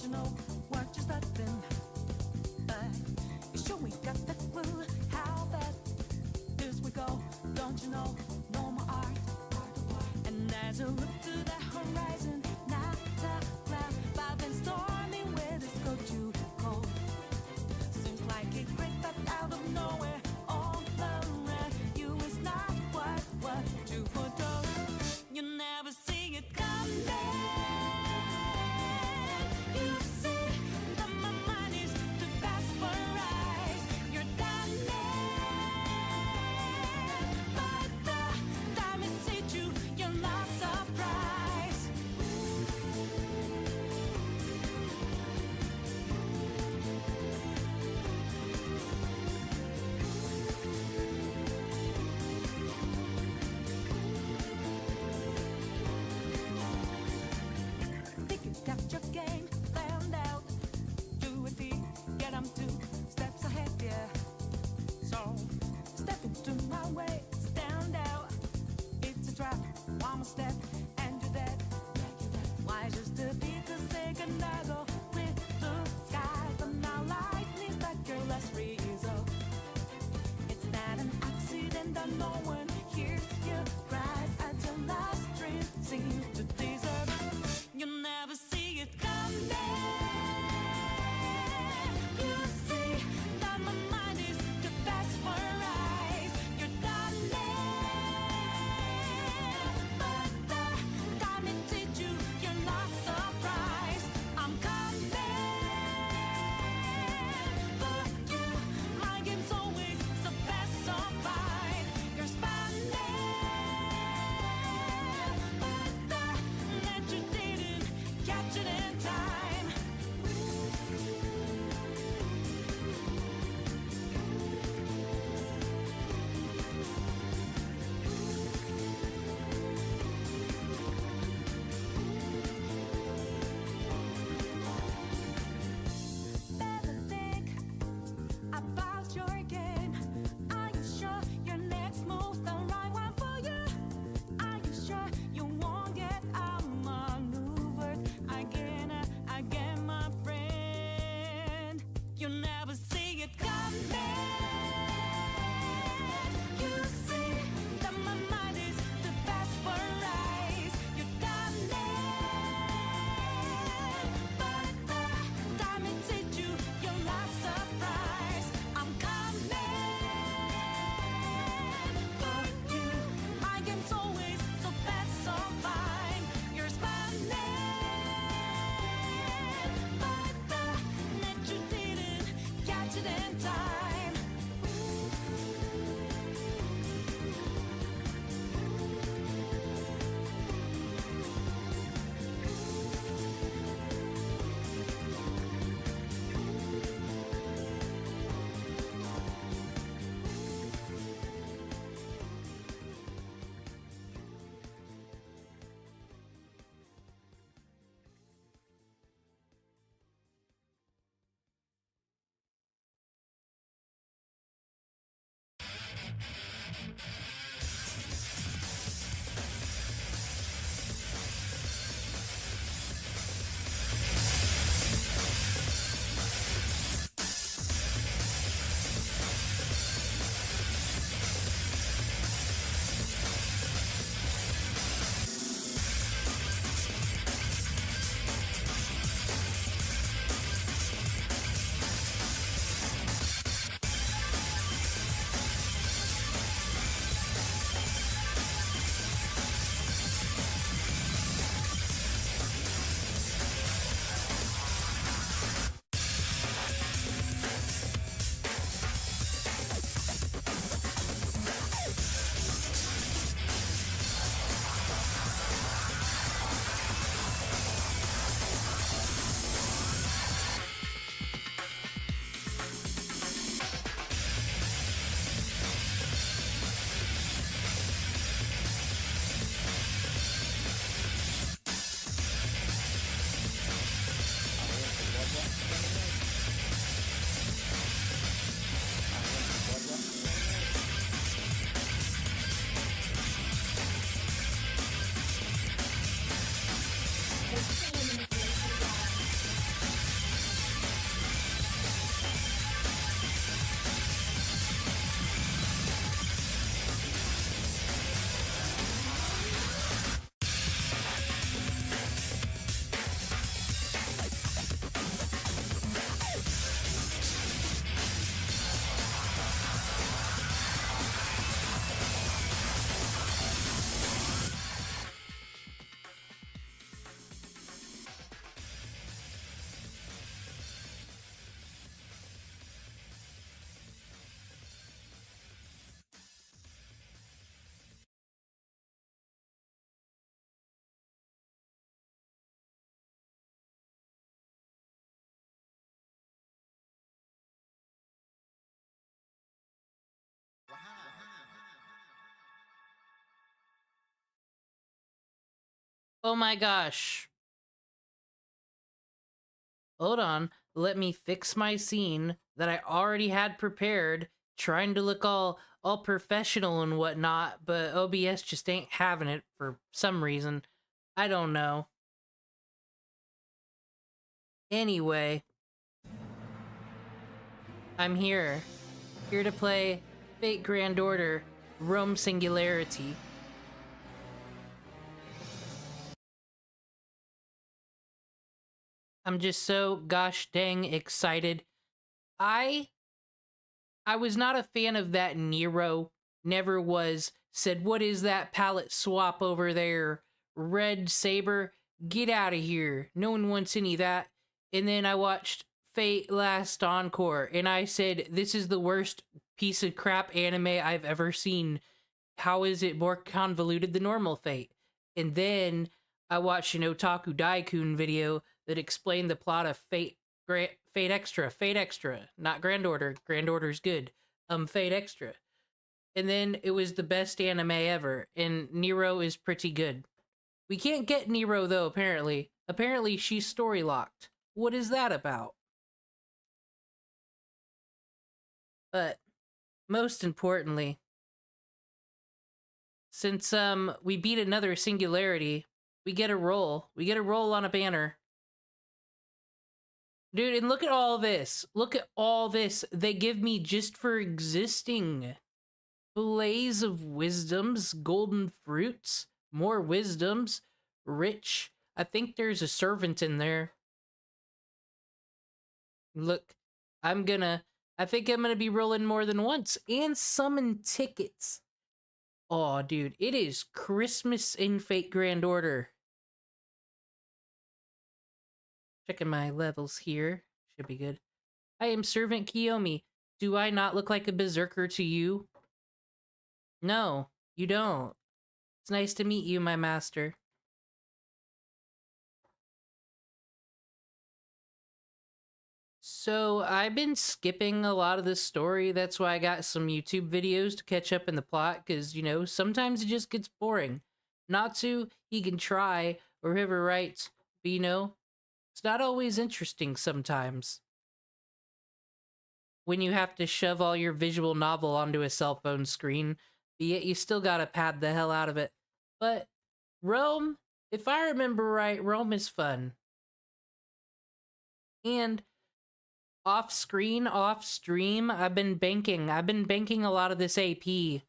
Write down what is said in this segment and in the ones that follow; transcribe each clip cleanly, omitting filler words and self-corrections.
Don't you know what you're starting? But you sure we got that clue how that this we go. Don't you know? No more art. And as I look to the horizon, not a cloud, but then stormy weather's go too cold. Seems like it crept up out of nowhere, all around you is not what you foretold. You never see it coming. You see Oh my gosh. Hold on. Let me fix my scene that I already had prepared, trying to look all professional and whatnot, but OBS just ain't having it for some reason. I don't know. Anyway, I'm here. Here to play Fate Grand Order, Rome Singularity. I'm just so gosh dang excited. I I was not a fan of that Nero. Never was. Said, what is that palette swap over there? Red Saber, get out of here. No one wants any of that. And then I watched Fate Last Encore, and I said, this is the worst piece of crap anime I've ever seen. How is it more convoluted than normal Fate? And then I watched an Otaku Daikun video that explained the plot of Fate Extra, not Grand Order. Grand Order's good. Fate Extra. And then it was the best anime ever, and Nero is pretty good. We can't get Nero though, apparently. Apparently she's story locked. What is that about? But most importantly, since we beat another singularity, we get a roll. We get a roll on a banner. Dude, and look at all this. Look at all this they give me just for existing. Blaze of wisdoms, golden fruits, more wisdoms, rich. I think there's a servant in there. Look, I think I'm gonna be rolling more than once and summon tickets. Oh, dude, it is Christmas in Fate Grand Order. Checking my levels here. Should be good. I am Servant Kiyomi. Do I not look like a berserker to you? No, you don't. It's nice to meet you, my master. So, I've been skipping a lot of this story. That's why I got some YouTube videos to catch up in the plot, because, you know, sometimes it just gets boring. Natsu, he can try, or whoever writes, but, you know, it's not always interesting sometimes. When you have to shove all your visual novel onto a cell phone screen, but yet you still gotta pad the hell out of it. But Rome, if I remember right, Rome is fun. And off screen, off stream, I've been banking a lot of this AP,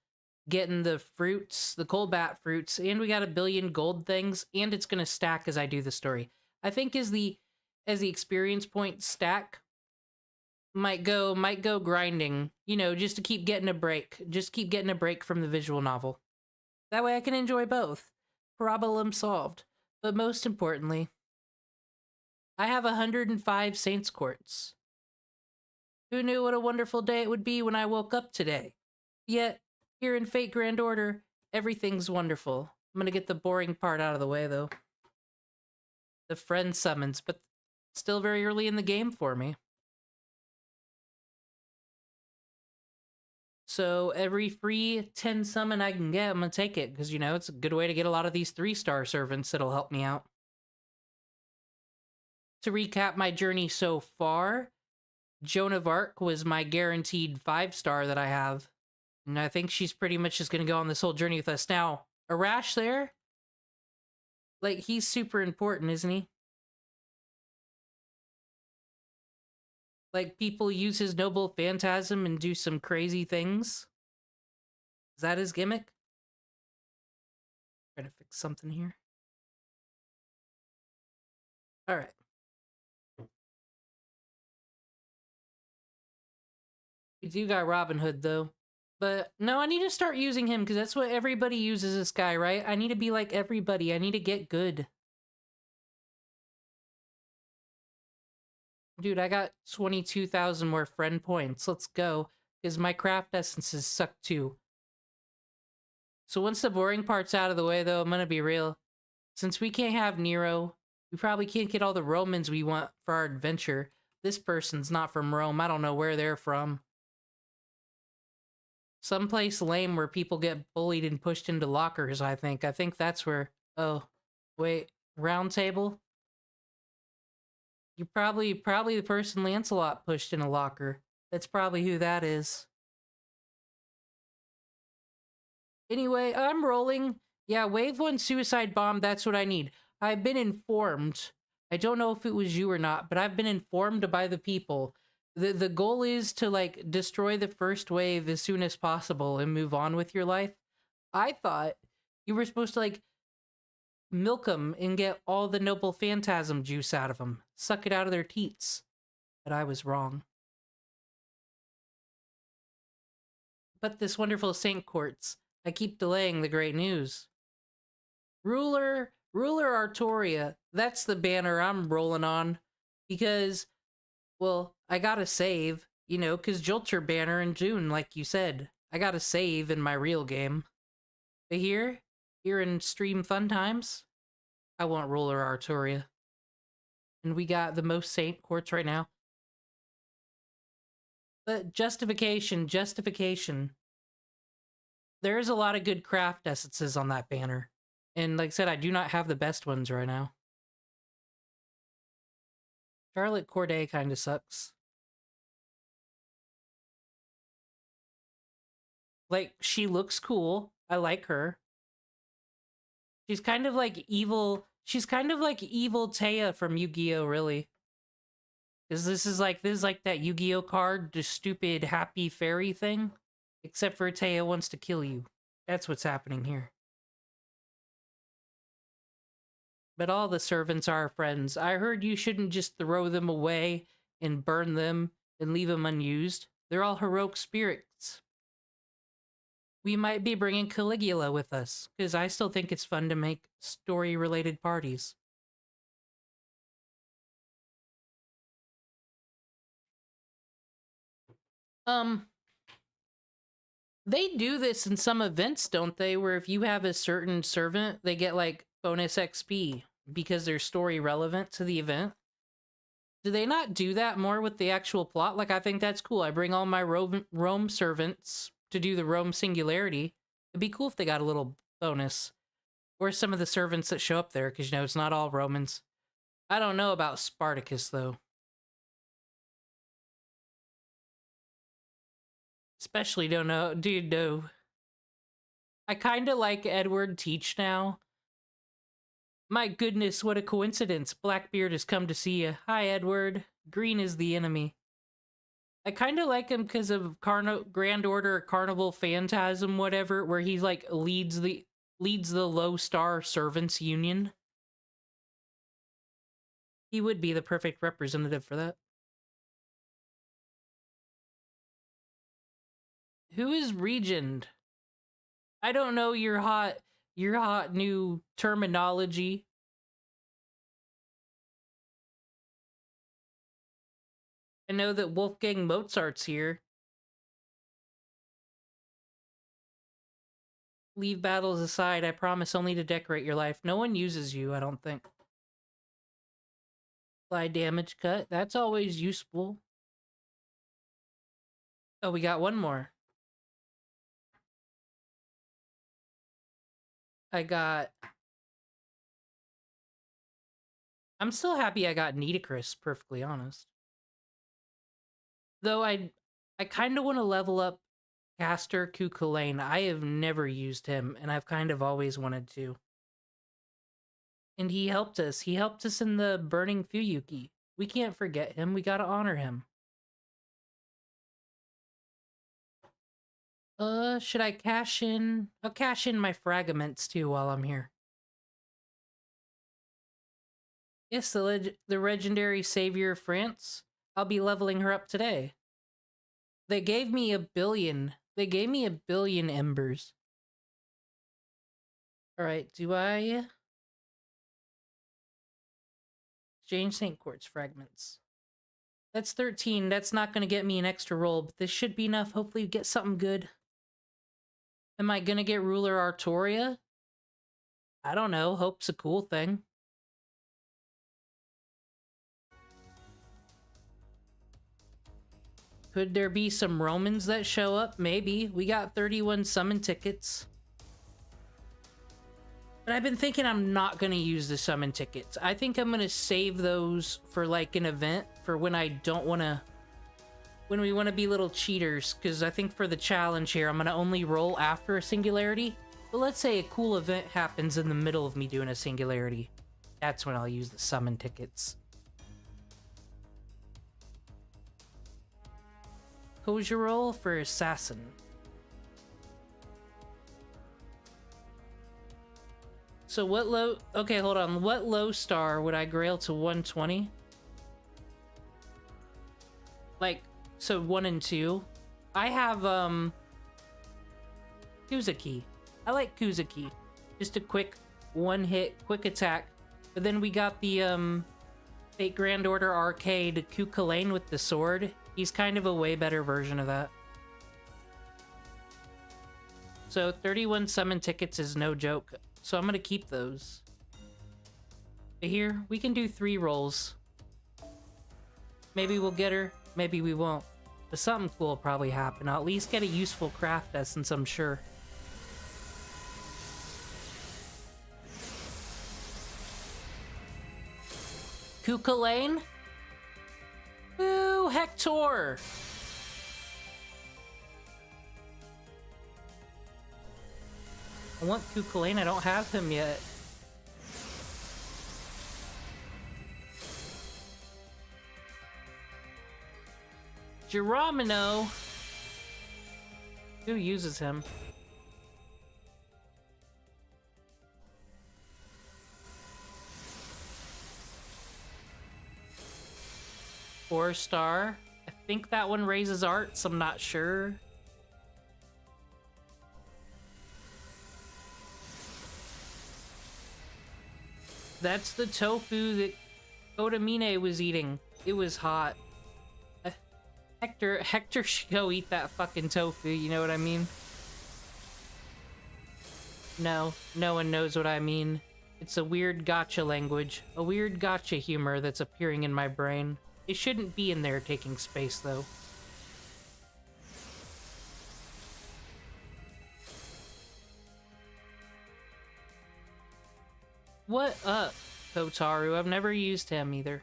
getting the fruits, the Colbat fruits, and we got 1,000,000,000 gold things, and it's gonna stack as I do the story. I think as the experience points stack, might go grinding, you know, just to keep getting a break. Just keep getting a break from the visual novel. That way I can enjoy both. Problem solved. But most importantly, I have 105 Saints Quartz. Who knew what a wonderful day it would be when I woke up today? Yet, here in Fate Grand Order, everything's wonderful. I'm gonna get the boring part out of the way, though. The friend summons, but still very early in the game for me. So every free 10 summon I can get, I'm gonna take it, because, you know, it's a good way to get a lot of these 3-star servants that'll help me out. To recap my journey so far, Joan of Arc was my guaranteed 5-star that I have. And I think she's pretty much just gonna go on this whole journey with us. Now, Arash there? Like, he's super important, isn't he? Like, people use his noble phantasm and do some crazy things? Is that his gimmick? Trying to fix something here. Alright. We do got Robin Hood, though. But, no, I need to start using him, because that's what everybody uses this guy, right? I need to be like everybody. I need to get good. Dude, I got 22,000 more friend points. Let's go. Because my craft essences suck, too. So once the boring part's out of the way, though, I'm gonna be real. Since we can't have Nero, we probably can't get all the Romans we want for our adventure. This person's not from Rome. I don't know where they're from. Someplace lame where people get bullied and pushed into lockers, I think. I think that's where... Oh, Wait, round table? You're probably the person Lancelot pushed in a locker. That's probably who that is. Anyway, I'm rolling. Yeah, wave 1 suicide bomb, that's what I need. I've been informed. I don't know if it was you or not, but I've been informed by the people. The goal is to, like, destroy the first wave as soon as possible and move on with your life. I thought you were supposed to, like, milk them and get all the noble phantasm juice out of them. Suck it out of their teats. But I was wrong. But this wonderful Saint Quartz. I keep delaying the great news. Ruler Artoria. That's the banner I'm rolling on. Because, well, I gotta save. You know, because Jolter banner in June, like you said. I gotta save in my real game. But here in Stream Fun Times, I want Ruler Artoria. And we got the most Saint Quartz right now. But justification. There's a lot of good craft essences on that banner. And like I said, I do not have the best ones right now. Charlotte Corday kind of sucks. Like, she looks cool. I like her. She's kind of like evil. She's kind of like evil Taya from Yu-Gi-Oh, really. Because this is like that Yu-Gi-Oh card, the stupid happy fairy thing. Except for Taya wants to kill you. That's what's happening here. But all the servants are friends. I heard you shouldn't just throw them away and burn them and leave them unused. They're all heroic spirits. We might be bringing Caligula with us, because I still think it's fun to make story-related parties. They do this in some events, don't they? Where if you have a certain servant, they get, like, bonus XP because they're story relevant to the event. Do they not do that more with the actual plot? Like, I think that's cool. I bring all my Rome servants to do the Rome singularity. It'd be cool if they got a little bonus. Or some of the servants that show up there, because, you know, it's not all Romans. I don't know about Spartacus, though. Especially don't know. Dude, no. I kind of like Edward Teach now. My goodness, what a coincidence. Blackbeard has come to see you. Hi, Edward. Green is the enemy. I kind of like him because of Grand Order Carnival Phantasm, whatever, where he, like, leads the low star servants union. He would be the perfect representative for that. Who is Regent? I don't know your hot new terminology. I know that Wolfgang Mozart's here. Leave battles aside, I promise only to decorate your life. No one uses you, I don't think. Fly damage cut, that's always useful. Oh, we got one more. I'm still happy I got Nitocris, perfectly honest. Though I kind of want to level up Castor Cuculain. I have never used him, and I've kind of always wanted to. And he helped us. He helped us in the Burning Fuyuki. We can't forget him. We gotta honor him. Should I cash in? I'll cash in my fragments too while I'm here. Yes, the legendary savior of France. I'll be leveling her up today. They gave me 1 billion. They gave me 1 billion embers. Alright, do I... Exchange St. Quartz fragments. That's 13. That's not going to get me an extra roll, but this should be enough. Hopefully get something good. Am I going to get Ruler Artoria? I don't know. Hope's a cool thing. Could there be some Romans that show up? Maybe. We got 31 summon tickets. But I've been thinking I'm not going to use the summon tickets. I think I'm going to save those for like an event for when I don't want to... when we want to be little cheaters. Because I think for the challenge here, I'm going to only roll after a singularity. But let's say a cool event happens in the middle of me doing a singularity. That's when I'll use the summon tickets. Who's your roll for assassin? So what low... okay, hold on. What low star would I grail to 120? Like, so 1 and 2. I have, Kuzuki. I like Kuzuki. Just a quick one-hit, quick attack. But then we got the, Fate Grand Order Arcade Kukulane with the sword. He's kind of a way better version of that. So 31 summon tickets is no joke. So I'm gonna keep those. But here, we can do 3 rolls. Maybe we'll get her, maybe we won't. But something cool will probably happen. I'll at least get a useful craft essence, I'm sure. Kukulane? Woo, Hector! I want Kukulane, I don't have him yet. Geronimo! Who uses him? Four-star. I think that one raises arts, I'm not sure. That's the tofu that Kodamine was eating. It was hot. Hector should go eat that fucking tofu, you know what I mean? No, no one knows what I mean. It's a weird gacha language. A weird gacha humor that's appearing in my brain. It shouldn't be in there taking space, though. What up, Kotaru? I've never used him either.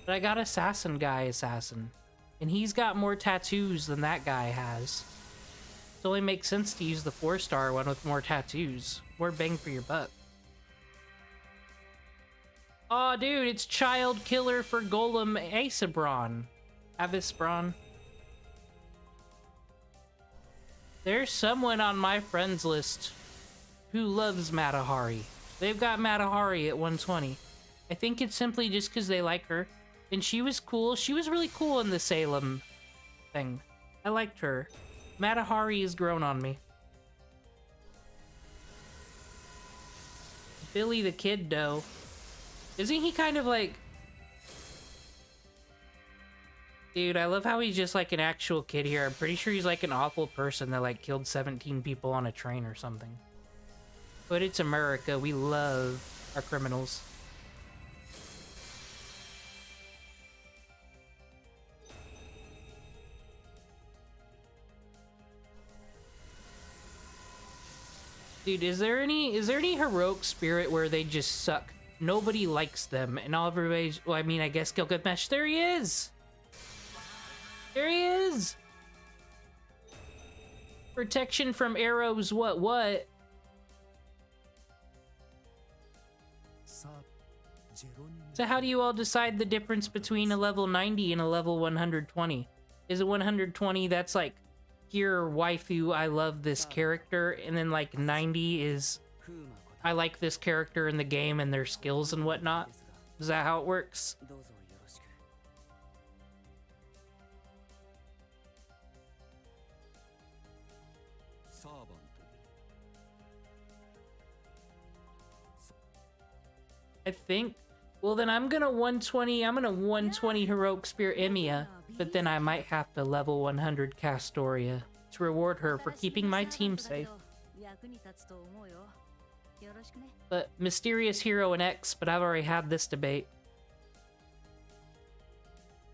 But I got Assassin Guy Assassin. And he's got more tattoos than that guy has. It only makes sense to use the 4-star one with more tattoos. More bang for your buck. Aw, oh, dude, it's Child Killer for Golem Avisbron. Avisbron. There's someone on my friends list who loves Matahari. They've got Matahari at 120. I think it's simply just because they like her. And she was cool. She was really cool in the Salem thing. I liked her. Matahari has grown on me. Billy the Kid, though. Isn't he kind of like... Dude, I love how he's just like an actual kid here. I'm pretty sure he's like an awful person that like killed 17 people on a train or something. But it's America. We love our criminals. Dude, is there any heroic spirit where they just suck? Nobody likes them, and all everybody's... Well, I mean, I guess Gilgamesh. There he is! There he is! Protection from arrows, what? So how do you all decide the difference between a level 90 and a level 120? Is it 120 that's like, pure waifu, I love this character, and then like 90 is, I like this character in the game and their skills and whatnot? Is that how it works? I think. Well, then I'm gonna 120 Heroic Spirit Emiya, but then I might have to level 100 Castoria to reward her for keeping my team safe. But Mysterious Hero and X, but I've already had this debate.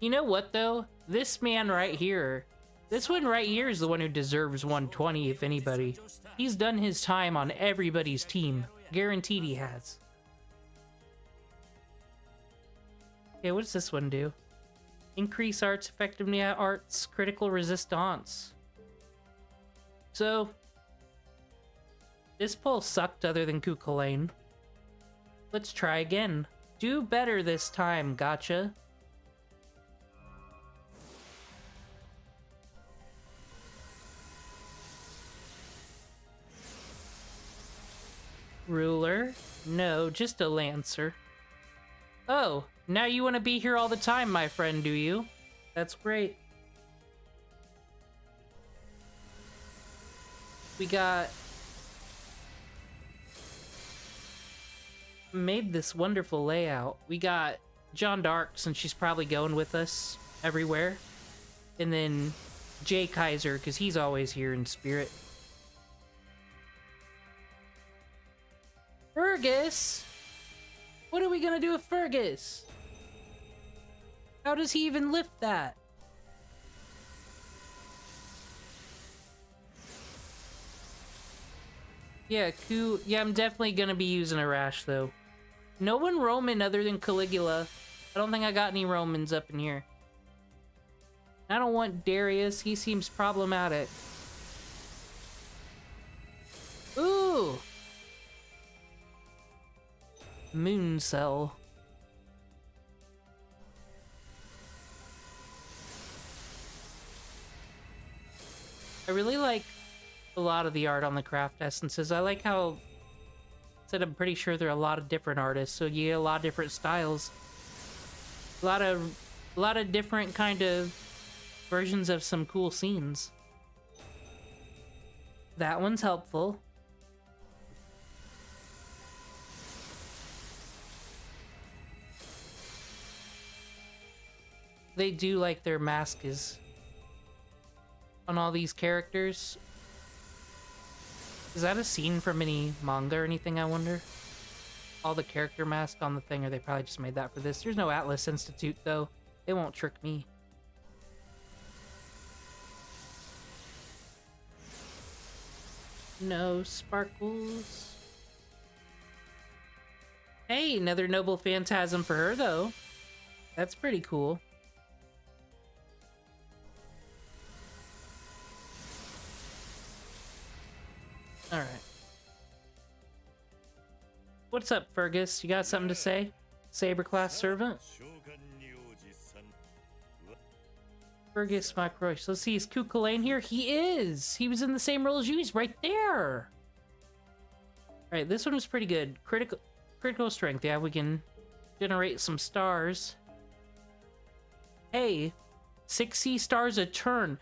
You know what, though? This man right here, this one right here is the one who deserves 120, if anybody. He's done his time on everybody's team. Guaranteed he has. Okay, what does this one do? Increase arts effectiveness, arts critical resistance. So, this pull sucked other than Kukulane. Let's try again. Do better this time, gotcha. Ruler? No, just a lancer. Oh, now you want to be here all the time, my friend, do you? That's great. We got... made this wonderful layout. We got Jeanne d'Arc, since she's probably going with us everywhere. And then Jay Kaiser, because he's always here in spirit. Fergus! What are we gonna do with Fergus? How does he even lift that? Yeah, yeah, I'm definitely gonna be using a rash, though. No one Roman other than Caligula. I don't think I got any Romans up in here. I don't want Darius. He seems problematic. Ooh! Moon Cell. I really like a lot of the art on the craft essences. I like how... said I'm pretty sure there are a lot of different artists, so you get a lot of different styles. A lot of different kind of versions of some cool scenes. That one's helpful. They do like their mask is on all these characters. Is that a scene from any manga or anything, I wonder? All the character mask on the thing, or they probably just made that for this. There's no Atlas Institute, though. They won't trick me. No sparkles. Hey, another noble phantasm for her, though. That's pretty cool. Alright. What's up, Fergus? You got something to say? Saber-class servant? Fergus Macroy. Let's see, is Kukulane here? He is! He was in the same role as you. He's right there! Alright, this one was pretty good. Critical strength. Yeah, we can generate some stars. Hey, 6C stars a turn.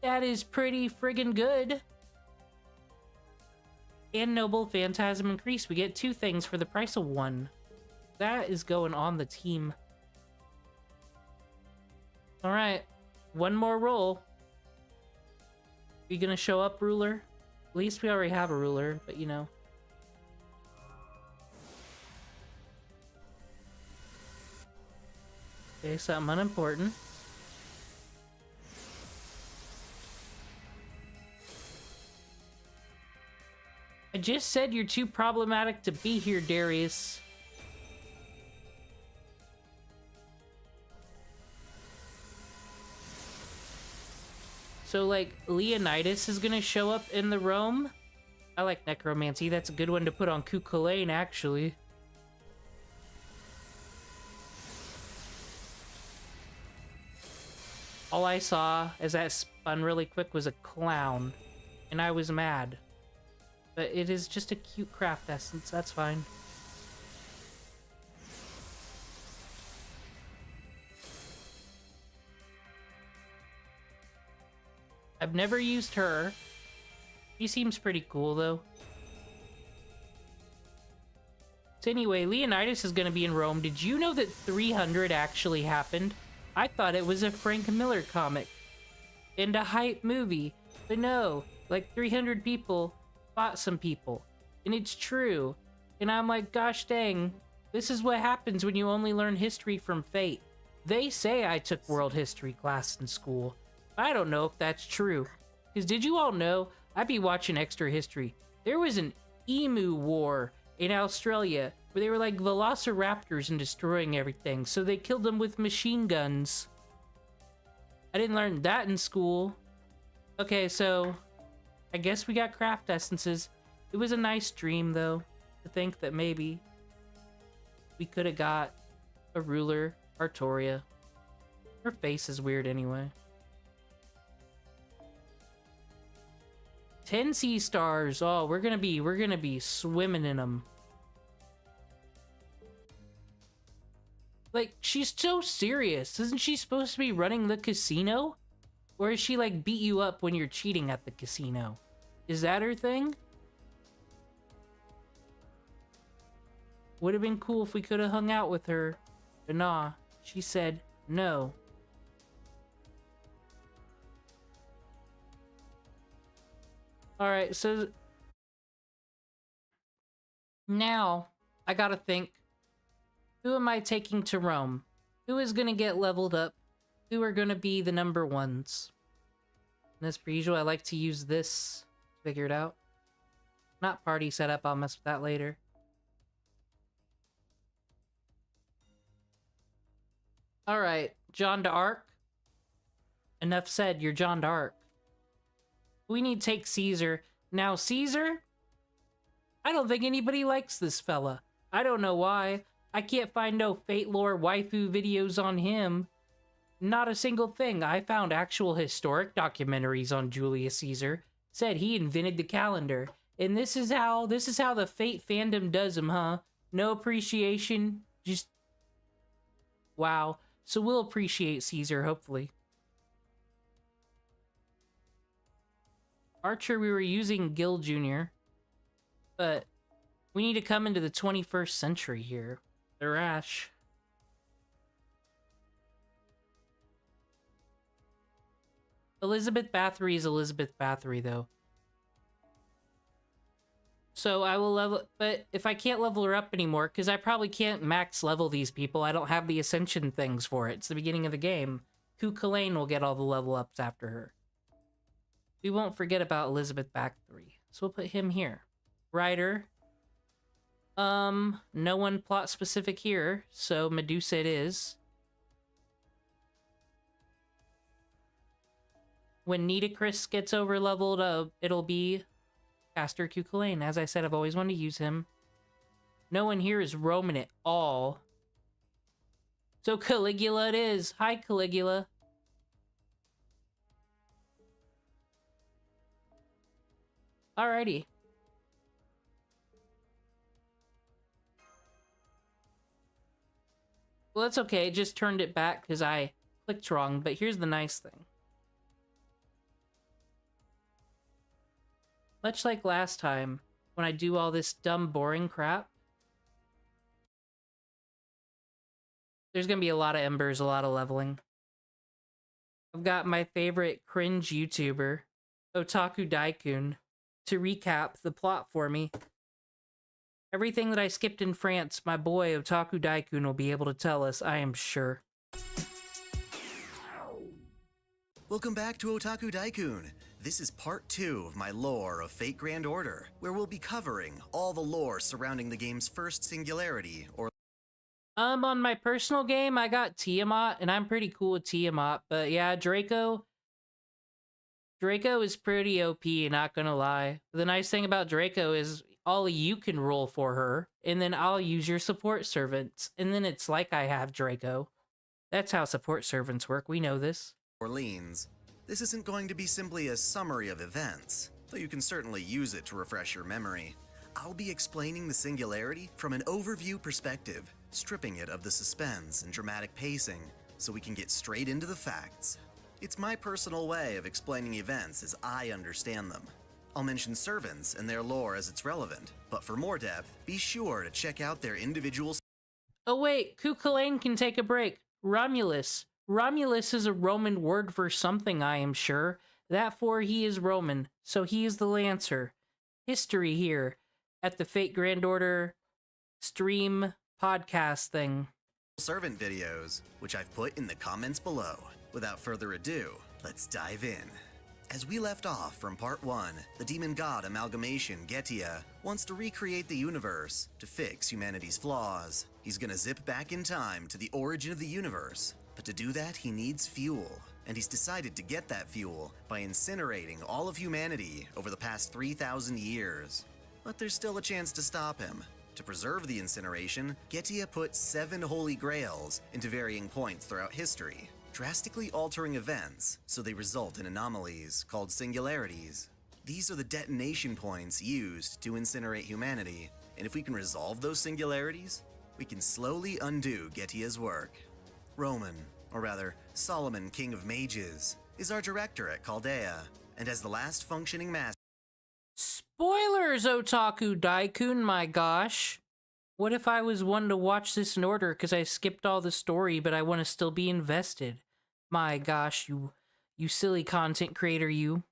That is pretty friggin' good. And Noble Phantasm increase. We get 2 things for the price of 1. That is going on the team. Alright. 1 more roll. You gonna show up, ruler? At least we already have a ruler, but you know. Okay, something unimportant. I just said you're too problematic to be here, Darius. So, like, Leonidas is gonna show up in the Rome? I like necromancy. That's a good one to put on Kukulane, actually. All I saw as that spun really quick was a clown, and I was mad. But it is just a cute craft essence, that's fine. I've never used her. She seems pretty cool, though. So anyway, Leonidas is going to be in Rome. Did you know that 300 actually happened? I thought it was a Frank Miller comic and a hype movie. But no, like 300 people fought some people. And it's true. And I'm like, gosh dang, this is what happens when you only learn history from Fate. They say I took world history class in school. I don't know if that's true. Because did you all know, I'd be watching Extra History. There was an Emu War in Australia, where they were like velociraptors and destroying everything, so they killed them with machine guns. I didn't learn that in school. Okay, so I guess we got craft essences. It was a nice dream, though, to think that maybe we could have got a ruler, Artoria. Her face is weird anyway. 10 sea stars. Oh, we're gonna be swimming in them. Like, she's so serious. Isn't she supposed to be running the casino? Or is she like beat you up when you're cheating at the casino? Is that her thing? Would have been cool if we could have hung out with her. But nah, she said no. Alright, so now I gotta think, who am I taking to Rome? Who is gonna get leveled up? Who are gonna be the number ones? And as per usual, I like to use this to figure it out. Not party setup, I'll mess with that later. Alright, John d'Arc. Enough said, you're John d'Arc. We need to take Caesar. Now, Caesar? I don't think anybody likes this fella. I don't know why. I can't find no Fate lore waifu videos on him. Not a single thing. I found actual historic documentaries on Julius Caesar. Said he invented the calendar. And this is how the Fate fandom does him, huh? No appreciation. Just... wow. So we'll appreciate Caesar, hopefully. Archer, we were using Gil Jr. But we need to come into the 21st century here. The Rash. Elizabeth Bathory is Elizabeth Bathory, though. So I will level... but if I can't level her up anymore, because I probably can't max level these people, I don't have the Ascension things for it. It's the beginning of the game. Cuchulainn will get all the level ups after her. We won't forget about Elizabeth Bathory. So we'll put him here. Writer. No one plot specific here, so Medusa it is. When Nitocris gets over leveled, it'll be Caster Cuchulainn. As I said, I've always wanted to use him. No one here is Roman at all. So Caligula it is. Hi, Caligula. Alrighty. Well, that's okay. It just turned it back because I clicked wrong. But here's the nice thing. Much like last time, when I do all this dumb, boring crap, there's gonna be a lot of embers, a lot of leveling. I've got my favorite cringe YouTuber, Otaku Daikun, to recap the plot for me. Everything that I skipped in France, my boy Otaku Daikun will be able to tell us, I am sure. Welcome back to Otaku Daikun. This is part 2 of my lore of Fate Grand Order, where we'll be covering all the lore surrounding the game's first singularity, or... On my personal game, I got Tiamat, and I'm pretty cool with Tiamat, but yeah, Draco is pretty OP, not gonna lie. The nice thing about Draco is all you can roll for her, and then I'll use your support servants, and then it's like I have Draco. That's how support servants work, we know this. Orleans. This isn't going to be simply a summary of events, though you can certainly use it to refresh your memory. I'll be explaining the singularity from an overview perspective, stripping it of the suspense and dramatic pacing, so we can get straight into the facts. It's my personal way of explaining events as I understand them. I'll mention servants and their lore as it's relevant, but for more depth, be sure to check out their individual... Oh wait, Cuchulainn can take a break. Romulus. Romulus is a Roman word for something, I am sure. Therefore, he is Roman, so he is the Lancer. History here at the Fate Grand Order stream podcast thing. servant videos, which I've put in the comments below. Without further ado, let's dive in. As we left off from part 1, the demon god amalgamation Getia wants to recreate the universe to fix humanity's flaws. He's gonna zip back in time to the origin of the universe, but to do that he needs fuel. And he's decided to get that fuel by incinerating all of humanity over the past 3,000 years. But there's still a chance to stop him. To preserve the incineration, Getia put 7 holy grails into varying points throughout history, drastically altering events so they result in anomalies called singularities. These are the detonation points used to incinerate humanity, and if we can resolve those singularities, we can slowly undo Getia's work. Roman, or rather, Solomon, King of Mages, is our director at Chaldea, and as the last functioning master. Spoilers, Otaku Daikun, my gosh. What if I was one to watch this in order because I skipped all the story, but I want to still be invested? My gosh, you silly content creator, you.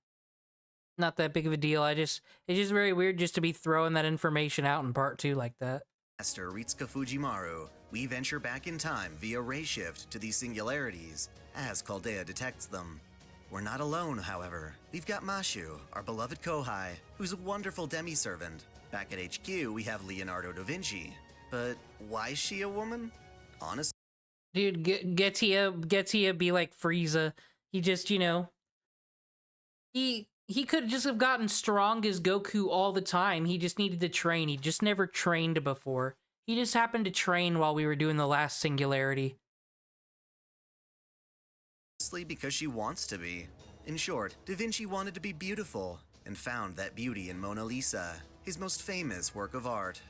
Not that big of a deal. It's just very weird just to be throwing that information out in part 2 like that. Master Ritsuka Fujimaru, we venture back in time via ray shift to these singularities as Chaldea detects them. We're not alone, however. We've got Mashu, our beloved Kohai, who's a wonderful demi-servant. Back at HQ, we have Leonardo da Vinci. But why is she a woman? Honestly, Dude, Getia be like Frieza. He just, you know, he could just have gotten strong as Goku all the time. He just needed to train. He just never trained before. He just happened to train while we were doing the last singularity. because she wants to be. In short, Da Vinci wanted to be beautiful and found that beauty in Mona Lisa, his most famous work of art.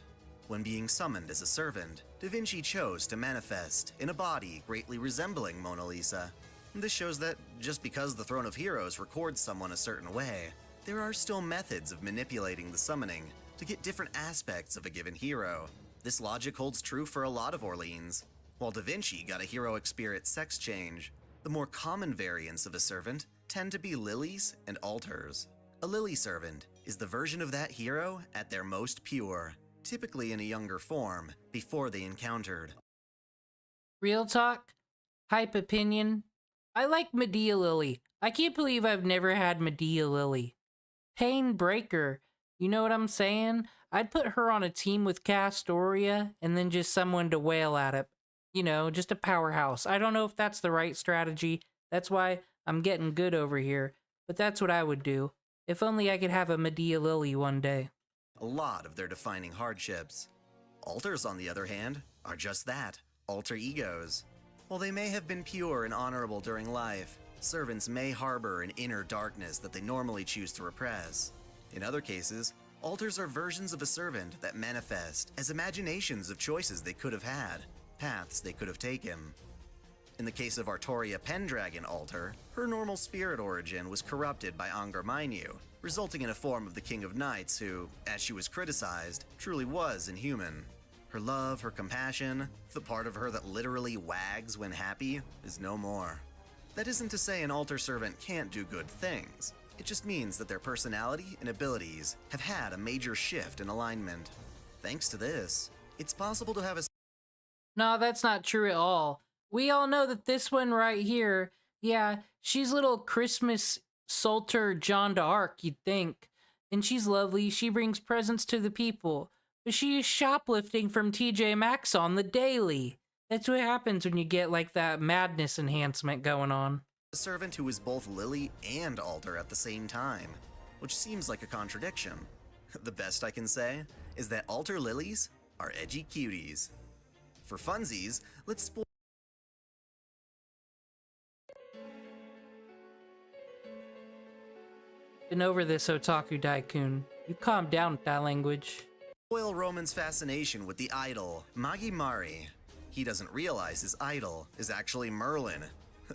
When being summoned as a servant, Da Vinci chose to manifest in a body greatly resembling Mona Lisa. This shows that just because the Throne of Heroes records someone a certain way, there are still methods of manipulating the summoning to get different aspects of a given hero. This logic holds true for a lot of Orleans. While Da Vinci got a heroic spirit sex change, the more common variants of a servant tend to be lilies and altars. A lily servant is the version of that hero at their most pure, typically in a younger form, before they encountered. Real talk? Hype opinion? I like Medea Lily. I can't believe I've never had Medea Lily. Pain Breaker. You know what I'm saying? I'd put her on a team with Castoria and then just someone to wail at it. You know, just a powerhouse. I don't know if that's the right strategy. That's why I'm getting good over here. But that's what I would do. If only I could have a Medea Lily one day. A lot of their defining hardships. Altars, on the other hand, are just that, alter egos. While they may have been pure and honorable during life, servants may harbor an inner darkness that they normally choose to repress. In other cases, altars are versions of a servant that manifest as imaginations of choices they could have had, paths they could have taken. In the case of Artoria Pendragon Altar, her normal spirit origin was corrupted by Angra Mainyu, resulting in a form of the King of Knights who, as she was criticized, truly was inhuman. Her love, her compassion, the part of her that literally wags when happy, is no more. That isn't to say an altar servant can't do good things. It just means that their personality and abilities have had a major shift in alignment. Thanks to this, it's possible to have a... No, that's not true at all. We all know that this one right here, yeah, she's little Christmas Salter Jeanne d'Arc, you'd think. And she's lovely, she brings presents to the people. But she is shoplifting from TJ Maxx on the daily. That's what happens when you get like that madness enhancement going on. A servant who is both Lily and Altar at the same time, which seems like a contradiction. The best I can say is that Altar Lilies are edgy cuties. For funsies, let's spoil... Been over this, Otaku Daikun. You calm down with that language. Spoil Roman's fascination with the idol, Magi Mari. He doesn't realize his idol is actually Merlin,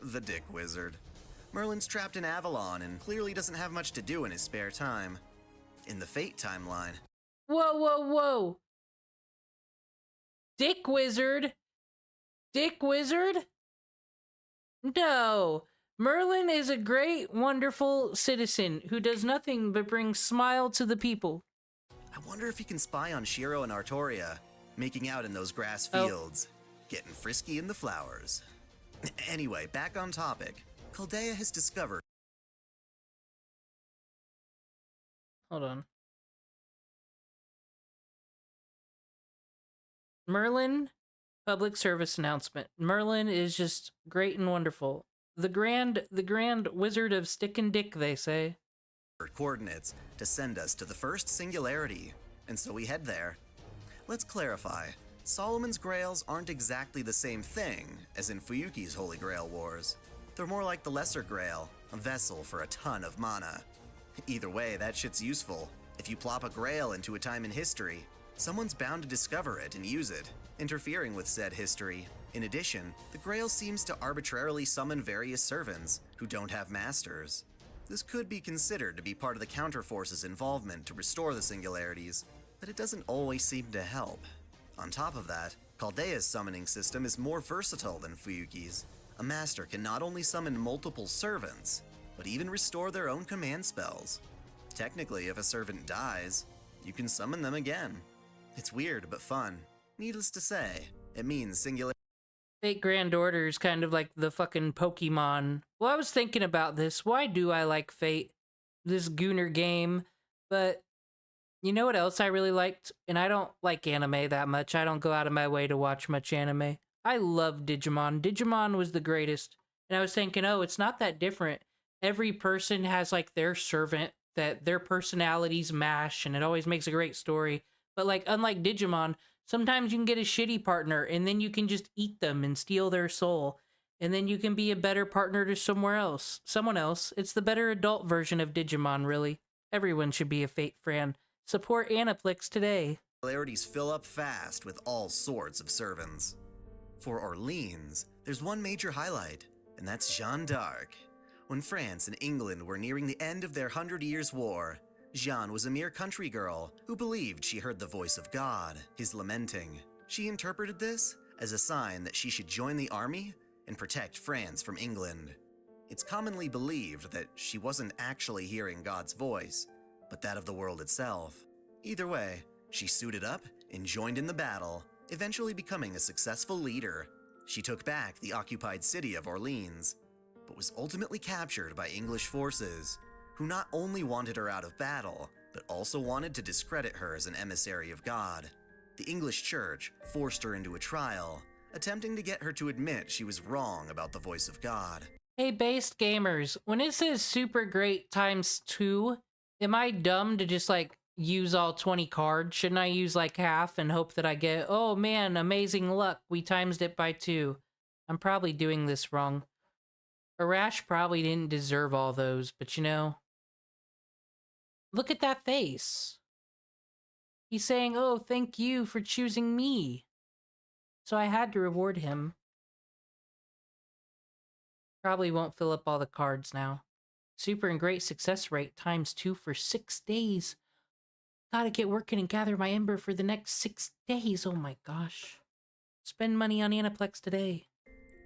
the dick wizard. Merlin's trapped in Avalon and clearly doesn't have much to do in his spare time. In the Fate timeline... Whoa, whoa, whoa! Dick wizard? Dick wizard? No! Merlin is a great, wonderful citizen who does nothing but bring smile to the people. I wonder if he can spy on Shiro and Artoria, making out in those grass fields, getting frisky in the flowers. Anyway, back on topic. Chaldea has discovered Hold on. Merlin, public service announcement. Merlin is just great and wonderful. The grand wizard of stick and dick, they say. Coordinates to send us to the first singularity, and so we head there. Let's clarify. Solomon's Grails aren't exactly the same thing as in Fuyuki's Holy Grail Wars. They're more like the Lesser Grail, a vessel for a ton of mana. Either way, that shit's useful. If you plop a grail into a time in history, someone's bound to discover it and use it, interfering with said history. In addition, the grail seems to arbitrarily summon various servants who don't have masters. This could be considered to be part of the counterforce's involvement to restore the singularities, but it doesn't always seem to help. On top of that, Chaldea's summoning system is more versatile than Fuyuki's. A master can not only summon multiple servants, but even restore their own command spells. Technically, if a servant dies, you can summon them again. It's weird, but fun. Needless to say, it means singularity. Fate Grand Order is kind of like the fucking Pokemon. Well, I was thinking about this. Why do I like Fate? This Gooner game. But you know what else I really liked? And I don't like anime that much. I don't go out of my way to watch much anime. I love Digimon. Digimon was the greatest. And I was thinking, oh, it's not that different. Every person has like their servant that their personalities mash, and it always makes a great story. But like, unlike Digimon, sometimes you can get a shitty partner and then you can just eat them and steal their soul. And then you can be a better partner to someone else. It's the better adult version of Digimon, really. Everyone should be a Fate fan. Support Aniplex today. Singularities fill up fast with all sorts of servants. For Orleans, there's one major highlight, and that's Jeanne d'Arc. When France and England were nearing the end of their 100 Years' War, Jeanne was a mere country girl who believed she heard the voice of God, his lamenting. She interpreted this as a sign that she should join the army and protect France from England. It's commonly believed that she wasn't actually hearing God's voice, but that of the world itself. Either way, she suited up and joined in the battle, eventually becoming a successful leader. She took back the occupied city of Orleans, but was ultimately captured by English forces, who not only wanted her out of battle, but also wanted to discredit her as an emissary of God. The English church forced her into a trial, attempting to get her to admit she was wrong about the voice of God. Hey, based gamers, when it says super great times 2, am I dumb to just like use all 20 cards? Shouldn't I use like half and hope that I get, oh man, amazing luck, we times it by 2? I'm probably doing this wrong. Arash probably didn't deserve all those, but you know, look at that face. He's saying, oh, thank you for choosing me. So I had to reward him. Probably won't fill up all the cards now. Super and great success rate times 2 for 6 days. Gotta get working and gather my ember for the next 6 days. Oh my gosh. Spend money on Aniplex today.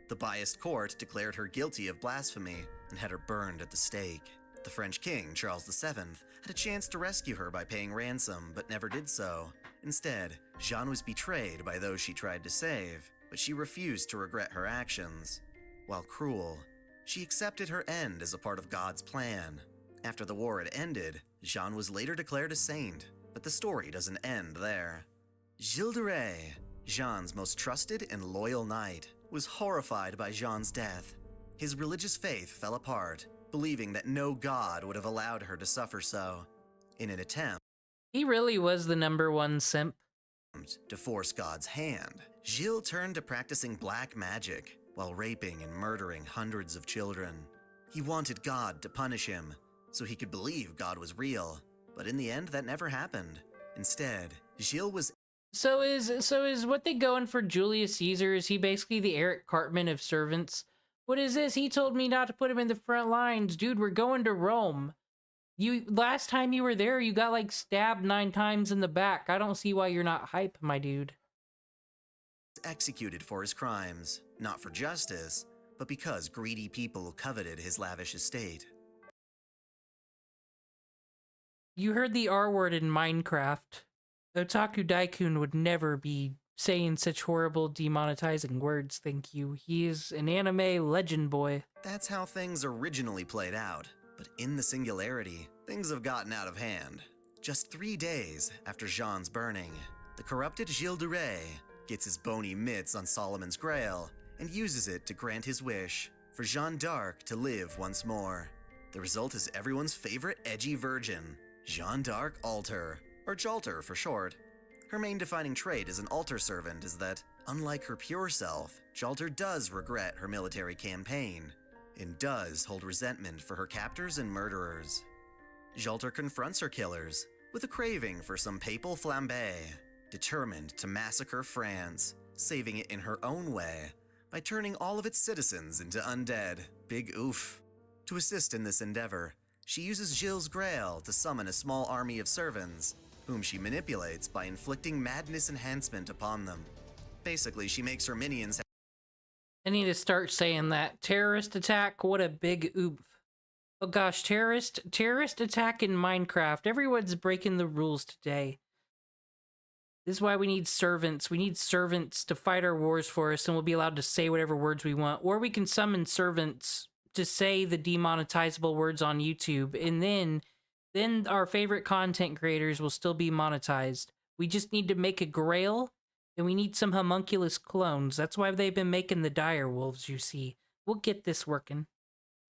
The biased court declared her guilty of blasphemy and had her burned at the stake. The French king, Charles VII, had a chance to rescue her by paying ransom, but never did so. Instead, Jeanne was betrayed by those she tried to save, but she refused to regret her actions. While cruel, she accepted her end as a part of God's plan. After the war had ended, Jeanne was later declared a saint, but the story doesn't end there. Gilles de Rais, Jeanne's most trusted and loyal knight, was horrified by Jeanne's death. His religious faith fell apart, believing that no god would have allowed her to suffer so. In an attempt He really was the #1 simp. to force God's hand, Gilles turned to practicing black magic while raping and murdering hundreds of children. He wanted God to punish him so he could believe God was real, but in the end that never happened. Instead, Gilles was So is what they going for Julius Caesar? Is he basically the Eric Cartman of servants? What is this? He told me not to put him in the front lines. Dude, we're going to Rome. Last time you were there, you got like stabbed 9 times in the back. I don't see why you're not hype, my dude. executed for his crimes, not for justice, but because greedy people coveted his lavish estate. You heard the R word in Minecraft. Otaku Daikun would never be saying such horrible demonetizing words, thank you. He is an anime legend boy. That's how things originally played out, but in the singularity, things have gotten out of hand. Just 3 days after Jean's burning, the corrupted Gilles de Rais gets his bony mitts on Solomon's Grail and uses it to grant his wish for Jeanne d'Arc to live once more. The result is everyone's favorite edgy virgin, Jeanne d'Arc Alter, or Jalter for short. Her main defining trait as an altar servant is that, unlike her pure self, Jalter does regret her military campaign and does hold resentment for her captors and murderers. Jalter confronts her killers with a craving for some papal flambé, determined to massacre France, saving it in her own way by turning all of its citizens into undead. Big oof. To assist in this endeavor, she uses Gilles' Grail to summon a small army of servants, whom she manipulates by inflicting madness enhancement upon them. Basically, she makes her minions. I need to start saying that. Terrorist attack, what a big oof. Oh gosh, terrorist attack in Minecraft. Everyone's breaking the rules today. This is why we need servants. We need servants to fight our wars for us, and we'll be allowed to say whatever words we want. Or we can summon servants to say the demonetizable words on YouTube, and then our favorite content creators will still be monetized. We just need to make a grail, and we need some homunculus clones. That's why they've been making the dire wolves, you see. We'll get this working.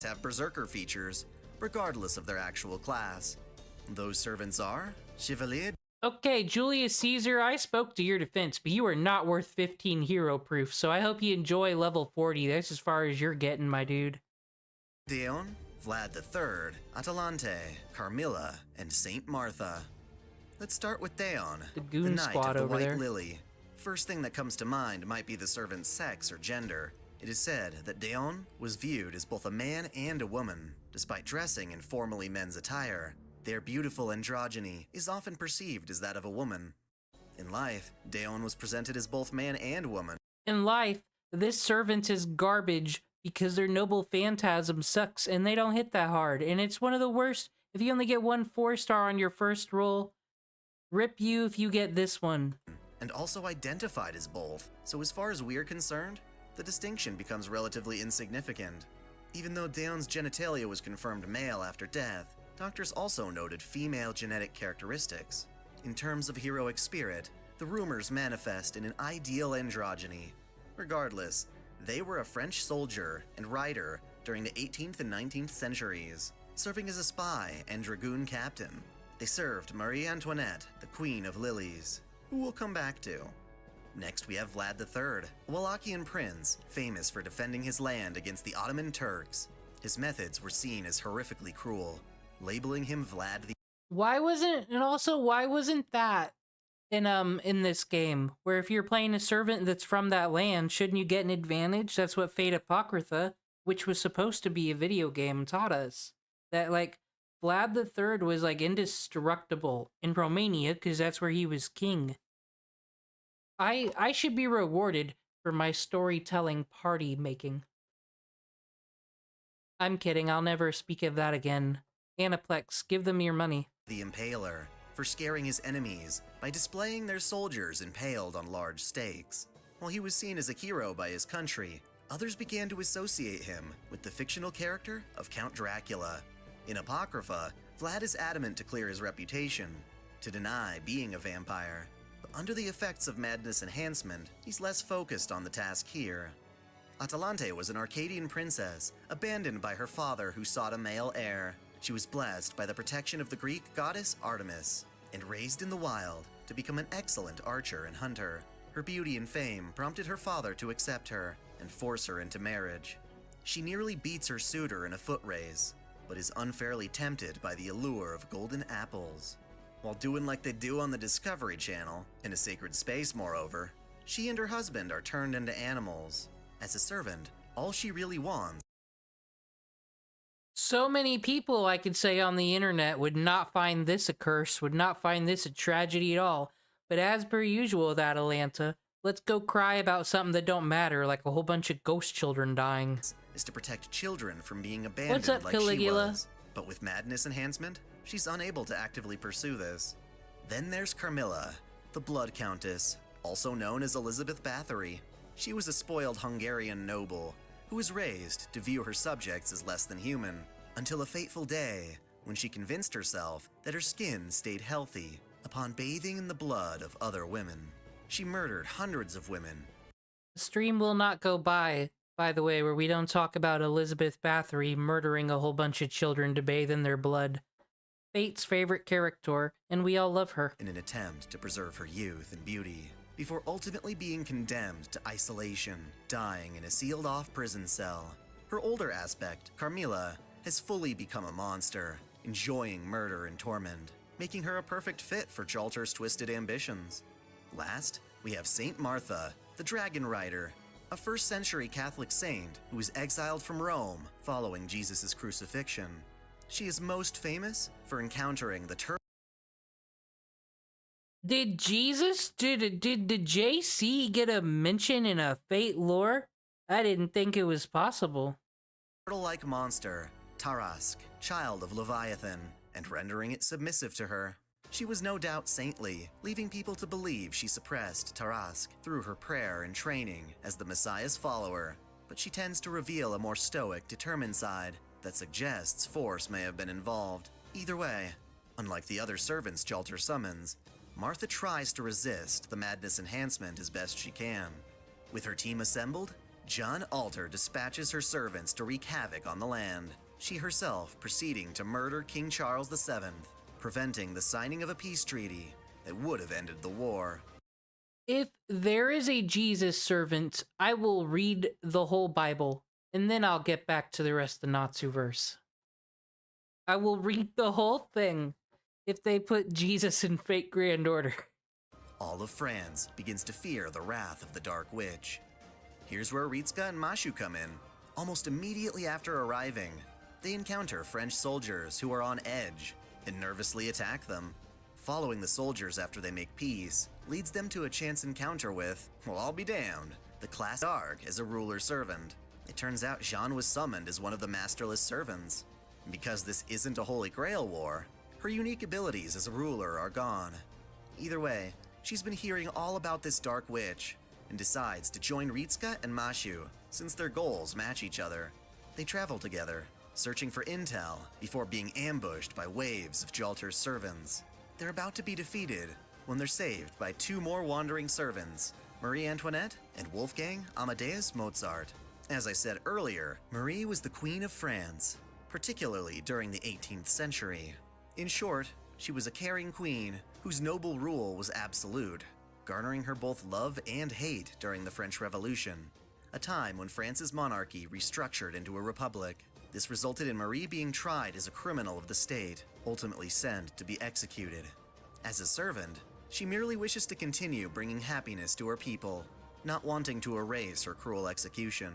Have berserker features, regardless of their actual class. Those servants are Chevalier. Okay, Julius Caesar, I spoke to your defense, but you are not worth 15 hero proof, so I hope you enjoy level 40. That's as far as you're getting, my dude. Deon, Vlad III, Atalante, Carmilla, and Saint Martha. Let's start with Deon, The goon the Knight squad of the over White there. Lily. First thing that comes to mind might be the servant's sex or gender. It is said that Deon was viewed as both a man and a woman. Despite dressing in formally men's attire, their beautiful androgyny is often perceived as that of a woman. In life, Deon was presented as both man and woman. In life, this servant is garbage because their noble phantasm sucks and they don't hit that hard. And it's one of the worst. If you only get 1 4-star on your first roll, rip you if you get this one. And also identified as both, so as far as we're concerned, the distinction becomes relatively insignificant. Even though Deon's genitalia was confirmed male after death, doctors also noted female genetic characteristics. In terms of heroic spirit, the rumors manifest in an ideal androgyny. Regardless, they were a French soldier and writer during the 18th and 19th centuries, serving as a spy and dragoon captain. They served Marie Antoinette, the Queen of Lilies, who we'll come back to. Next we have Vlad III, a Wallachian prince famous for defending his land against the Ottoman Turks. His methods were seen as horrifically cruel, labeling him Vlad the... Why wasn't that in this game? Where if you're playing a servant that's from that land, shouldn't you get an advantage? That's what Fate Apocrypha, which was supposed to be a video game, taught us. That, like, Vlad III was, like, indestructible in Romania because that's where he was king. I should be rewarded for my storytelling party making. I'm kidding, I'll never speak of that again. Anaplex, give them your money. The Impaler, for scaring his enemies by displaying their soldiers impaled on large stakes. While he was seen as a hero by his country, others began to associate him with the fictional character of Count Dracula. In Apocrypha, Vlad is adamant to clear his reputation, to deny being a vampire. But under the effects of madness enhancement, he's less focused on the task here. Atalante was an Arcadian princess, abandoned by her father who sought a male heir. She was blessed by the protection of the Greek goddess Artemis, and raised in the wild to become an excellent archer and hunter. Her beauty and fame prompted her father to accept her and force her into marriage. She nearly beats her suitor in a foot race, but is unfairly tempted by the allure of golden apples. While doing like they do on the Discovery Channel, in a sacred space moreover, she and her husband are turned into animals. As a servant, all she really wants. So many people, I could say, on the internet would not find this a curse, would not find this a tragedy at all. But as per usual with Atalanta, let's go cry about something that don't matter, like a whole bunch of ghost children dying. Is to protect children from being abandoned What's up, like Caligula? she was. But with madness enhancement, she's unable to actively pursue this. Then there's Carmilla, the Blood Countess, also known as Elizabeth Bathory. She was a spoiled Hungarian noble who was raised to view her subjects as less than human, until a fateful day when she convinced herself that her skin stayed healthy upon bathing in the blood of other women. She murdered hundreds of women. The stream will not go by the way, where we don't talk about Elizabeth Bathory murdering a whole bunch of children to bathe in their blood. Fate's favorite character, and we all love her. In an attempt to preserve her youth and beauty, before ultimately being condemned to isolation, dying in a sealed-off prison cell. Her older aspect, Carmilla, has fully become a monster, enjoying murder and torment, making her a perfect fit for Jalter's twisted ambitions. Last, we have Saint Martha, the Dragon Rider, a first-century Catholic saint who was exiled from Rome following Jesus' crucifixion. She is most famous for encountering the Did the JC get a mention in a Fate lore? I didn't think it was possible. turtle-like monster, Tarask, child of Leviathan, and rendering it submissive to her. She was no doubt saintly, leaving people to believe she suppressed Tarask through her prayer and training as the Messiah's follower, but she tends to reveal a more stoic, determined side that suggests force may have been involved. Either way, unlike the other servants Jalter summons, Martha tries to resist the madness enhancement as best she can. With her team assembled, John Alter dispatches her servants to wreak havoc on the land, she herself proceeding to murder King Charles VII, preventing the signing of a peace treaty that would have ended the war. If there is a Jesus servant, I will read the whole Bible, and then I'll get back to the rest of the Natsuverse. I will read the whole thing if they put Jesus in Fate Grand Order. All of France begins to fear the wrath of the Dark Witch. Here's where Ritska and Mashu come in. Almost immediately after arriving, they encounter French soldiers who are on edge and nervously attack them. Following the soldiers after they make peace leads them to a chance encounter with, well, I'll be damned, the class Dark as a ruler servant. It turns out Jeanne was summoned as one of the masterless servants. And because this isn't a Holy Grail war, her unique abilities as a ruler are gone. Either way, she's been hearing all about this Dark Witch and decides to join Ritska and Mashu since their goals match each other. They travel together, searching for intel before being ambushed by waves of Jalter's servants. They're about to be defeated when they're saved by two more wandering servants, Marie Antoinette and Wolfgang Amadeus Mozart. As I said earlier, Marie was the Queen of France, particularly during the 18th century. In short, she was a caring queen whose noble rule was absolute, garnering her both love and hate during the French Revolution, a time when France's monarchy restructured into a republic. This resulted in Marie being tried as a criminal of the state, ultimately sent to be executed. As a servant, she merely wishes to continue bringing happiness to her people, not wanting to erase her cruel execution.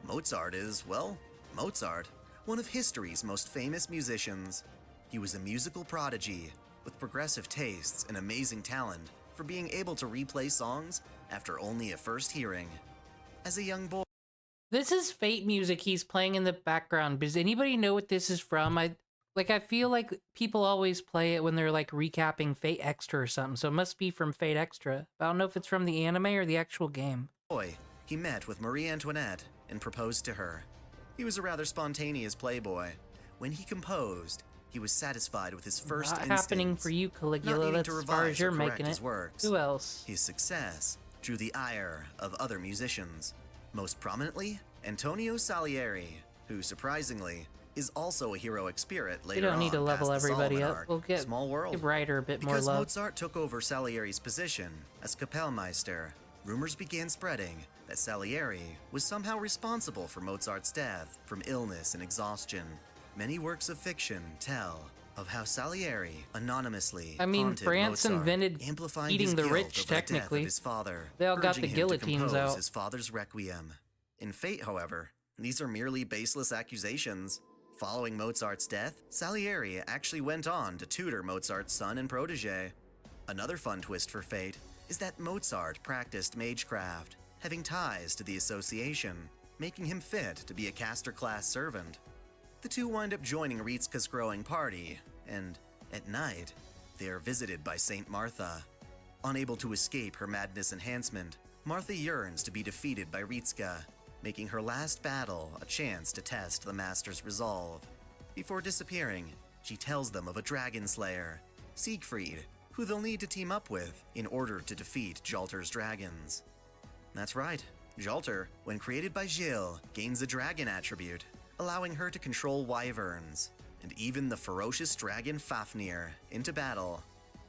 Mozart is, well, Mozart, one of history's most famous musicians. He was a musical prodigy with progressive tastes and amazing talent for being able to replay songs after only a first hearing. As a young boy, This is Fate music he's playing in the background. Does anybody know what this is from? I feel like people always play it when they're like recapping Fate Extra or something, so it must be from Fate Extra. But I don't know if it's from the anime or the actual game. he met with Marie Antoinette and proposed to her. He was a rather spontaneous playboy. When he composed, he was satisfied with his first Not instincts, happening for you, not Caligula. needing That's to as far revise as you're or correct making his it. works. Who else? His success drew the ire of other musicians, most prominently Antonio Salieri, who surprisingly is also a heroic spirit We later don't need to on level past the everybody Solomon up. arc. We'll get Small world. give Ryder a bit more Because love. Mozart took over Salieri's position as Kapellmeister, rumors began spreading that Salieri was somehow responsible for Mozart's death from illness and exhaustion. Many works of fiction tell of how Salieri anonymously haunted France Mozart, invented amplifying eating his the guilt rich, over the death technically. of his father, They all got urging the him to guillotines compose out. his father's requiem. In Fate, however, these are merely baseless accusations. Following Mozart's death, Salieri actually went on to tutor Mozart's son and protege. Another fun twist for Fate is that Mozart practiced magecraft, having ties to the association, making him fit to be a caster-class servant. The two wind up joining Ritska's growing party, and at night, they are visited by Saint Martha. Unable to escape her madness enhancement, Martha yearns to be defeated by Ritska, making her last battle a chance to test the Master's resolve. Before disappearing, She tells them of a dragon slayer, Siegfried, who they'll need to team up with in order to defeat Jalter's dragons. That's right, Jalter, when created by Gilles, gains a dragon attribute, allowing her to control wyverns, and even the ferocious dragon Fafnir, into battle.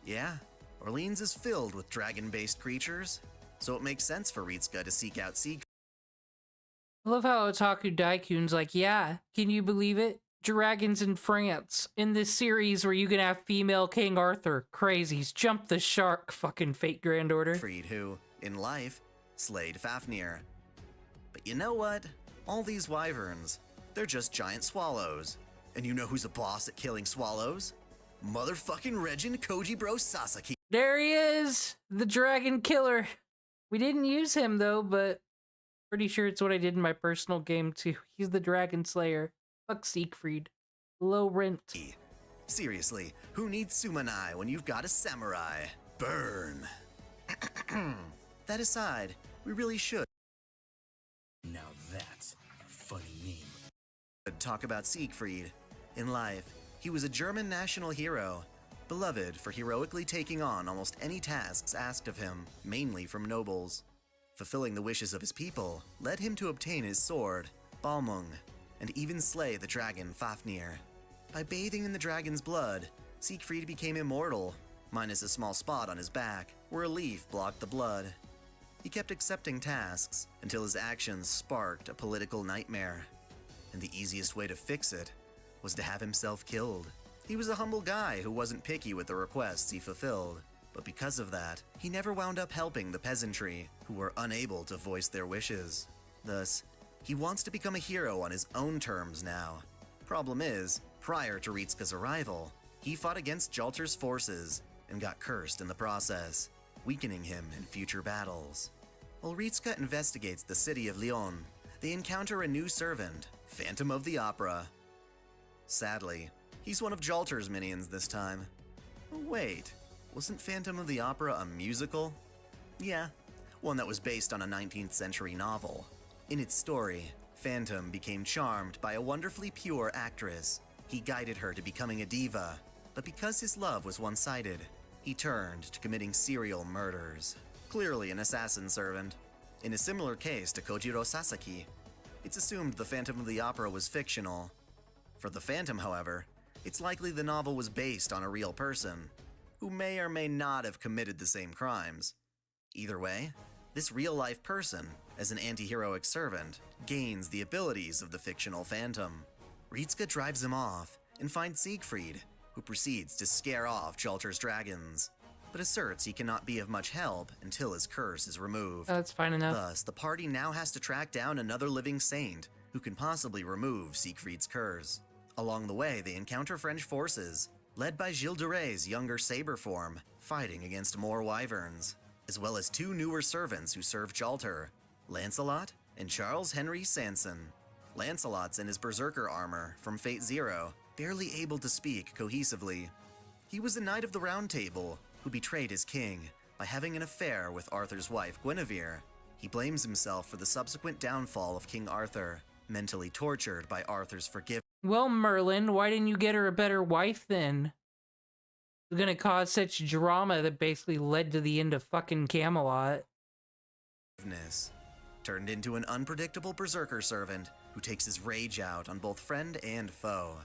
Yeah, Orleans is filled with dragon-based creatures, so it makes sense for Ritsuka to seek out Siegfried. I love how Otaku Daikun's like, yeah, can you believe it? Dragons in France. In this series where you can have female King Arthur. Crazies. Jump the shark, fucking fate grand order. Who, in life, slayed Fafnir. But you know what? All these wyverns, they're just giant swallows. And you know who's a boss at killing swallows? Motherfucking Regin Koji Bro Sasaki. There he is! The dragon killer. We didn't use him though, but pretty sure it's what I did in my personal game too. He's the dragon slayer. Fuck Siegfried. Low rent. Seriously, who needs sumanai when you've got a samurai? Burn. That aside, we really should Now that's a funny name. talk about Siegfried. In life, he was a German national hero, beloved for heroically taking on almost any tasks asked of him, mainly from nobles. Fulfilling the wishes of his people led him to obtain his sword, Balmung, and even slay the dragon Fafnir. By bathing in the dragon's blood, Siegfried became immortal, minus a small spot on his back where a leaf blocked the blood. He kept accepting tasks until his actions sparked a political nightmare, and the easiest way to fix it was to have himself killed. He was a humble guy who wasn't picky with the requests he fulfilled, but because of that, he never wound up helping the peasantry, who were unable to voice their wishes. Thus, he wants to become a hero on his own terms now. Problem is, prior to Ritsuka's arrival, he fought against Jalter's forces and got cursed in the process, weakening him in future battles. While Ritsuka investigates the city of Lyon, they encounter a new servant, Phantom of the Opera. Sadly, he's one of Jalter's minions this time. Oh, wait, wasn't Phantom of the Opera a musical? Yeah, one that was based on a 19th century novel. In its story, Phantom became charmed by a wonderfully pure actress. He guided her to becoming a diva, but because his love was one-sided, he turned to committing serial murders. Clearly an assassin servant. In a similar case to Kojiro Sasaki, it's assumed the Phantom of the Opera was fictional. For the Phantom, however, it's likely the novel was based on a real person, who may or may not have committed the same crimes. Either way, this real-life person, as an anti-heroic servant, gains the abilities of the fictional Phantom. Ritsuka drives him off and finds Siegfried, who proceeds to scare off Jalter's dragons, but asserts he cannot be of much help until his curse is removed. That's fine enough. Thus, the party now has to track down another living saint who can possibly remove Siegfried's curse. Along the way, they encounter French forces, led by Gilles de Rais's younger saber form, fighting against more wyverns, as well as two newer servants who serve Jalter, Lancelot and Charles Henry Sanson. Lancelot's in his berserker armor from Fate Zero, barely able to speak cohesively. He was a knight of the Round Table who betrayed his king by having an affair with Arthur's wife Guinevere. He blames himself for the subsequent downfall of King Arthur, mentally tortured by Arthur's forgiveness. Well, Merlin, why didn't you get her a better wife then? It's gonna cause such drama that basically led to the end of fucking Camelot. Turned into an unpredictable berserker servant who takes his rage out on both friend and foe.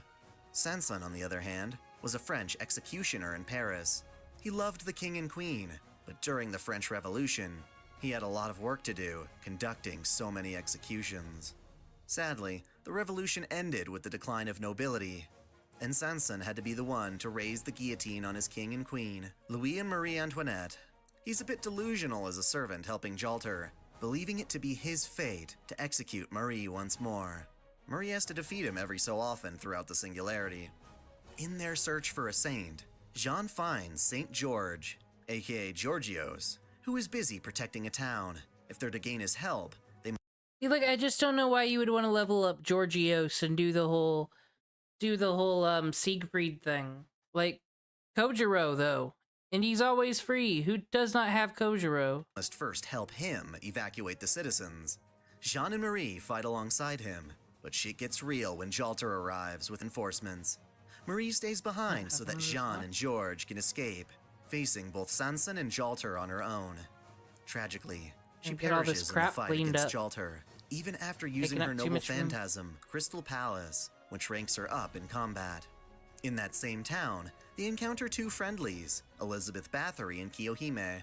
Sanson, on the other hand, was a French executioner in Paris. He loved the king and queen, but during the French Revolution, he had a lot of work to do, conducting so many executions. Sadly, the revolution ended with the decline of nobility, and Sanson had to be the one to raise the guillotine on his king and queen, Louis and Marie Antoinette. He's a bit delusional as a servant helping Jalter, believing it to be his fate to execute Marie once more. Marie has to defeat him every so often throughout the Singularity. In their search for a saint, Jean finds Saint George, aka Georgios, who is busy protecting a town. If they're to gain his help, they Like, I just don't know why you would want to level up Georgios and do the whole Siegfried thing. Like, Kojiro, though. And he's always free. Who does not have Kojiro? must first help him evacuate the citizens. Jean and Marie fight alongside him, but shit gets real when Jalter arrives with enforcements. Marie stays behind so have that another Jean slot? and George can escape, facing both Sanson and Jalter on her own. Tragically, she And get all this perishes in the crap fight cleaned against up. Jalter, even after using Taking her up too noble much room. phantasm, Crystal Palace, which ranks her up in combat. In that same town, they encounter two friendlies, Elizabeth Bathory and Kiyohime.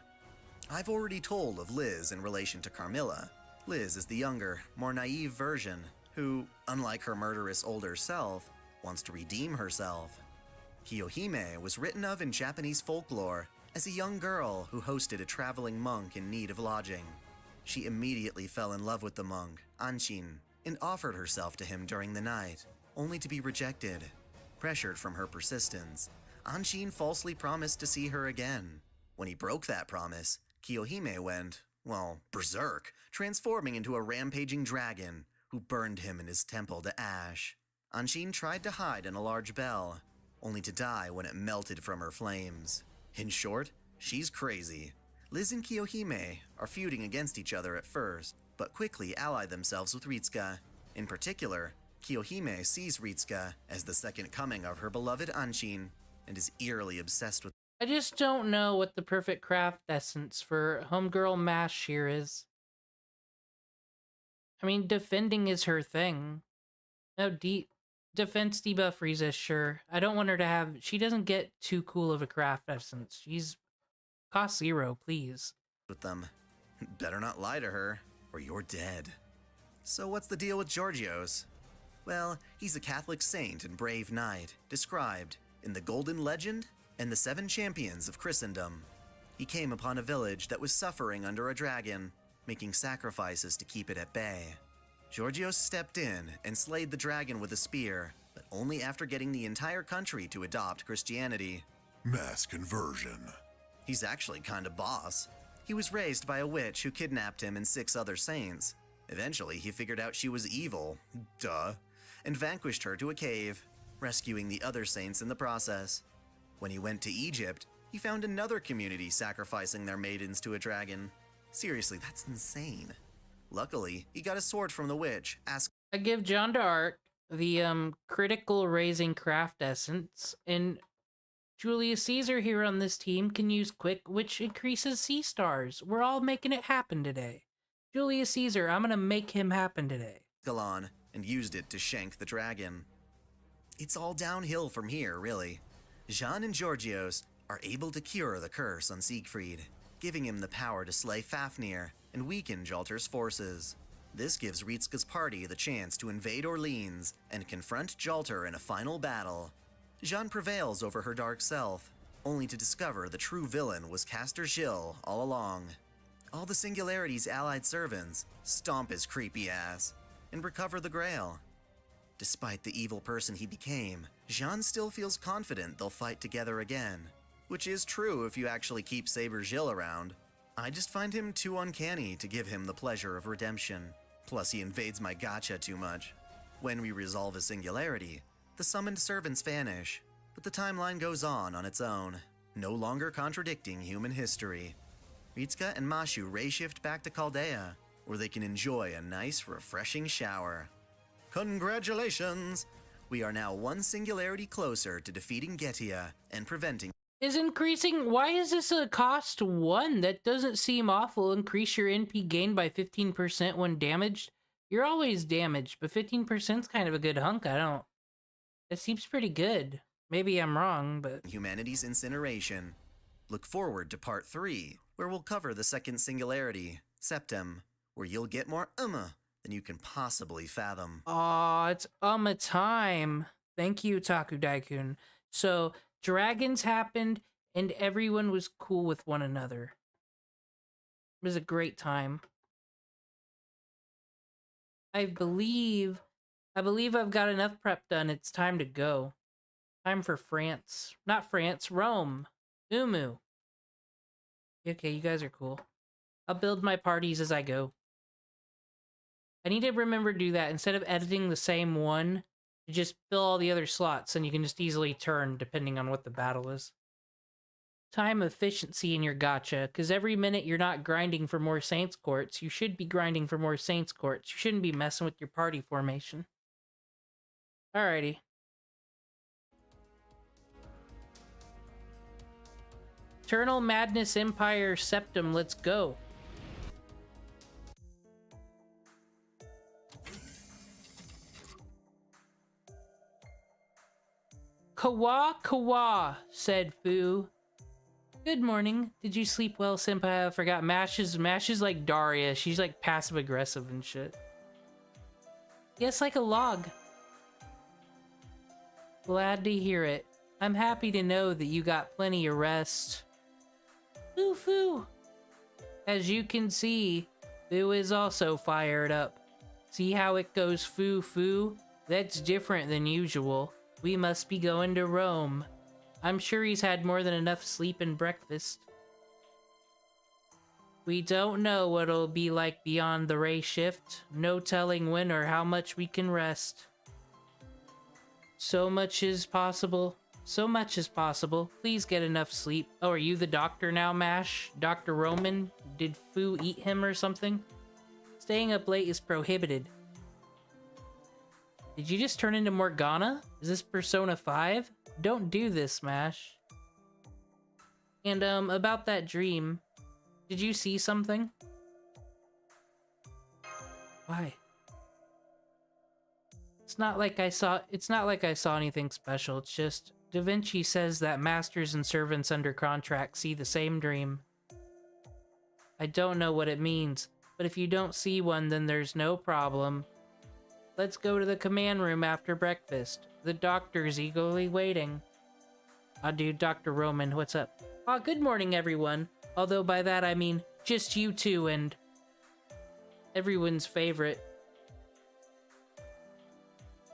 I've already told of Liz in relation to Carmilla. Liz is the younger, more naive version, who, unlike her murderous older self, wants to redeem herself. Kiyohime was written of in Japanese folklore as a young girl who hosted a traveling monk in need of lodging. She immediately fell in love with the monk, Anshin, and offered herself to him during the night, only to be rejected. Pressured from her persistence, Anshin falsely promised to see her again. When he broke that promise, Kiyohime went, well, berserk, transforming into a rampaging dragon who burned him in his temple to ash. Anshin tried to hide in a large bell, only to die when it melted from her flames. In short, she's crazy. Liz and Kiyohime are feuding against each other at first, but quickly ally themselves with Ritsuka. In particular, Kiyohime sees Ritsuka as the second coming of her beloved Anshin, and is eerily obsessed with. I just don't know what the perfect craft essence for Homegirl Mash here is. I mean, defending is her thing. No, defense debuff resist, sure. I don't want her to have... She doesn't get too cool of a craft essence. She's... Cost 0, please. With them. Better not lie to her, or you're dead. So what's the deal with Georgios? Well, he's a Catholic saint and brave knight, described in the Golden Legend and the Seven Champions of Christendom. He came upon a village that was suffering under a dragon, making sacrifices to keep it at bay. Georgios stepped in and slayed the dragon with a spear, but only after getting the entire country to adopt Christianity. Mass conversion. He's actually kinda boss. He was raised by a witch who kidnapped him and 6 other saints. Eventually, he figured out she was evil, duh, and vanquished her to a cave, rescuing the other saints in the process. When he went to Egypt, he found another community sacrificing their maidens to a dragon. Seriously, that's insane. Luckily, he got a sword from the witch, I give John d'Arc the critical raising craft essence, and Julius Caesar here on this team can use Quick, which increases C stars. We're all making it happen today. Julius Caesar, I'm gonna make him happen today. Ascalon, and used it to shank the dragon. It's all downhill from here, really. Jean and Georgios are able to cure the curse on Siegfried, giving him the power to slay Fafnir and weaken Jalter's forces. This gives Ritsuka's party the chance to invade Orleans and confront Jalter in a final battle. Jean prevails over her dark self, only to discover the true villain was Castor Gilles all along. All the Singularity's allied servants stomp his creepy ass and recover the Grail. Despite the evil person he became, Jean still feels confident they'll fight together again, which is true if you actually keep Saber Gilles around. I just find him too uncanny to give him the pleasure of redemption. Plus, he invades my gacha too much. When we resolve a singularity, the summoned servants vanish, but the timeline goes on its own, no longer contradicting human history. Ritsuka and Mashu ray-shift back to Chaldea, where they can enjoy a nice, refreshing shower. Congratulations! We are now one singularity closer to defeating Getia and preventing. Is increasing... Why is this a cost 1? That doesn't seem awful. Increase your NP gain by 15% when damaged. You're always damaged, but 15% is kind of a good hunk. That seems pretty good. Maybe I'm wrong, but... Humanity's incineration. Look forward to part 3, where we'll cover the second singularity, Septem, where you'll get more than you can possibly fathom. Aw, it's a time. Thank you, Taku Daikun. So, dragons happened, and everyone was cool with one another. It was a great time. I believe I've got enough prep done. It's time to go. Time for France. Not France, Rome. Umu. Okay, you guys are cool. I'll build my parties as I go. I need to remember to do that. Instead of editing the same one, you just fill all the other slots, and you can just easily turn depending on what the battle is. Time efficiency in your gacha, because every minute you're not grinding for more Saints Courts, you should be grinding for more Saints Courts. You shouldn't be messing with your party formation. Alrighty. Eternal Madness Empire Septum, let's go. Kawa kawa, said Fu. Good morning. Did you sleep well, senpai? I forgot Mash is like Daria. She's like passive aggressive and shit. Yes, like a log. Glad to hear it. I'm happy to know that you got plenty of rest. Foo foo. As you can see, Fu is also fired up. See how it goes foo foo? That's different than usual. We must be going to Rome. I'm sure he's had more than enough sleep and breakfast. We don't know what it'll be like beyond the ray shift. No telling when or how much we can rest. So much is possible. So much is possible. Please get enough sleep. Oh, are you the doctor now, Mash? Dr. Roman? Did Fu eat him or something? Staying up late is prohibited. Did you just turn into Morgana? Is this Persona 5? Don't do this, Mash. And, about that dream. Did you see something? Why? It's not like I saw anything special. It's just Da Vinci says that masters and servants under contract see the same dream. I don't know what it means, but if you don't see one, then there's no problem. Let's go to the command room after breakfast. The doctor's eagerly waiting. Ah, dude, Dr. Roman, what's up? Ah, good morning, everyone. Although by that I mean just you two and everyone's favorite.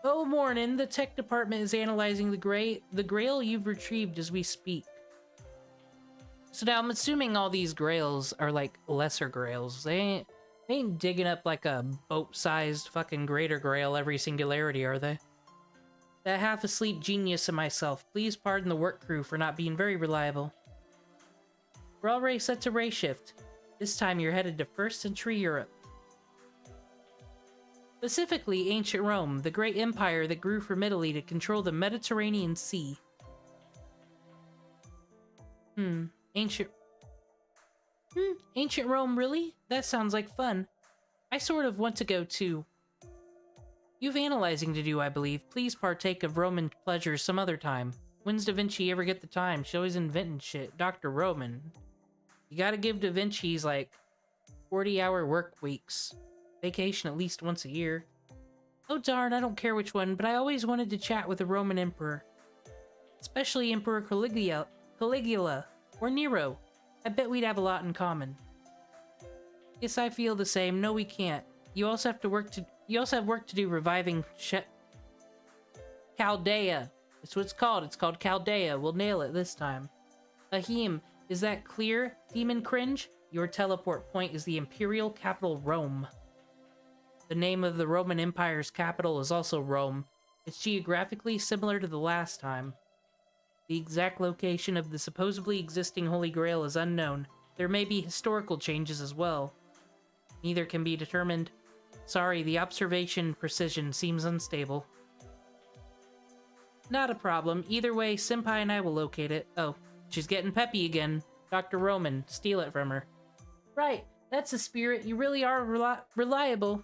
Oh, morning. The tech department is analyzing the grail you've retrieved as we speak. So now I'm assuming all these grails are like lesser grails. They ain't digging up like a boat-sized fucking greater grail every singularity, are they? That half-asleep genius and myself, please pardon the work crew for not being very reliable. We're already set to ray shift. This time you're headed to 1st century Europe. Specifically, ancient Rome, the great empire that grew from Italy to control the Mediterranean Sea. Ancient Rome, really? That sounds like fun. I sort of want to go too. You've analyzing to do, I believe. Please partake of Roman pleasures some other time. When's Da Vinci ever get the time? She's always inventing shit. Dr. Roman. You gotta give Da Vinci's like 40-hour work weeks. Vacation at least once a year. Oh darn, I don't care which one, but I always wanted to chat with the Roman Emperor. Especially Emperor Caligula, or Nero. I bet we'd have a lot in common. Yes, I feel the same. No, we can't. You also have work to do reviving Chaldea. That's what it's called. It's called Chaldea. We'll nail it this time. Ahem, is that clear, Demon Cringe? Your teleport point is the imperial capital Rome. The name of the Roman Empire's capital is also Rome. It's geographically similar to the last time. The exact location of the supposedly existing Holy Grail is unknown. There may be historical changes as well. Neither can be determined. Sorry, the observation precision seems unstable. Not a problem. Either way, Senpai and I will locate it. Oh, she's getting peppy again. Dr. Roman, steal it from her. Right, that's the spirit. You really are reliable.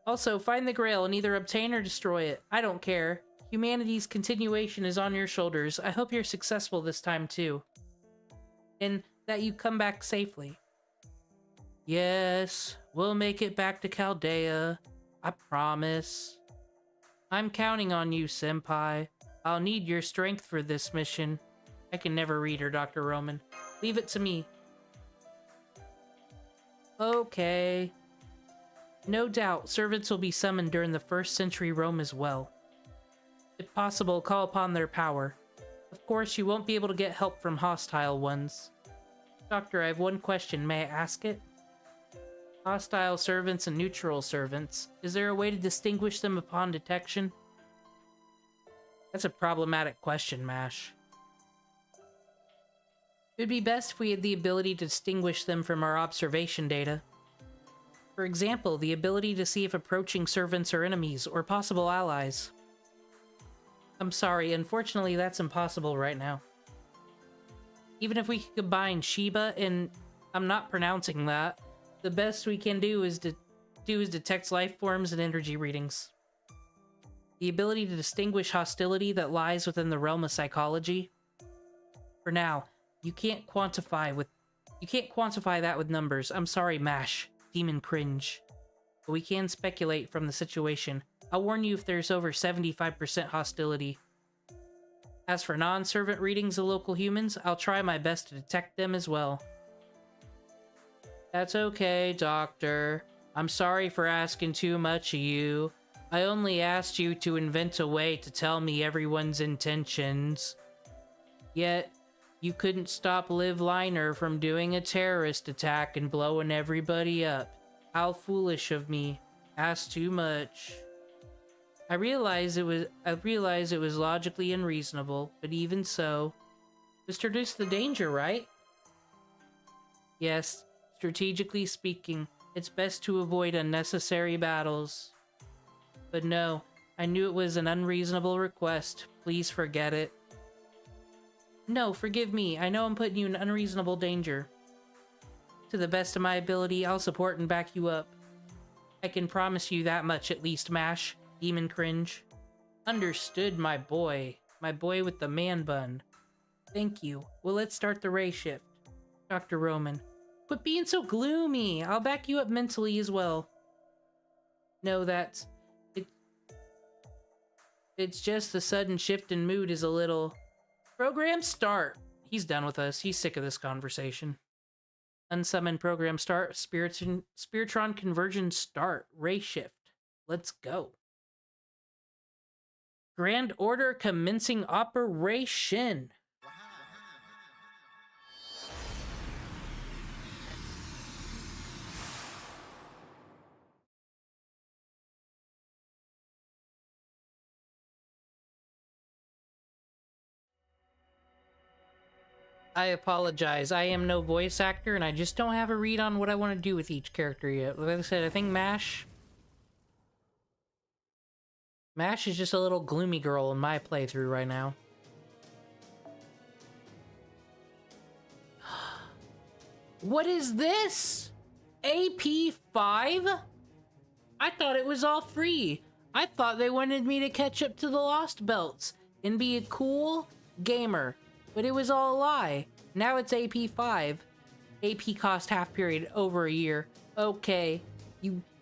Also, find the Grail and either obtain or destroy it. I don't care. Humanity's continuation is on your shoulders. I hope you're successful this time, too. And that you come back safely. Yes, we'll make it back to Chaldea. I promise. I'm counting on you, Senpai. I'll need your strength for this mission. I can never read her, Dr. Roman. Leave it to me. Okay. No doubt, servants will be summoned during the 1st century Rome as well. If possible, call upon their power. Of course, you won't be able to get help from hostile ones. Doctor, I have one question. May I ask it? Hostile servants and neutral servants. Is there a way to distinguish them upon detection? That's a problematic question, Mash. It would be best if we had the ability to distinguish them from our observation data. For example, the ability to see if approaching servants are enemies or possible allies. I'm sorry, unfortunately that's impossible right now. Even if we could combine Sheba and... I'm not pronouncing that. The best we can do is detect life forms and energy readings. The ability to distinguish hostility that lies within the realm of psychology. For now, you can't quantify that with numbers. I'm sorry, Mash. Demon cringe. But we can speculate from the situation. I'll warn you if there's over 75% hostility. As for non-servant readings of local humans, I'll try my best to detect them as well. That's okay, Doctor. I'm sorry for asking too much of you. I only asked you to invent a way to tell me everyone's intentions. Yet, you couldn't stop Liv Liner from doing a terrorist attack and blowing everybody up. How foolish of me. Asked too much. I realize it was logically unreasonable, but even so, Mr. Deuce the danger, right? Yes, strategically speaking, it's best to avoid unnecessary battles. But no, I knew it was an unreasonable request. Please forget it. No, forgive me. I know I'm putting you in unreasonable danger. To the best of my ability, I'll support and back you up. I can promise you that much at least, Mash. Demon cringe. Understood, my boy. My boy with the man bun. Thank you. Well, let's start the ray shift. Dr. Roman. Quit being so gloomy. I'll back you up mentally as well. No, it's just the sudden shift in mood is a little... Program start. He's done with us. He's sick of this conversation. Unsummon program start. Spiritron conversion start. Ray shift. Let's go. Grand Order commencing operation. I apologize. I am no voice actor, and I just don't have a read on what I want to do with each character yet. Like I said, I think Mash is just a little gloomy girl in my playthrough right now. What is this? AP 5? I thought it was all free. I thought they wanted me to catch up to the Lost Belts and be a cool gamer. But it was all a lie. Now it's AP 5. AP cost half period over a year. Okay.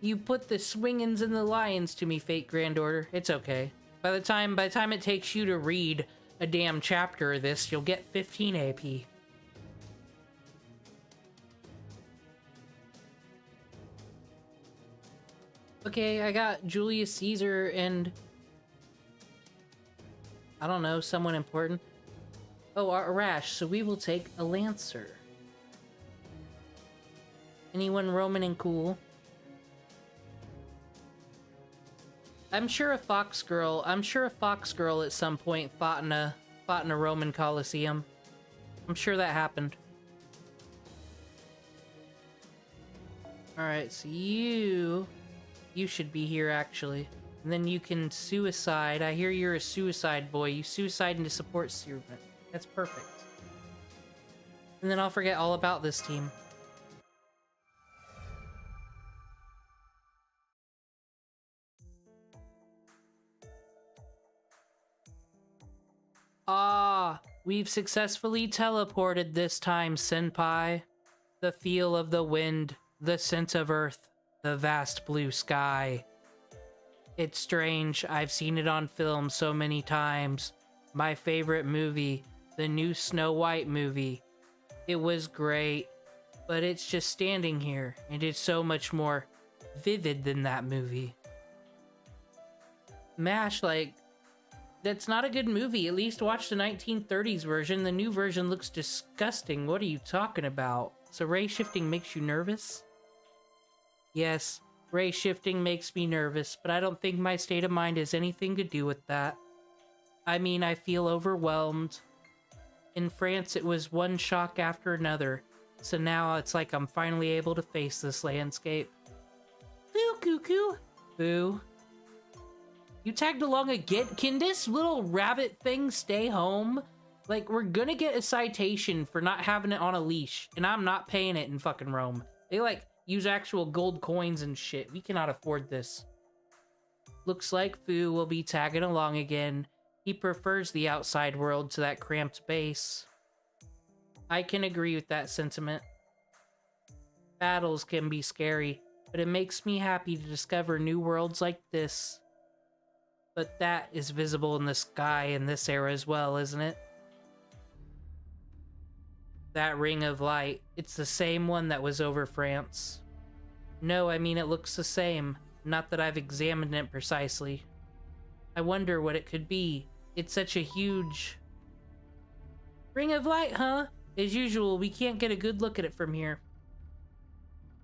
You put the swingins and the lions to me, Fate Grand Order. It's okay. By the time it takes you to read a damn chapter of this, you'll get 15 AP. Okay, I got Julius Caesar and... I don't know, someone important. Oh, Arash, so we will take a Lancer. Anyone Roman and cool? I'm sure a Fox Girl at some point fought in a Roman Colosseum. I'm sure that happened. Alright, so you should be here actually. And then you can suicide. I hear you're a suicide boy. You suicide into support servant. That's perfect. And then I'll forget all about this team. Ah, we've successfully teleported this time, Senpai. The feel of the wind, the scent of earth, the vast blue sky. It's strange, I've seen it on film so many times. My favorite movie, the new Snow White movie. It was great, but it's just standing here, and it's so much more vivid than that movie. MASH, like, that's not a good movie. At least watch the 1930s version. The new version looks disgusting. What are you talking about? So ray shifting makes you nervous? Yes, ray shifting makes me nervous, but I don't think my state of mind has anything to do with that. I mean, I feel overwhelmed. In France, it was one shock after another, so now it's like I'm finally able to face this landscape. Foo, cuckoo. Foo. You tagged along again? Can this little rabbit thing stay home? Like, we're gonna get a citation for not having it on a leash, and I'm not paying it in fucking Rome. They, like, use actual gold coins and shit. We cannot afford this. Looks like Fu will be tagging along again. He prefers the outside world to that cramped base. I can agree with that sentiment. Battles can be scary, but it makes me happy to discover new worlds like this. But that is visible in the sky in this era as well, isn't it? That ring of light, it's the same one that was over France. No, I mean it looks the same. Not that I've examined it precisely. I wonder what it could be. It's such a huge... Ring of light, huh? As usual, we can't get a good look at it from here.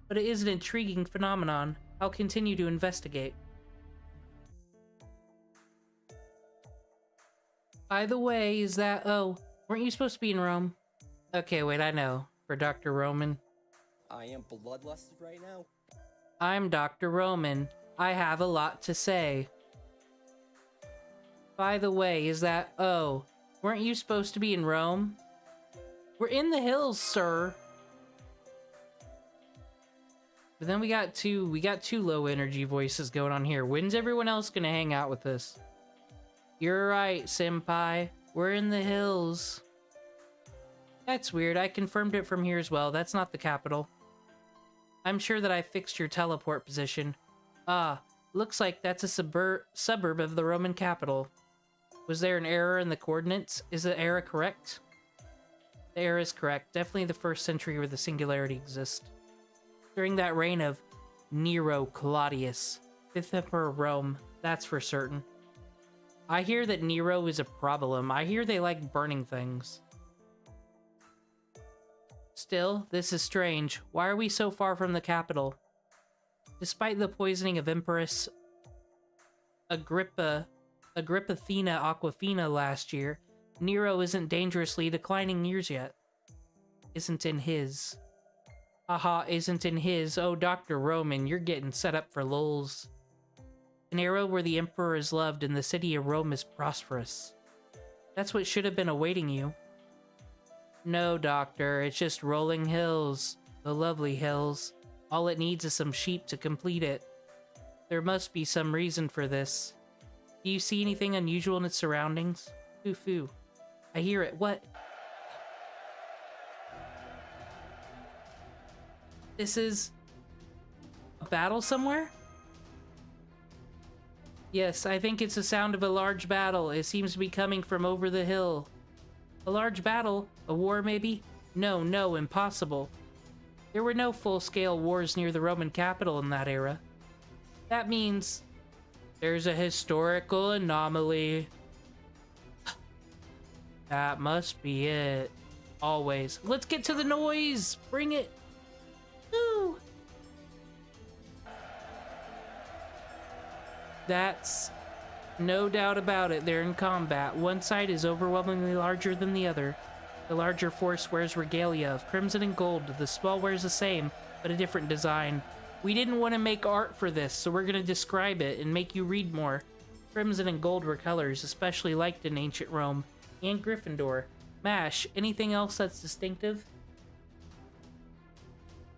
But it is an intriguing phenomenon. I'll continue to investigate. By the way, is that... Oh, weren't you supposed to be in Rome? Okay, wait, I know. For Dr. Roman. I am bloodlusted right now. I'm Dr. Roman. I have a lot to say. By the way, is that... Oh, weren't you supposed to be in Rome? We're in the hills, sir. But then we got two low energy voices going on here. When's everyone else gonna hang out with us? You're right, senpai. We're in the hills. That's weird. I confirmed it from here as well. That's not the capital. I'm sure that I fixed your teleport position. Ah, looks like that's a suburb of the Roman capital. Was there an error in the coordinates? Is the error correct? The error is correct. Definitely the 1st century where the singularity exists. During that reign of Nero Claudius, 5th Emperor of Rome, that's for certain. I hear that Nero is a problem. I hear they like burning things. Still, this is strange. Why are we so far from the capital? Despite the poisoning of Empress Agrippina Aquafina last year, Nero isn't dangerously declining years yet. Isn't in his. Haha, isn't in his. Oh, Dr. Roman, you're getting set up for lulz. An era where the Emperor is loved and the city of Rome is prosperous. That's what should have been awaiting you. No, Doctor, it's just rolling hills. The lovely hills. All it needs is some sheep to complete it. There must be some reason for this. Do you see anything unusual in its surroundings? Foo-foo. I hear it. What? This is... a battle somewhere? Yes, I think it's the sound of a large battle. It seems to be coming from over the hill. A large battle? A war, maybe? No, impossible. There were no full-scale wars near the Roman capital in that era. That means there's a historical anomaly. That must be it. Always. Let's get to the noise! Bring it! Woo! That's no doubt about it. They're in combat. One side is overwhelmingly larger than the other. The larger force wears regalia of crimson and gold. The small wears the same, but a different design. We didn't want to make art for this, so we're going to describe it and make you read more. Crimson and gold were colors especially liked in ancient Rome and Gryffindor. MASH, anything else that's distinctive?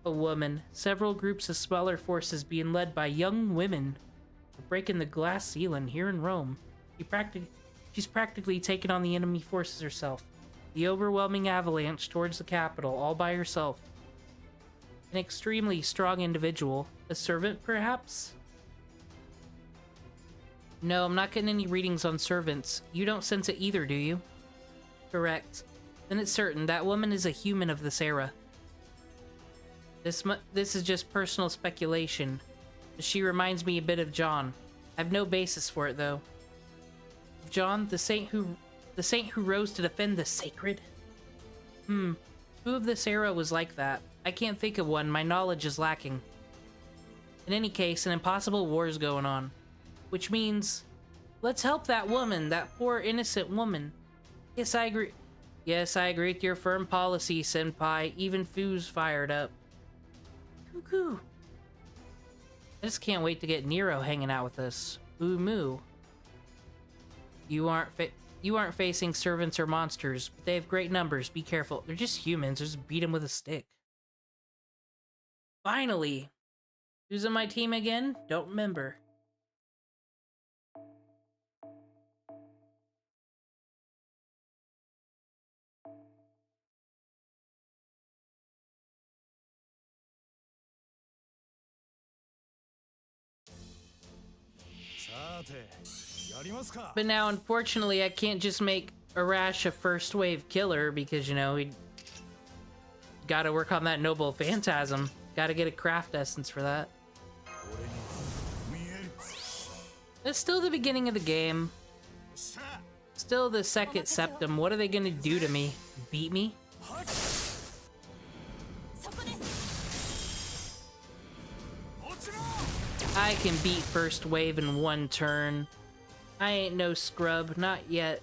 A woman. Several groups of smaller forces being led by young women. Breaking the glass ceiling here in Rome. She's practically taken on the enemy forces herself. The overwhelming avalanche towards the capital, all by herself. An extremely strong individual. A servant, perhaps? No, I'm not getting any readings on servants. You don't sense it either, do you? Correct. Then it's certain that woman is a human of this era. This is just personal speculation. She reminds me a bit of John. I have no basis for it, though. John, the saint who rose to defend the sacred? Who of this era was like that? I can't think of one. My knowledge is lacking. In any case, an impossible war is going on. Which means, let's help that woman, that poor innocent woman. Yes, I agree. Yes, I agree with your firm policy, senpai. Even Fu's fired up. Cuckoo. I just can't wait to get Nero hanging out with us. Ooh moo. You aren't You aren't facing servants or monsters, but they have great numbers. Be careful. They're just humans. Just beat them with a stick. Finally! Who's on my team again? Don't remember. But now, unfortunately, I can't just make Arash a first wave killer because, you know, we gotta work on that noble phantasm. Gotta get a craft essence for that. It's still the beginning of the game. Still the second septum. What are they gonna do to me? Beat me? I can beat first wave in one turn. I ain't no scrub, not yet.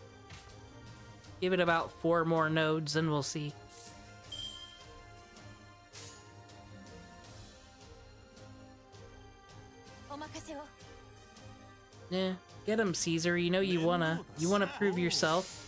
Give it about 4 more nodes and we'll see. Yeah, get him, Caesar. You know you wanna prove yourself.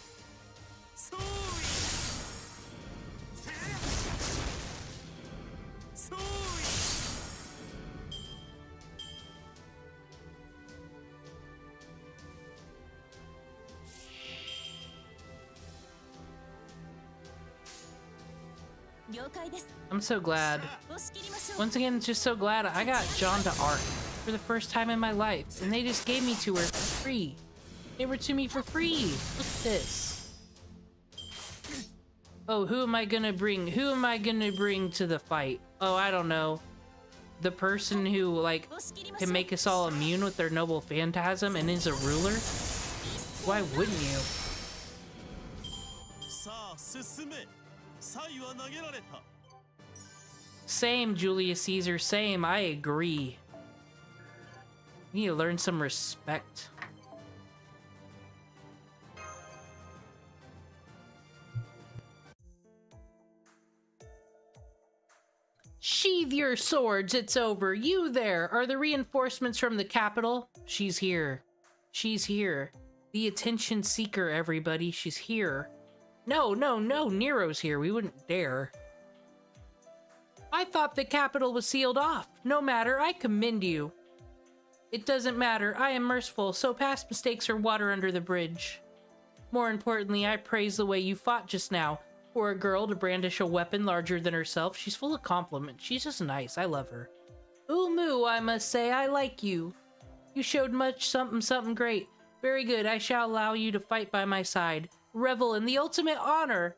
I'm so glad. Once again, just so glad I got John to art for the first time in my life, and they just gave me to her for free. They were to me for free. Look at this. Oh, who am I gonna bring? Who am I gonna bring to the fight? Oh, I don't know. The person who, like, can make us all immune with their noble phantasm and is a ruler? Why wouldn't you? Same, Julius Caesar, same. I agree. You need to learn some respect. Sheathe your swords, it's over. You there, are the reinforcements from the capital? She's here. She's here. The attention seeker, everybody. She's here. No, no, no, Nero's here. We wouldn't dare. I thought the capital was sealed off. No matter, I commend you. It doesn't matter. I am merciful, so past mistakes are water under the bridge. More importantly, I praise the way you fought just now. For a girl to brandish a weapon larger than herself, she's full of compliments. She's just nice. I love her. Moo, I must say, I like you. You showed much something great. Very good. I shall allow you to fight by my side. Revel in the ultimate honor.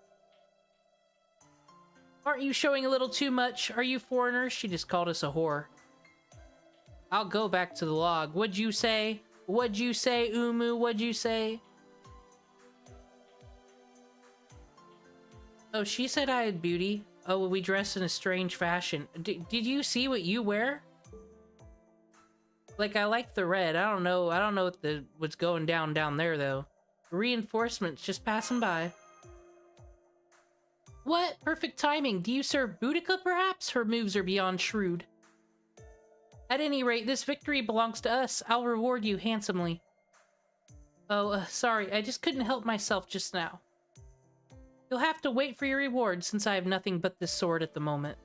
Aren't you showing a little too much? Are you foreigners? She just called us a whore. I'll go back to the log. What'd you say? What'd you say, Umu? What'd you say? Oh, she said I had beauty. Oh, well, we dress in a strange fashion. Did you see what you wear? Like, I like the red. I don't know what's going down there, though. Reinforcements just passing by. What? Perfect timing. Do you serve Boudica, perhaps? Her moves are beyond shrewd. At any rate, this victory belongs to us. I'll reward you handsomely. Oh, sorry. I just couldn't help myself just now. You'll have to wait for your reward, since I have nothing but this sword at the moment.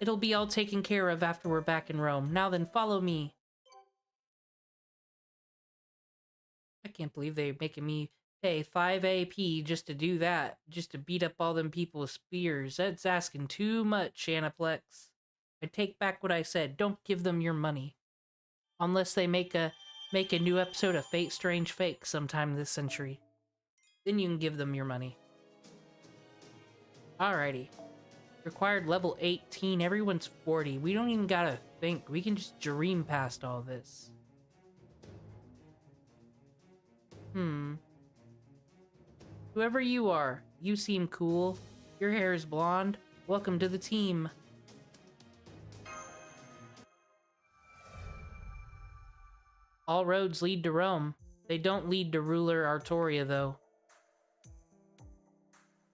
It'll be all taken care of after we're back in Rome. Now then, follow me. I can't believe they're making me pay 5 AP just to do that. Just to beat up all them people with spears. That's asking too much, Anaplex. I take back what I said. Don't give them your money. Unless they make a new episode of Fate Strange Fake sometime this century. Then you can give them your money. Alrighty. Required level 18. Everyone's 40. We don't even gotta think. We can just dream past all this. Whoever you are, you seem cool. Your hair is blonde. Welcome to the team. All roads lead to Rome. They don't lead to ruler Artoria, though.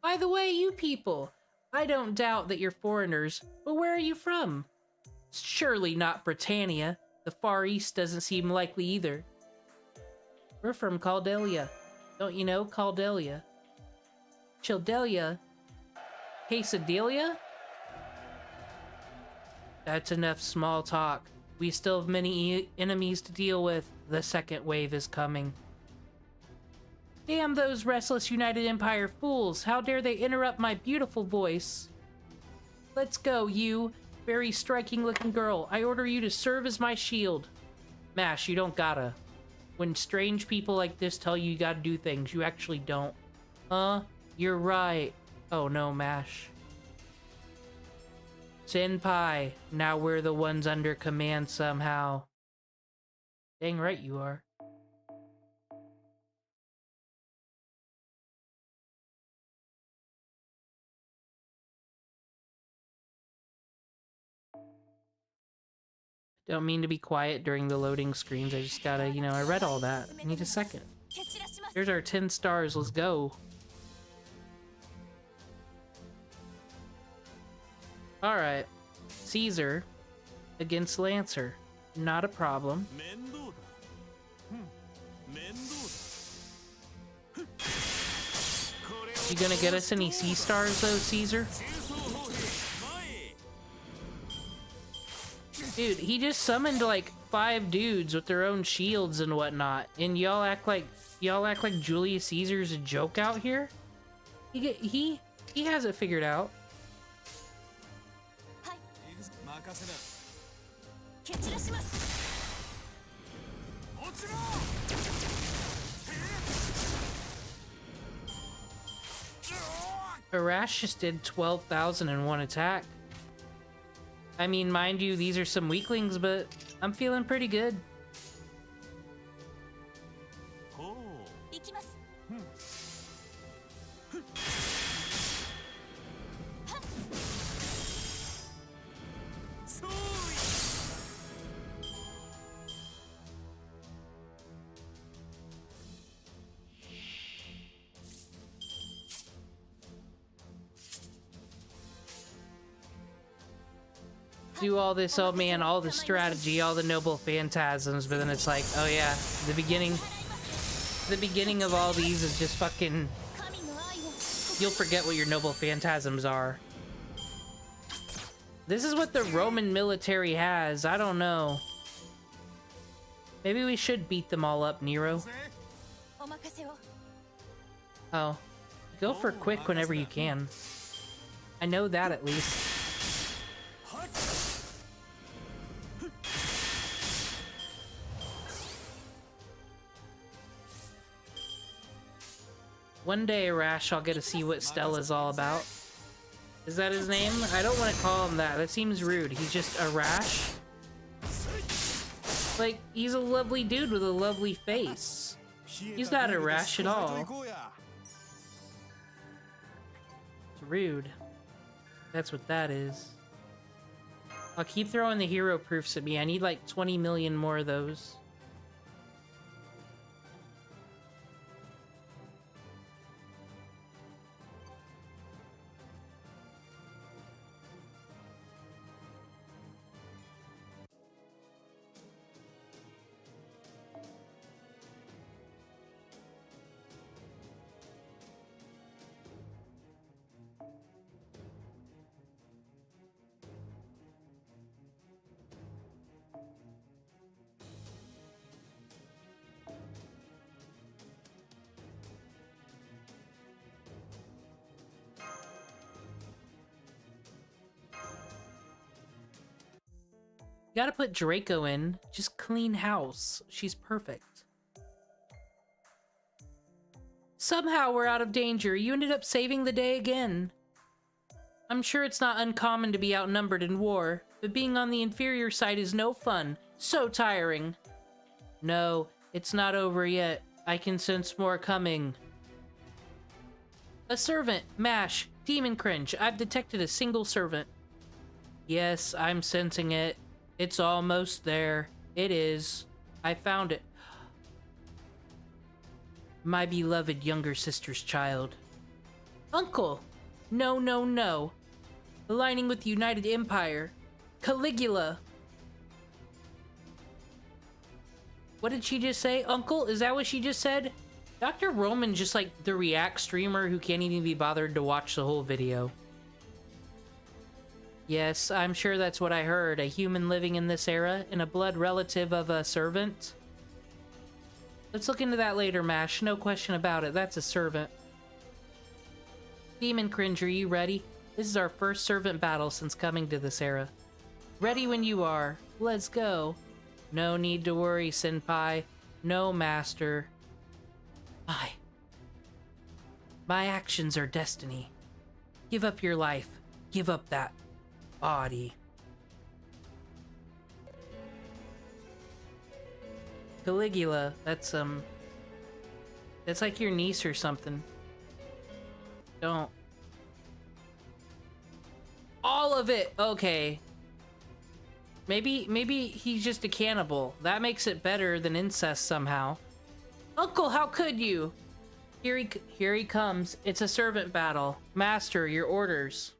By the way, you people, I don't doubt that you're foreigners, but where are you from? Surely not Britannia. The Far East doesn't seem likely either. We're from Caldelia. Don't you know? Caldelia. Childelia? Quesadelia? That's enough small talk. We still have many enemies to deal with. The second wave is coming. Damn those restless United Empire fools! How dare they interrupt my beautiful voice? Let's go, you very striking looking girl. I order you to serve as my shield. Mash, you don't gotta. When strange people like this tell you gotta do things, you actually don't. Huh? You're right. Oh no, Mash. Senpai, now we're the ones under command somehow. Dang right you are. Don't mean to be quiet during the loading screens. I just gotta, you know, I read all that. I need a second. Here's our 10 stars. Let's go. Alright. Caesar against Lancer. Not a problem. You gonna get us any C stars though, Caesar? Dude, he just summoned like 5 dudes with their own shields and whatnot, and y'all act like Julius Caesar's a joke out here. He has it figured out. Arash just did 12,000 in one attack. I mean, mind you, these are some weaklings, but I'm feeling pretty good. Do all this, oh man, all the strategy, all the noble phantasms, but then it's like, oh yeah, the beginning of all these is just fucking, you'll forget what your noble phantasms are. This is what the Roman military has. I don't know. Maybe we should beat them all up, Nero. Oh, go for quick whenever you can. I know that at least. One day, Arash, I'll get to see what Stella's all about. Is that his name? I don't want to call him that. That seems rude. He's just Arash. Like, he's a lovely dude with a lovely face. He's not Arash at all. It's rude. That's what that is. I'll keep throwing the hero proofs at me. I need like 20 million more of those. Gotta put Draco in. Just clean house. She's perfect. Somehow we're out of danger. You ended up saving the day again. I'm sure it's not uncommon to be outnumbered in war, but being on the inferior side is no fun. So tiring. No, it's not over yet. I can sense more coming. A servant. Mash. Demon cringe. I've detected a single servant. Yes, I'm sensing it. It's almost there. It is. I found it. My beloved younger sister's child. Uncle! No, no, no. Aligning with the United Empire. Caligula. What did she just say? Uncle? Is that what she just said? Dr. Roman just like the React streamer who can't even be bothered to watch the whole video. Yes, I'm sure that's what I heard. A human living in this era and a blood relative of a servant. Let's look into that later, Mash. No question about it. That's a servant. Demon Cringe, are you ready? This is our first servant battle since coming to this era. Ready when you are. Let's go. No need to worry, Senpai. No, Master. My actions are destiny. Give up your life. Give up that body. Caligula, that's like your niece or something. Don't. All of it. Okay. Maybe he's just a cannibal. That makes it better than incest somehow. Uncle, how could you? Here he comes. It's a servant battle. Master, your orders.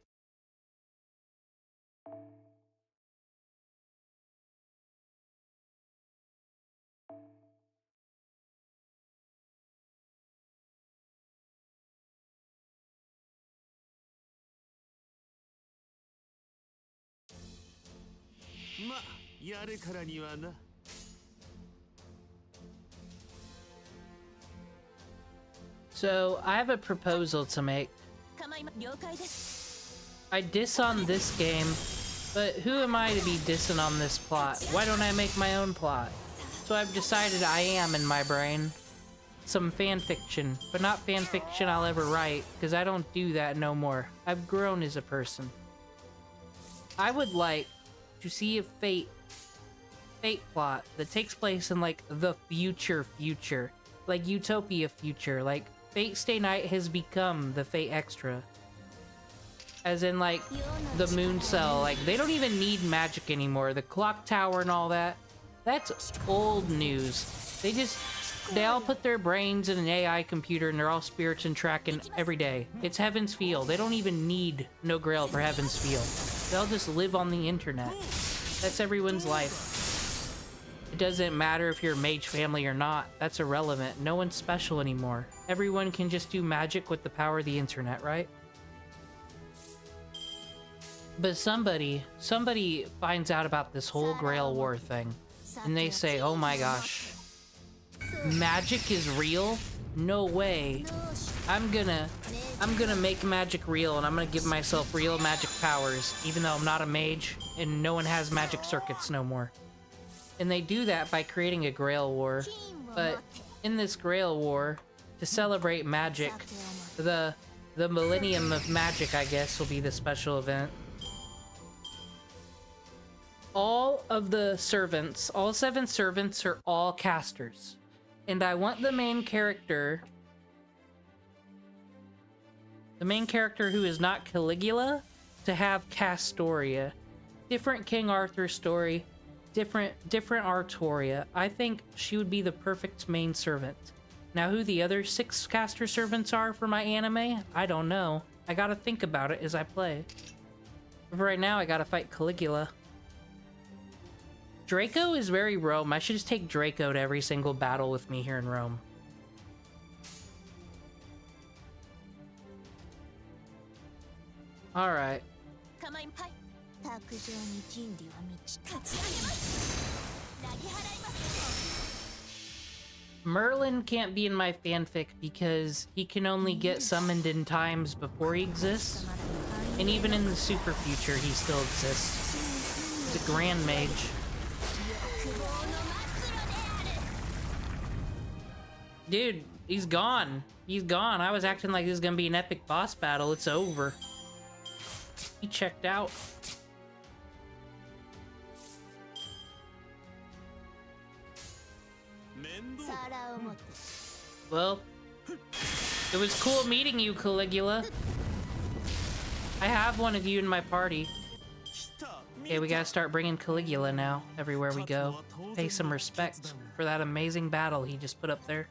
So, I have a proposal to make. I diss on this game, but who am I to be dissing on this plot? Why don't I make my own plot? So I've decided I am in my brain. Some fan fiction, but not fan fiction I'll ever write, because I don't do that no more. I've grown as a person. I would like to see a fate plot that takes place in like the future, like Utopia future, like Fate Stay Night has become the Fate Extra. As in like the moon cell, like they don't even need magic anymore. The clock tower and all that, that's old news. They all put their brains in an AI computer and they're all spirits and tracking every day. It's Heaven's Field. They don't even need no Grail for Heaven's Field. They'll just live on the internet. That's everyone's life. It doesn't matter if you're a mage family or not. That's irrelevant. No one's special anymore. Everyone can just do magic with the power of the internet, right? But somebody finds out about this whole Grail War thing. And they say, oh my gosh. Magic is real? No way. I'm gonna make magic real and I'm gonna give myself real magic powers, even though I'm not a mage and no one has magic circuits no more. And they do that by creating a Grail War. But in this Grail War, to celebrate magic, the Millennium of Magic, I guess, will be the special event. All of the servants, all 7 servants are all casters. And I want the main character who is not Caligula, to have Castoria. Different King Arthur story, different Artoria. I think she would be the perfect main servant. Now who the other 6 caster servants are for my anime, I don't know. I gotta think about it as I play. But right now I gotta fight Caligula. Draco is very Rome. I should just take Draco to every single battle with me here in Rome. Alright. Merlin can't be in my fanfic because he can only get summoned in times before he exists. And even in the super future, he still exists. He's a grand mage. Dude, he's gone. He's gone. I was acting like this is gonna be an epic boss battle. It's over. He checked out. Well, it was cool meeting you, Caligula. I have one of you in my party. Okay, we gotta start bringing Caligula now, everywhere we go. Pay some respect for that amazing battle he just put up there.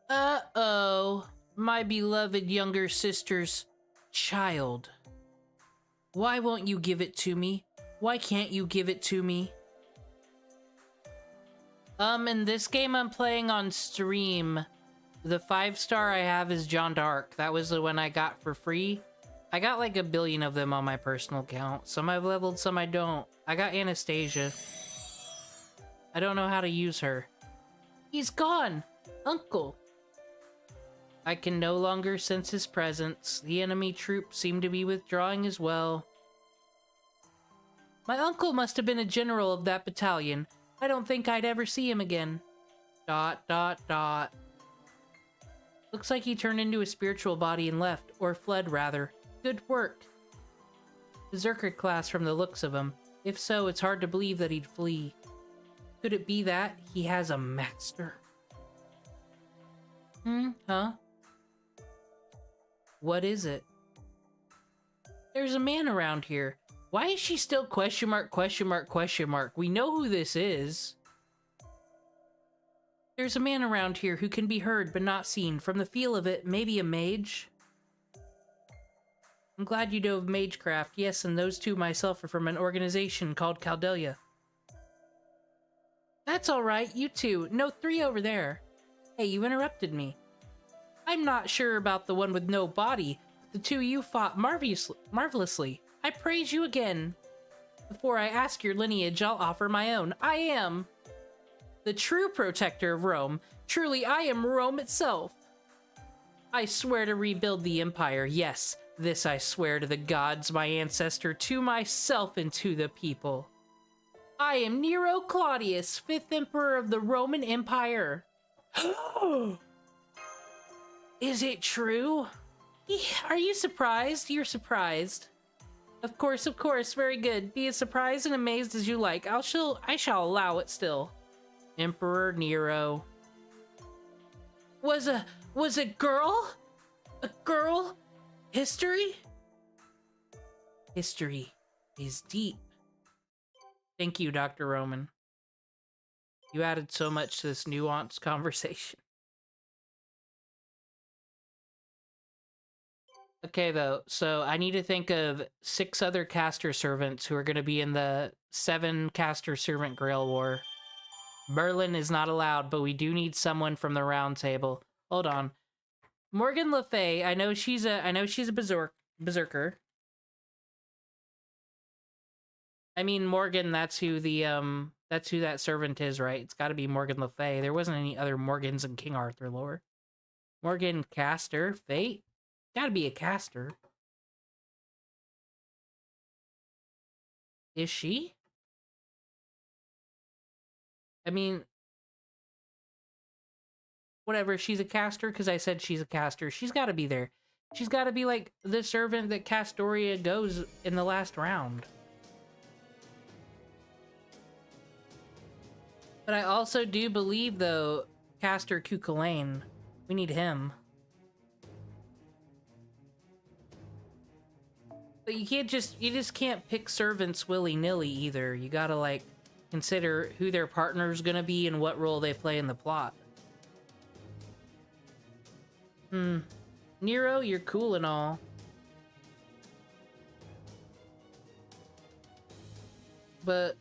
Uh-oh. My beloved younger sister's child. Why won't you give it to me? Why can't you give it to me? In this game I'm playing on stream, the 5-star I have is John d'Arc. That was the one I got for free. I got like 1 billion of them on my personal account. Some I've leveled, some I don't. I got Anastasia. I don't know how to use her. He's gone! Uncle! I can no longer sense his presence. The enemy troops seem to be withdrawing as well. My uncle must have been a general of that battalion. I don't think I'd ever see him again. ... Looks like he turned into a spiritual body and left, or fled rather. Good work. Berserker class from the looks of him. If so, it's hard to believe that he'd flee. Could it be that he has a master? Huh? What is it? There's a man around here. Why is she still question mark, question mark, question mark? We know who this is. There's a man around here who can be heard but not seen. From the feel of it, maybe a mage? I'm glad you know of magecraft. Yes, and those two myself are from an organization called Caldelia. That's alright, you two. No, 3 over there. Hey, you interrupted me. I'm not sure about the one with no body. The two you fought marvelously. I praise you again. Before I ask your lineage, I'll offer my own. I am the true protector of Rome. Truly, I am Rome itself. I swear to rebuild the empire. Yes, this I swear to the gods, my ancestor, to myself, and to the people. I am Nero Claudius, 5th Emperor of the Roman Empire. Is it true? Are you surprised? You're surprised. Of course, very good. Be as surprised and amazed as you like. I shall allow it still. Emperor Nero. Was a girl? A girl? History? History is deep. Thank you, Dr. Roman. You added so much to this nuanced conversation. Okay, though, so I need to think of 6 other caster servants who are going to be in the 7 caster servant Grail War. Merlin is not allowed, but we do need someone from the round table. Hold on. Morgan Le Fay, I know she's a berserker. I mean, Morgan, that's who that servant is, right? It's got to be Morgan Le Fay. There wasn't any other Morgans in King Arthur lore. Morgan caster, Fate? Gotta be a caster. Is she? I mean, whatever, she's a caster because I said she's a caster. She's gotta be there. She's gotta be like the servant that Castoria goes in the last round. But I also do believe, though, Caster Cuchulainn. We need him. But you just can't pick servants willy-nilly either. You gotta, like, consider who their partner's gonna be and what role they play in the plot. Nero, you're cool and all. But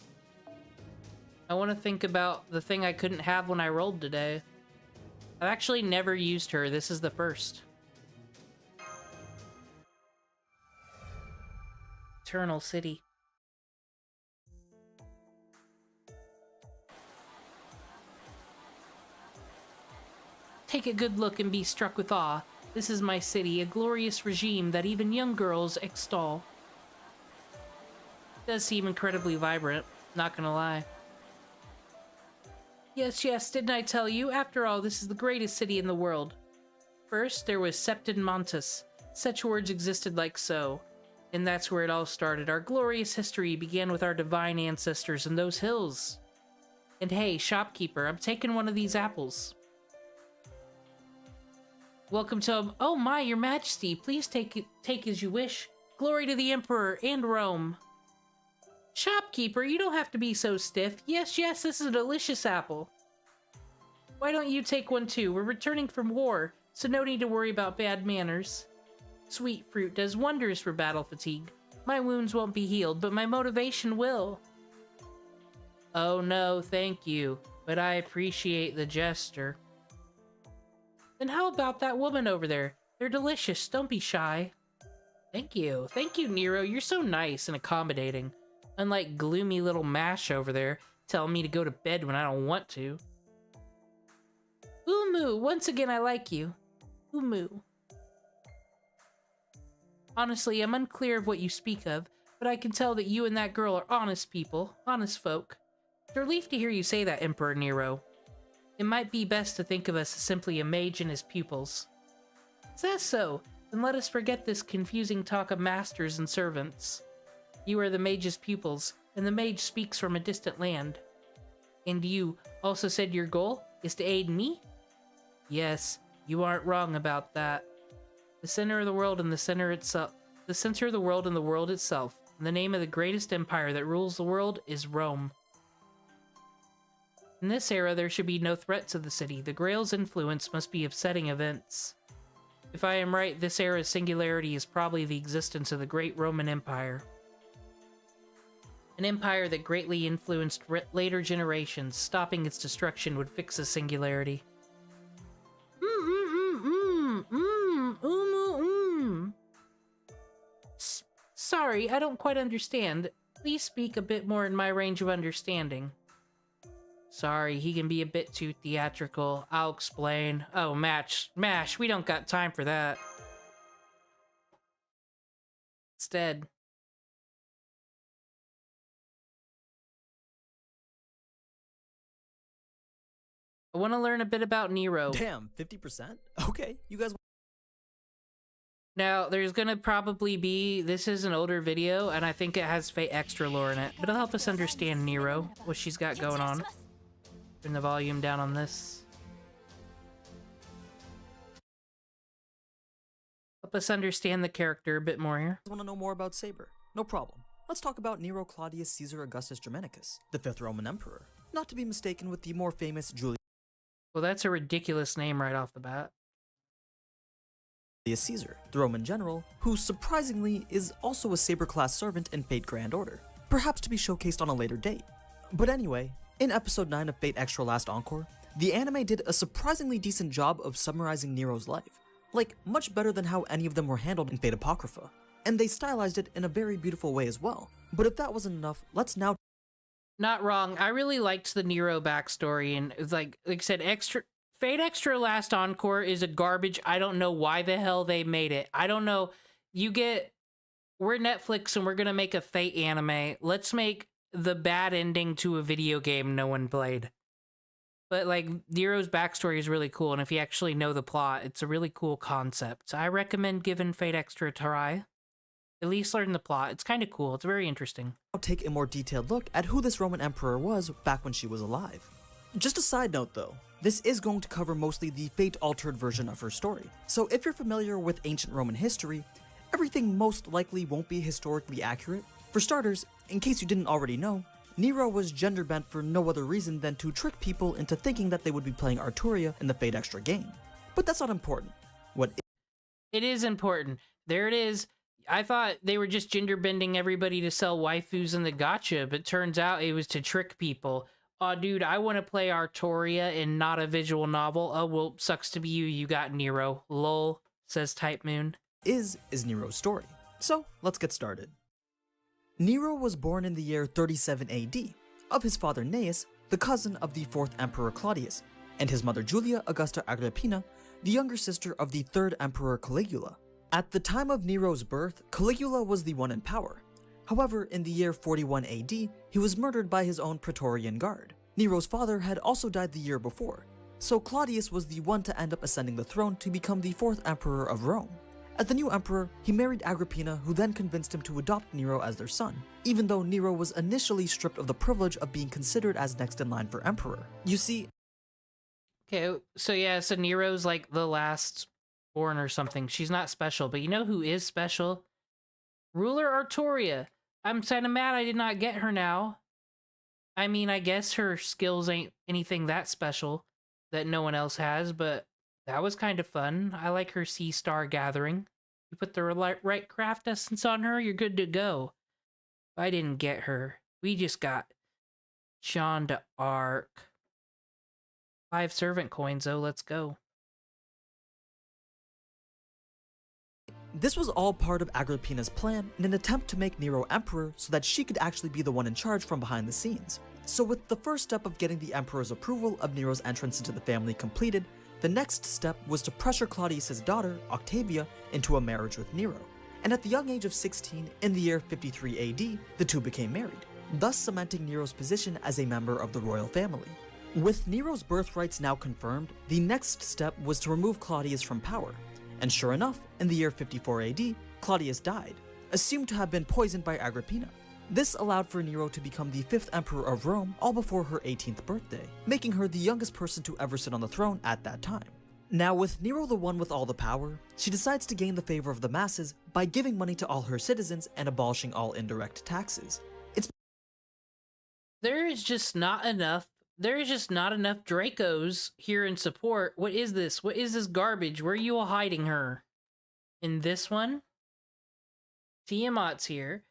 I want to think about the thing I couldn't have when I rolled today. I've actually never used her. This is the first. Eternal City. Take a good look and be struck with awe. This is my city, a glorious regime that even young girls extol. It does seem incredibly vibrant, not gonna lie. Yes, didn't I tell you? After all, this is the greatest city in the world. First, there was Septon Montes. Such words existed like so. And that's where it all started. Our glorious history began with our divine ancestors in those hills. And hey, shopkeeper, I'm taking one of these apples. Welcome to... Oh my, your majesty, please take as you wish. Glory to the emperor and Rome. Shopkeeper, you don't have to be so stiff. Yes, this is a delicious apple. Why don't you take one too? We're returning from war, so no need to worry about bad manners. Sweet fruit does wonders for battle fatigue. My wounds won't be healed, but my motivation will. Oh no, thank you, but I appreciate the gesture. Then how about that woman over there? They're delicious, don't be shy. Thank you, Nero, you're so nice and accommodating. Unlike gloomy little Mash over there, telling me to go to bed when I don't want to. Umu, once again I like you. Umu. Honestly, I'm unclear of what you speak of, but I can tell that you and that girl are honest people, honest folk. It's a relief to hear you say that, Emperor Nero. It might be best to think of us as simply a mage and his pupils. Is that so? Then let us forget this confusing talk of masters and servants. You are the mage's pupils, and the mage speaks from a distant land. And you also said your goal is to aid me? Yes, you aren't wrong about that. The center of the world and the center itself. The center of the world and the world itself. And the name of the greatest empire that rules the world is Rome. In this era, there should be no threat to the city. The Grail's influence must be upsetting events. If I am right, this era's singularity is probably the existence of the great Roman Empire. An empire that greatly influenced later generations. Stopping its destruction would fix the singularity. Sorry, I don't quite understand. Please speak a bit more in my range of understanding. Sorry, he can be a bit too theatrical. I'll explain. Oh, Mash, we don't got time for that. Instead, I want to learn a bit about Nero. Damn, 50%? Okay, you guys... Now, there's gonna probably be... This is an older video, and I think it has Fate Extra lore in it. But it'll help us understand Nero, what she's got going on. Turn the volume down on this. Help us understand the character a bit more here. Want to know more about Saber? No problem. Let's talk about Nero Claudius Caesar Augustus Germanicus, the 5th Roman Emperor. Not to be mistaken with the more famous Julius Well, that's a ridiculous name right off the bat. Caesar, the Roman general, who surprisingly is also a Saber-class servant in Fate Grand Order, perhaps to be showcased on a later date. But anyway, in episode 9 of Fate Extra Last Encore, the anime did a surprisingly decent job of summarizing Nero's life, like much better than how any of them were handled in Fate Apocrypha, and they stylized it in a very beautiful way as well. But if that wasn't enough, let's now... Not wrong, I really liked the Nero backstory, and like I said, Fate Extra Last Encore is a garbage. I don't know why the hell they made it. I don't know. We're Netflix and we're gonna make a Fate anime. Let's make the bad ending to a video game no one played. But like, Nero's backstory is really cool, and if you actually know the plot, it's a really cool concept. So I recommend giving Fate Extra a try. At least learn the plot. It's kind of cool. It's very interesting. Now take a more detailed look at who this Roman emperor was back when she was alive. Just a side note though, this is going to cover mostly the Fate-altered version of her story. So if you're familiar with ancient Roman history, everything most likely won't be historically accurate. For starters, in case you didn't already know, Nero was gender-bent for no other reason than to trick people into thinking that they would be playing Arturia in the Fate Extra game. But that's not important. It is important. There it is. I thought they were just gender bending everybody to sell waifus in the gacha, but turns out it was to trick people. Aw, dude, I want to play Arturia and not a visual novel. Oh, well, sucks to be you. You got Nero. Lol, says Type Moon. Is Nero's story. So, let's get started. Nero was born in the year 37 AD, of his father Gnaeus, the cousin of the 4th Emperor Claudius, and his mother Julia Augusta Agrippina, the younger sister of the 3rd Emperor Caligula. At the time of Nero's birth, Caligula was the one in power. However, in the year 41 AD, he was murdered by his own Praetorian Guard. Nero's father had also died the year before, so Claudius was the one to end up ascending the throne to become the 4th Emperor of Rome. As the new emperor, he married Agrippina, who then convinced him to adopt Nero as their son, even though Nero was initially stripped of the privilege of being considered as next in line for emperor. You see... Okay, so yeah, so Nero's like the last born or something. She's not special, but you know who is special? Ruler Arturia. I'm kinda mad I did not get her now. I mean, I guess her skills ain't anything that special. that no one else has, but that was kind of fun. I like her sea star gathering. You put the right craft essence on her, you're good to go. I didn't get her. We just got Jeanne d'Arc. 5 servant coins, though. Let's go. This was all part of Agrippina's plan in an attempt to make Nero emperor so that she could actually be the one in charge from behind the scenes. So with the first step of getting the emperor's approval of Nero's entrance into the family completed, the next step was to pressure Claudius's daughter, Octavia, into a marriage with Nero. And at the young age of 16, in the year 53 AD, the two became married, thus cementing Nero's position as a member of the royal family. With Nero's birthrights now confirmed, the next step was to remove Claudius from power. And sure enough, in the year 54 AD, Claudius died, assumed to have been poisoned by Agrippina. This allowed for Nero to become the 5th emperor of Rome all before her 18th birthday, making her the youngest person to ever sit on the throne at that time. Now with Nero the one with all the power, she decides to gain the favor of the masses by giving money to all her citizens and abolishing all indirect taxes. There is just not enough Dracos here in support. What is this? What is this garbage? Where are you all hiding her? In this one? Tiamat's here.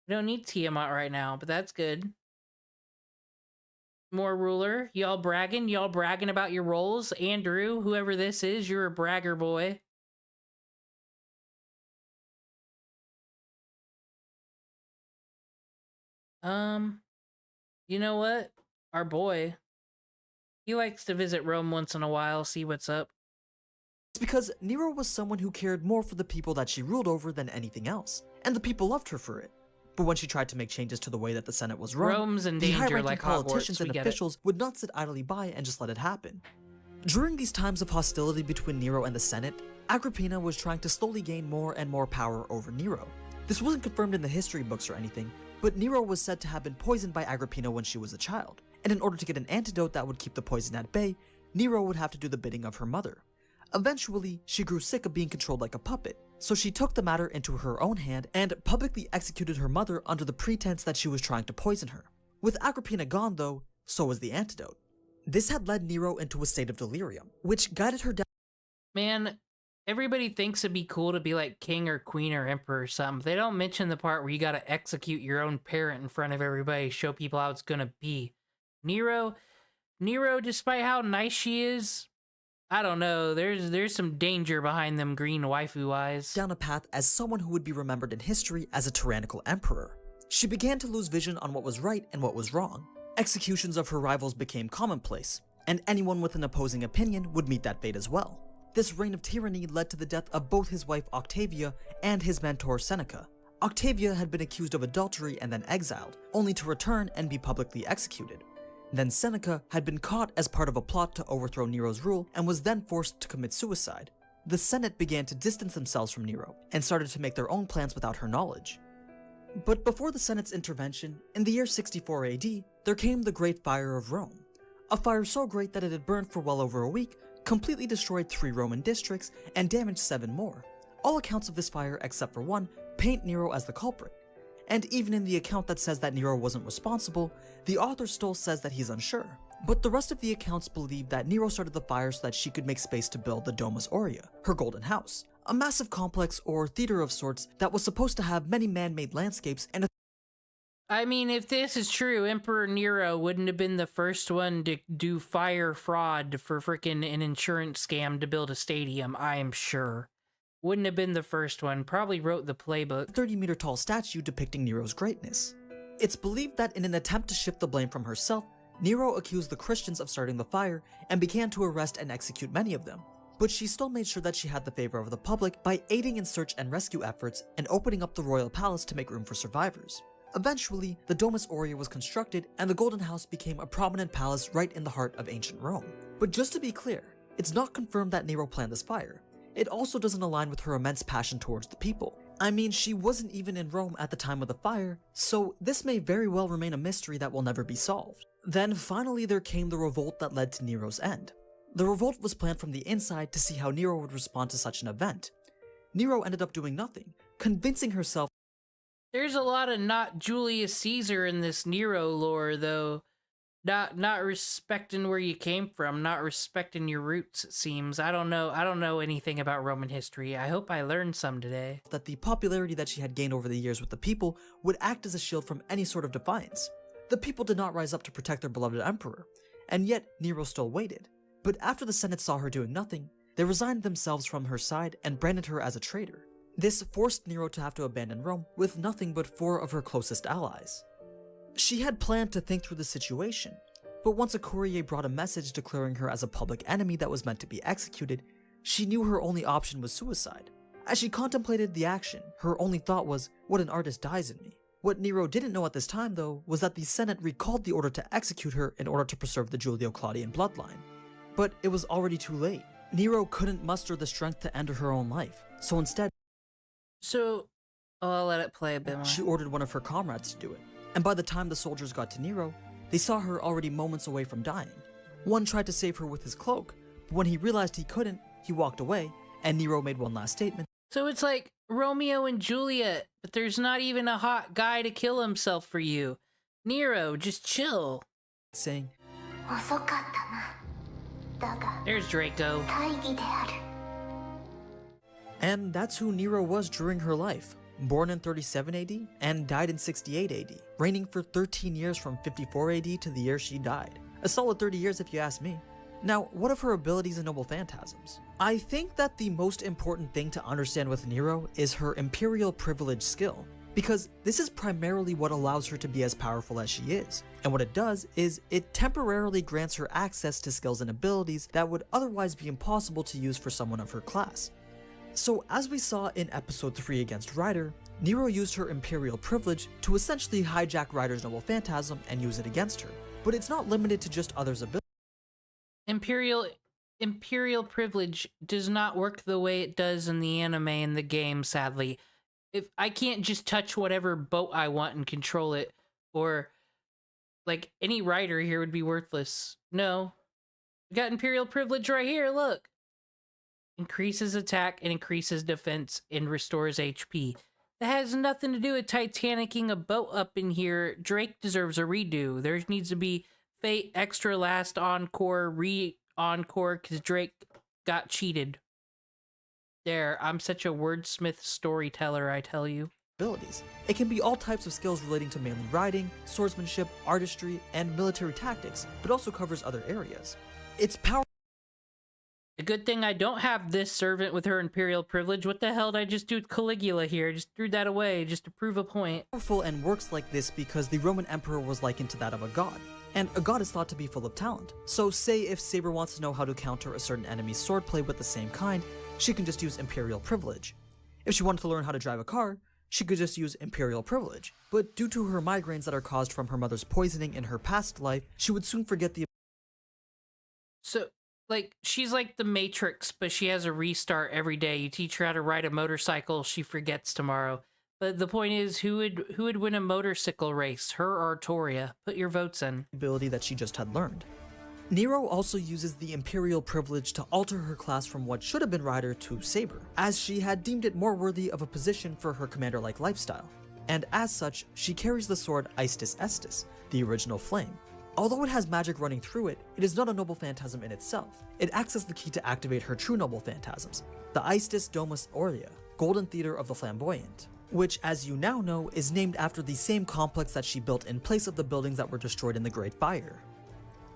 We don't need Tiamat right now, but that's good. More ruler. Y'all bragging? Y'all bragging about your roles? Andrew, whoever this is, you're a bragger boy. You know what? Our boy. He likes to visit Rome once in a while, see what's up. It's because Nero was someone who cared more for the people that she ruled over than anything else, and the people loved her for it. But when she tried to make changes to the way that the Senate was run, Rome's in the danger high-ranking like politicians Hogwarts, and officials would not sit idly by and just let it happen. During these times of hostility between Nero and the Senate, Agrippina was trying to slowly gain more and more power over Nero. This wasn't confirmed in the history books or anything, but Nero was said to have been poisoned by Agrippina when she was a child, and in order to get an antidote that would keep the poison at bay, Nero would have to do the bidding of her mother. Eventually, she grew sick of being controlled like a puppet, so she took the matter into her own hand and publicly executed her mother under the pretense that she was trying to poison her. With Agrippina gone though, so was the antidote. This had led Nero into a state of delirium, which guided her down. Man, everybody thinks it'd be cool to be like king or queen or emperor or something. They don't mention the part where you gotta execute your own parent in front of everybody, show people how it's gonna be. Nero, despite how nice she is, I don't know, there's some danger behind them green waifu eyes. Down a path as someone who would be remembered in history as a tyrannical emperor. She began to lose vision on what was right and what was wrong. Executions of her rivals became commonplace, and anyone with an opposing opinion would meet that fate as well. This reign of tyranny led to the death of both his wife Octavia and his mentor Seneca. Octavia had been accused of adultery and then exiled, only to return and be publicly executed. Then Seneca had been caught as part of a plot to overthrow Nero's rule and was then forced to commit suicide. The Senate began to distance themselves from Nero and started to make their own plans without her knowledge. But before the Senate's intervention, in the year 64 AD, there came the Great Fire of Rome. A fire so great that it had burned for well over a week, completely destroyed 3 Roman districts, and damaged 7 more. All accounts of this fire, except for one, paint Nero as the culprit. And even in the account that says that Nero wasn't responsible, the author still says that he's unsure. But the rest of the accounts believe that Nero started the fire so that she could make space to build the Domus Aurea, her golden house, a massive complex or theater of sorts that was supposed to have many man-made landscapes and I mean, if this is true, Emperor Nero wouldn't have been the first one to do fire fraud for frickin' an insurance scam to build a stadium, I am sure. Wouldn't have been the first one, probably wrote the playbook. 30-meter tall statue depicting Nero's greatness. It's believed that in an attempt to shift the blame from herself, Nero accused the Christians of starting the fire and began to arrest and execute many of them. But she still made sure that she had the favor of the public by aiding in search and rescue efforts and opening up the royal palace to make room for survivors. Eventually, the Domus Aurea was constructed and the Golden House became a prominent palace right in the heart of ancient Rome. But just to be clear, it's not confirmed that Nero planned this fire. It also doesn't align with her immense passion towards the people. I mean, she wasn't even in Rome at the time of the fire, so this may very well remain a mystery that will never be solved. Then finally there came the revolt that led to Nero's end. The revolt was planned from the inside to see how Nero would respond to such an event. Nero ended up doing nothing, convincing herself. There's a lot of not Julius Caesar in this Nero lore, though. Not respecting where you came from, not respecting your roots, it seems. I don't know anything about Roman history. I hope I learned some today. That the popularity that she had gained over the years with the people would act as a shield from any sort of defiance. The people did not rise up to protect their beloved emperor, and yet Nero still waited. But after the Senate saw her doing nothing, they resigned themselves from her side and branded her as a traitor. This forced Nero to have to abandon Rome with nothing but 4 of her closest allies. She had planned to think through the situation, but once a courier brought a message declaring her as a public enemy that was meant to be executed, she knew her only option was suicide. As she contemplated the action, her only thought was, what an artist dies in me. What Nero didn't know at this time, though, was that the Senate recalled the order to execute her in order to preserve the Julio-Claudian bloodline. But it was already too late. Nero couldn't muster the strength to end her own life, so instead, I'll let it play a bit more. she ordered one of her comrades to do it. And by the time the soldiers got to Nero, they saw her already moments away from dying. One tried to save her with his cloak, but when he realized he couldn't, he walked away, and Nero made one last statement. So it's like Romeo and Juliet, but there's not even a hot guy to kill himself for you. Nero, just chill. Saying, 遅かったな。だが、 There's Draco. 大義である。 and that's who Nero was during her life. Born in 37 AD and died in 68 AD, reigning for 13 years from 54 AD to the year she died. A solid 30 years if you ask me. Now, what of her abilities and noble phantasms? I think that the most important thing to understand with Nero is her imperial privilege skill, because this is primarily what allows her to be as powerful as she is. And what it does is it temporarily grants her access to skills and abilities that would otherwise be impossible to use for someone of her class. So as we saw in episode 3 against Ryder, Nero used her imperial privilege to essentially hijack Ryder's noble phantasm and use it against her. But it's not limited to just others' abilities. Imperial privilege does not work the way it does in the anime and the game, sadly. If I can't just touch whatever boat I want and control it, or like any rider here would be worthless. No. We got Imperial privilege right here, look. Increases attack and increases defense and restores HP. That has nothing to do with Titanicing a boat up in here. Drake deserves a redo. There needs to be Fate extra last encore, re-encore, because Drake got cheated. There, I'm such a wordsmith storyteller, I tell you. It can be all types of skills relating to mainly riding, swordsmanship, artistry, and military tactics, but also covers other areas. Its power. A good thing I don't have this servant with her imperial privilege. What the hell did I just do with Caligula here? Just threw that away just to prove a point. Powerful and works like this because the Roman emperor was likened to that of a god, and a god is thought to be full of talent. So say if Saber wants to know how to counter a certain enemy's swordplay with the same kind, she can just use imperial privilege. If she wanted to learn how to drive a car, she could just use imperial privilege. But due to her migraines that are caused from her mother's poisoning in her past life, she would soon forget the. So, like, she's like the Matrix, but she has a restart every day. You teach her how to ride a motorcycle, she forgets tomorrow. But the point is, who would win a motorcycle race, her or Artoria? Put your votes in. Ability that she just had learned. Nero also uses the imperial privilege to alter her class from what should have been Rider to Saber, as she had deemed it more worthy of a position for her commander-like lifestyle. And as such, she carries the sword Aestus Estus, the original flame. Although it has magic running through it, it is not a noble phantasm in itself. It acts as the key to activate her true noble phantasms, the Aestus Domus Aurea, Golden Theater of the Flamboyant, which, as you now know, is named after the same complex that she built in place of the buildings that were destroyed in the Great Fire.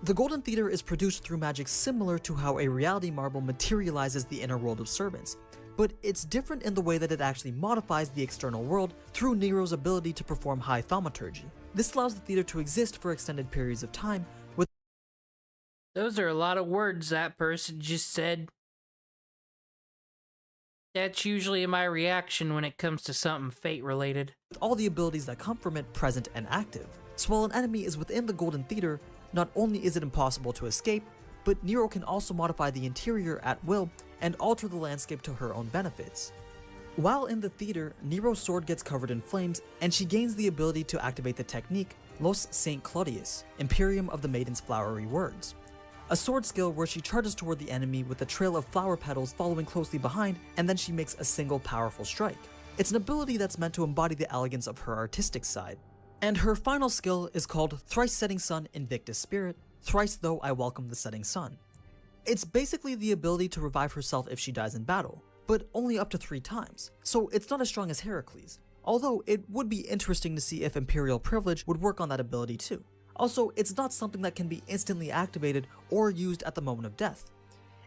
The Golden Theater is produced through magic similar to how a reality marble materializes the inner world of servants, but it's different in the way that it actually modifies the external world through Nero's ability to perform high thaumaturgy. This allows the theater to exist for extended periods of time with. Those are a lot of words that person just said. That's usually my reaction when it comes to something fate related. All the abilities that come from it present and active. So while an enemy is within the Golden Theater, not only is it impossible to escape, but Nero can also modify the interior at will and alter the landscape to her own benefits. While in the theater, Nero's sword gets covered in flames, and she gains the ability to activate the technique Los St. Claudius, Imperium of the Maiden's Flowery Words, a sword skill where she charges toward the enemy with a trail of flower petals following closely behind, and then she makes a single powerful strike. It's an ability that's meant to embody the elegance of her artistic side. And her final skill is called Thrice Setting Sun Invictus Spirit, Thrice Though I Welcome the Setting Sun. It's basically the ability to revive herself if she dies in battle, but only up to 3 times, so it's not as strong as Heracles, although it would be interesting to see if Imperial Privilege would work on that ability too. Also, it's not something that can be instantly activated or used at the moment of death.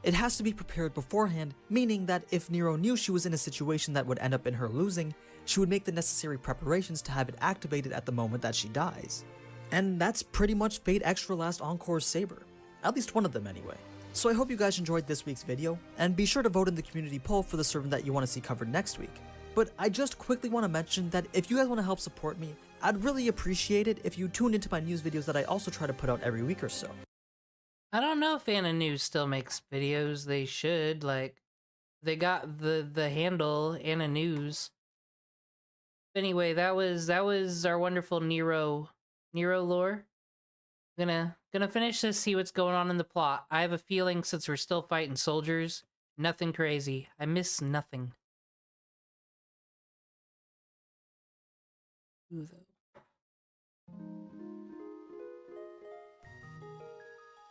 It has to be prepared beforehand, meaning that if Nero knew she was in a situation that would end up in her losing, she would make the necessary preparations to have it activated at the moment that she dies. And that's pretty much Fate Extra Last Encore's saber, at least one of them anyway. So I hope you guys enjoyed this week's video, and be sure to vote in the community poll for the servant that you want to see covered next week. But I just quickly want to mention that if you guys want to help support me, I'd really appreciate it if you tuned into my news videos that I also try to put out every week or so. I don't know if Anna News still makes videos. They should. Like, they got the handle Anna News. Anyway, that was our wonderful Nero lore. Gonna finish this, see what's going on in the plot. I have a feeling since we're still fighting soldiers, nothing crazy. I miss nothing. Ooh,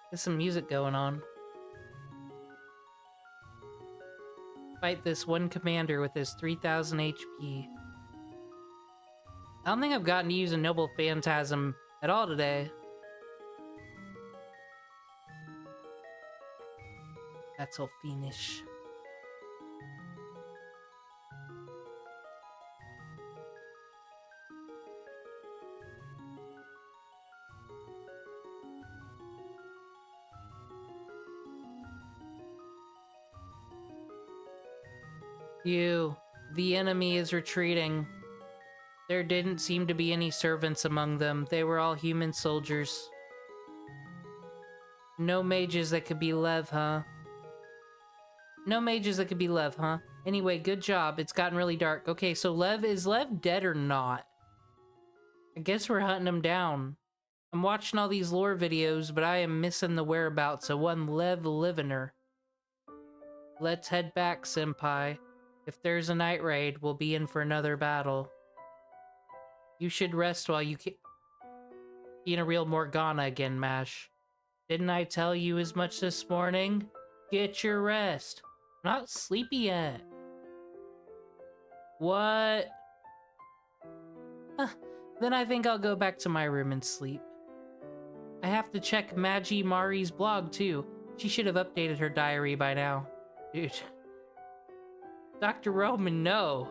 there's some music going on. Fight this one commander with his 3000 HP. I don't think I've gotten to use a Noble Phantasm at all today. That's all fiendish. The enemy is retreating. There didn't seem to be any servants among them. They were all human soldiers. No mages that could be Lev, huh? No mages that could be Lev, huh? Anyway, good job. It's gotten really dark. Okay, so is Lev dead or not? I guess we're hunting him down. I'm watching all these lore videos, but I am missing the whereabouts of one Lev Livener. Let's head back, senpai. If there's a night raid, we'll be in for another battle. You should rest while you can. Being a real Morgana again, Mash. Didn't I tell you as much this morning? Get your rest. Not sleepy yet. What? Then I think I'll go back to my room and sleep. I have to check Magi Mari's blog too. She should have updated her diary by now. Dude. Dr. Roman, no.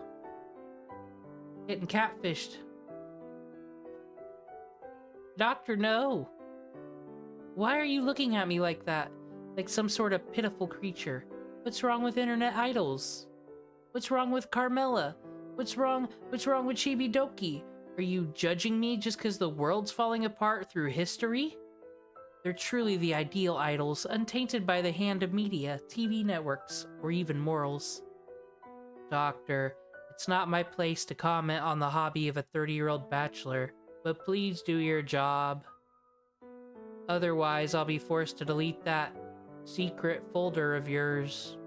Getting catfished. Doctor, no. Why are you looking at me like that? Like some sort of pitiful creature. What's wrong with internet idols? What's wrong with Carmela? What's wrong with Chibi Doki? Are you judging me just because the world's falling apart through history? They're truly the ideal idols, untainted by the hand of media, TV networks, or even morals. Doctor, it's not my place to comment on the hobby of a 30-year-old bachelor, but please do your job. Otherwise, I'll be forced to delete that secret folder of yours.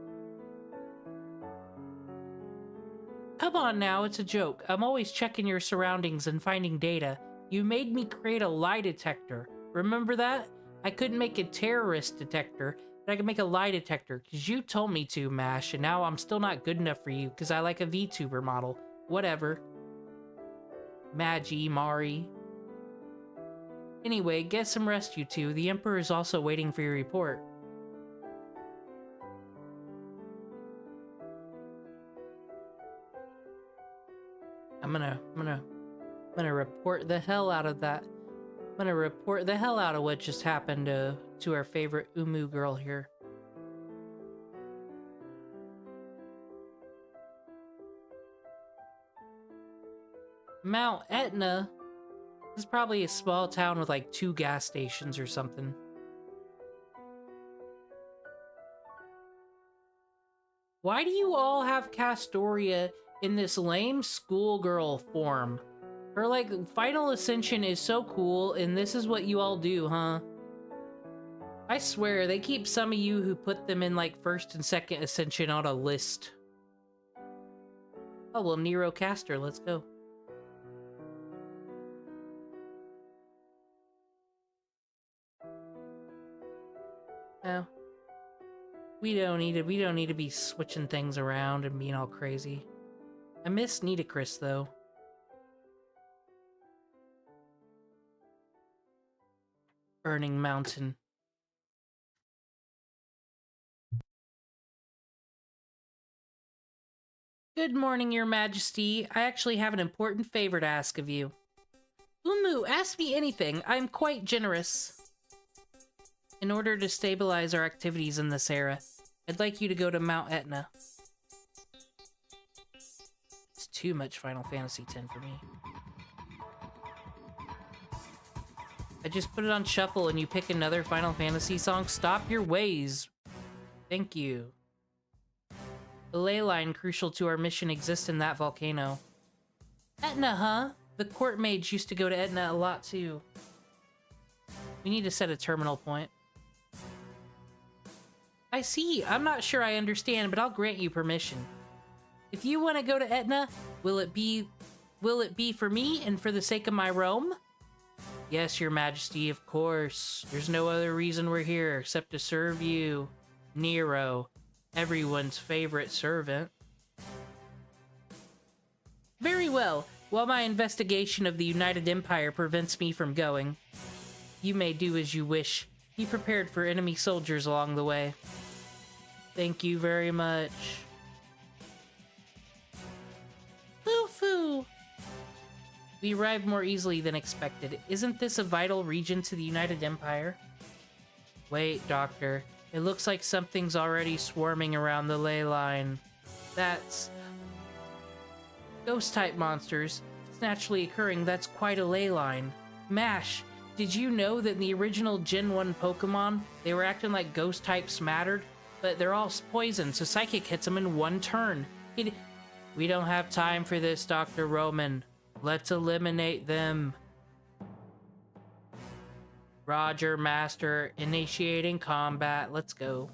Come on now, it's a joke. I'm always checking your surroundings and finding data. You made me create a lie detector. Remember that? I couldn't make a terrorist detector, but I could make a lie detector, because you told me to, Mash, and now I'm still not good enough for you, because I like a VTuber model. Whatever. Magi, Mari. Anyway, get some rest, you two. The Emperor is also waiting for your report. I'm gonna report the hell out of that. I'm gonna report the hell out of what just happened to our favorite Umu girl here. Mount Etna? This is probably a small town with like 2 gas stations or something. Why do you all have Castoria in this lame schoolgirl form? Her, like, final ascension is so cool, and this is what you all do, huh? I swear, they keep some of you who put them in, like, first and second ascension on a list. Oh, well, Nero Caster, let's go. Oh. We don't need to be switching things around and being all crazy. I miss Nitocris though. Burning Mountain. Good morning, Your Majesty. I actually have an important favor to ask of you. Umu, ask me anything. I'm quite generous. In order to stabilize our activities in this era, I'd like you to go to Mount Etna. It's too much Final Fantasy X for me. I just put it on shuffle and you pick another Final Fantasy song? Stop your ways. Thank you. The ley line crucial to our mission exists in that volcano. Etna, huh? The court mage used to go to Etna a lot too. We need to set a terminal point. I see. I'm not sure I understand, but I'll grant you permission. If you want to go to Etna, will it be for me and for the sake of my realm? Yes, Your Majesty, of course. There's no other reason we're here except to serve you, Nero, everyone's favorite servant. Very well. While my investigation of the United Empire prevents me from going, you may do as you wish. Be prepared for enemy soldiers along the way. Thank you very much. Foo-foo! We arrived more easily than expected. Isn't this a vital region to the United Empire? Wait, Doctor. It looks like something's already swarming around the ley line. That's... Ghost-type monsters. It's naturally occurring. That's quite a ley line. Mash, did you know that in the original Gen 1 Pokemon, they were acting like ghost types mattered? But they're all poison, so Psychic hits them in one turn. We don't have time for this, Dr. Roman. Let's eliminate them. Roger, Master. Initiating combat. Let's go.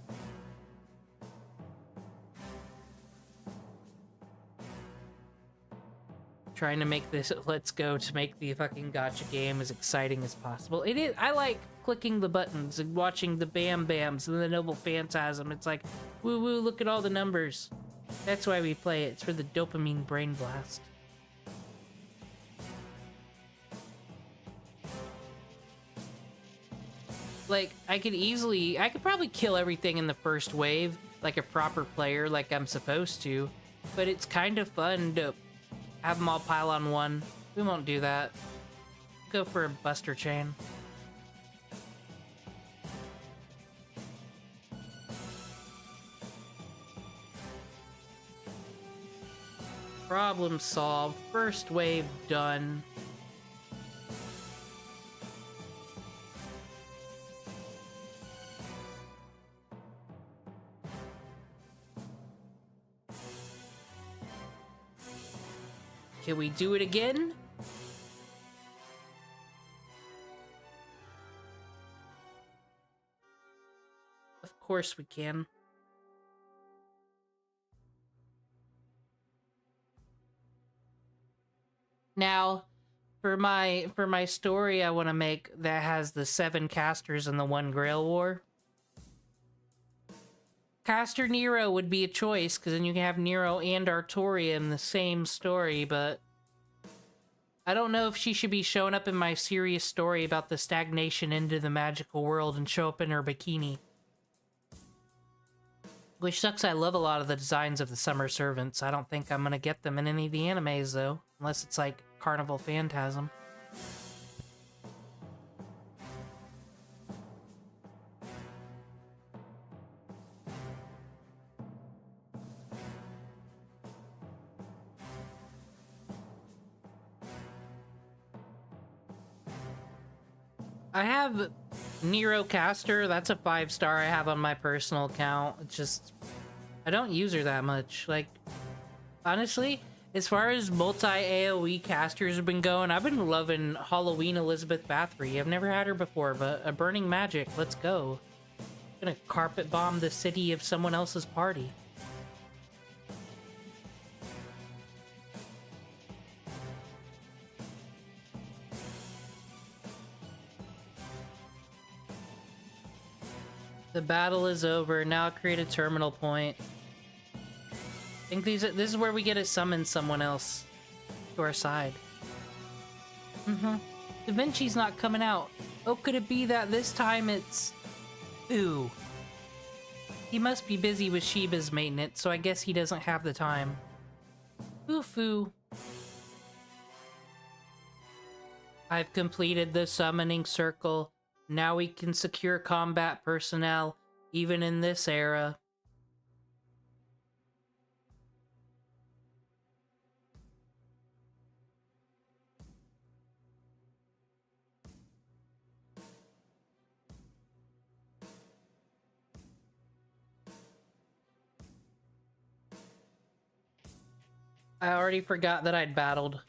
Trying to make this let's go to make the fucking gacha game as exciting as possible. It is. I like clicking the buttons and watching the bam bams and the noble phantasm. It's like, woo woo, look at all the numbers. That's why we play it. It's for the dopamine brain blast. Like, I could probably kill everything in the first wave, like a proper player, like I'm supposed to, but it's kind of fun to have them all pile on one. We won't do that. Go for a Buster Chain. Problem solved. First wave done. Can we do it again? Of course we can. Now, for my story I want to make that has the 7 casters and the 1 Grail War. Caster Nero would be a choice, because then you can have Nero and Artoria in the same story, but I don't know if she should be showing up in my serious story about the stagnation into the magical world and show up in her bikini. Which sucks, I love a lot of the designs of the Summer Servants. I don't think I'm gonna get them in any of the animes, though. Unless it's like Carnival Phantasm. I have Nero Caster. That's a 5-star I have on my personal account. It's just, I don't use her that much. Like, honestly, as far as multi-AoE casters have been going, I've been loving Halloween Elizabeth Bathory. I've never had her before, but a Burning Magic, let's go. I'm gonna carpet bomb the city of someone else's party. The battle is over. Now create a terminal point. I think this is where we get to summon someone else to our side. Da Vinci's not coming out. Oh, could it be that this time it's... Ooh. He must be busy with Shiba's maintenance, so I guess he doesn't have the time. Foo-foo. I've completed the summoning circle. Now we can secure combat personnel, even in this era. I already forgot that I'd battled.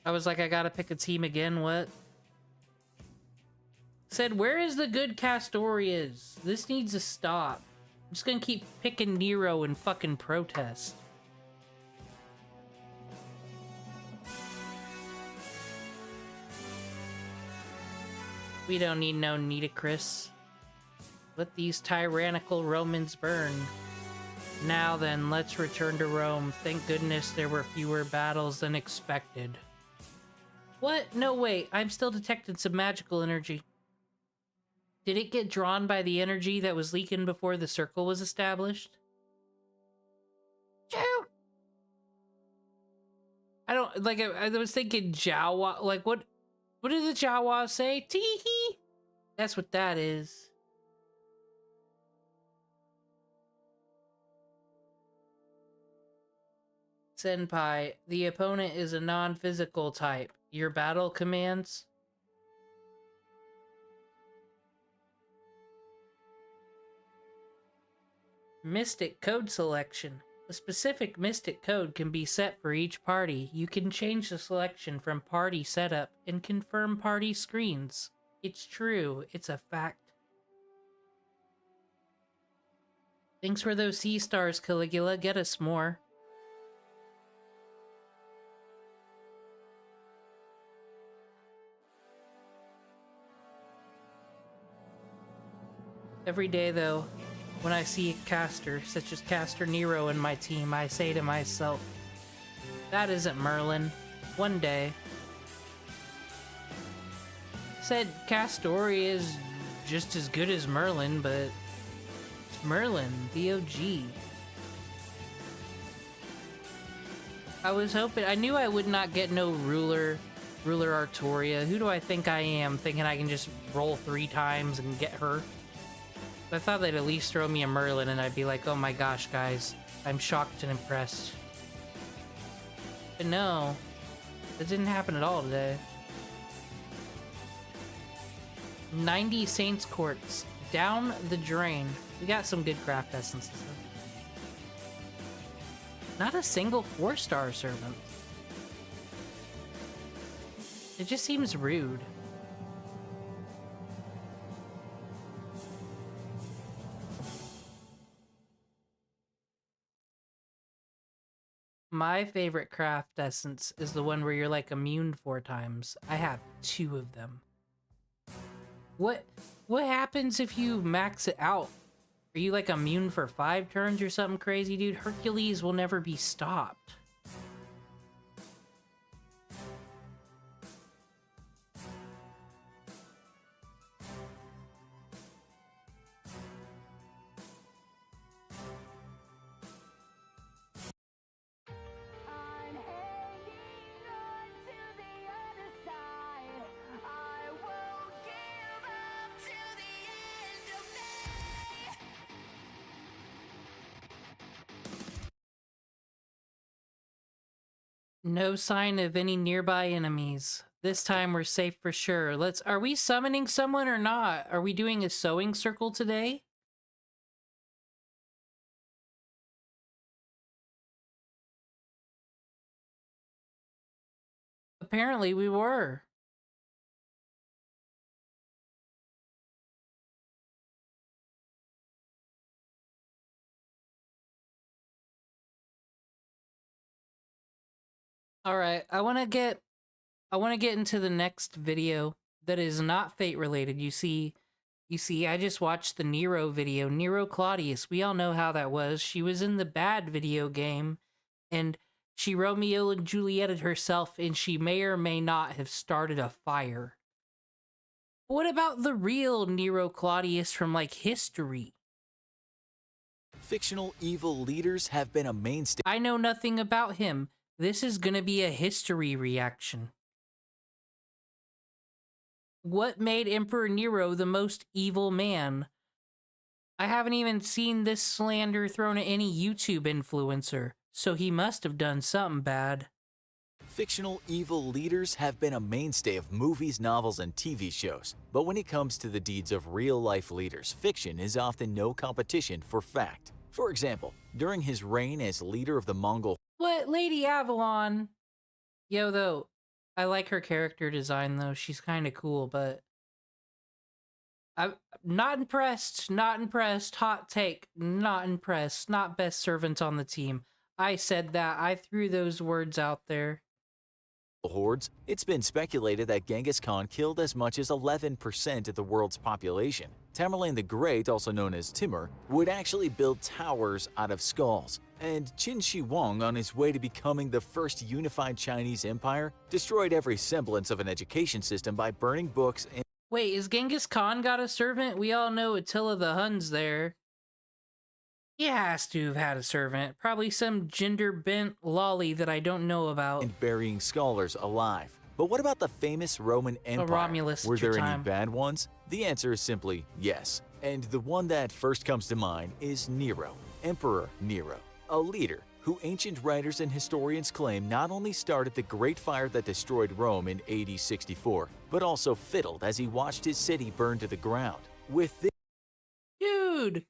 I was like, I gotta pick a team again, what? Said, where is the good Castorias? This needs to stop. I'm just gonna keep picking Nero and fucking protest. We don't need no Nitocris. Let these tyrannical Romans burn. Now then, let's return to Rome. Thank goodness there were fewer battles than expected. What? No, wait. I'm still detecting some magical energy. Did it get drawn by the energy that was leaking before the circle was established? Choo! I don't, like, I was thinking Jawa, like, what did the Jawa say? Tee-hee! That's what that is. Senpai, the opponent is a non-physical type. Your battle commands? Mystic code selection. A specific mystic code can be set for each party. You can change the selection from party setup and confirm party screens. It's true. It's a fact. Thanks for those sea stars, Caligula. Get us more. Every day, though, when I see a caster, such as Caster Nero in my team, I say to myself, that isn't Merlin. One day. Said Castori is just as good as Merlin, but it's Merlin, the OG. I was hoping, I knew I would not get no Ruler Artoria. Who do I think I am, thinking I can just roll 3 times and get her? I thought they'd at least throw me a Merlin and I'd be like, oh my gosh, guys, I'm shocked and impressed. But no, that didn't happen at all today. 90 Saints Quartz, down the drain. We got some good craft essences. Not a single 4-star servant. It just seems rude. My favorite craft essence is the one where you're like immune 4 times. I have 2 of them. What happens if you max it out? Are you like immune for 5 turns or something crazy, dude? Hercules will never be stopped. No sign of any nearby enemies. This time we're safe for sure. Are we summoning someone or not? Are we doing a sewing circle today? Apparently we were. All right, I want to get into the next video that is not fate related. You see You see, I just watched the Nero video. Nero Claudius, we all know how that was. She was in the bad video game, and she Romeo and Julieted herself, and she may or may not have started a fire. What about the real Nero Claudius from, like, history? Fictional evil leaders have been a mainstay. I know nothing about him. This is gonna be a history reaction. What made Emperor Nero the most evil man? I haven't even seen this slander thrown at any YouTube influencer, so he must have done something bad. Fictional evil leaders have been a mainstay of movies, novels, and TV shows. But when it comes to the deeds of real-life leaders, fiction is often no competition for fact. For example, during his reign as leader of the Mongol... What? Lady Avalon? Yo, though, I like her character design, though. She's kind of cool, but... I'm not impressed. Not impressed. Hot take. Not impressed. Not best servant on the team. I said that. I threw those words out there. hordes, it's been speculated that Genghis Khan killed as much as 11% of the world's population. Tamerlane the Great, also known as Timur, would actually build towers out of skulls. And Qin Shi Huang, on his way to becoming the first unified Chinese empire, destroyed every semblance of an education system by burning books and... Wait, is Genghis Khan got a servant? We all know Attila the Hun's there. He has to have had a servant. Probably some gender-bent lolly that I don't know about. and burying scholars alive. But what about the famous Roman Empire? Romulus Were at your there any time. bad ones? The answer is simply yes. And the one that first comes to mind is Nero, Emperor Nero, a leader who ancient writers and historians claim not only started the Great Fire that destroyed Rome in AD 64, but also fiddled as he watched his city burn to the ground. With this Dude,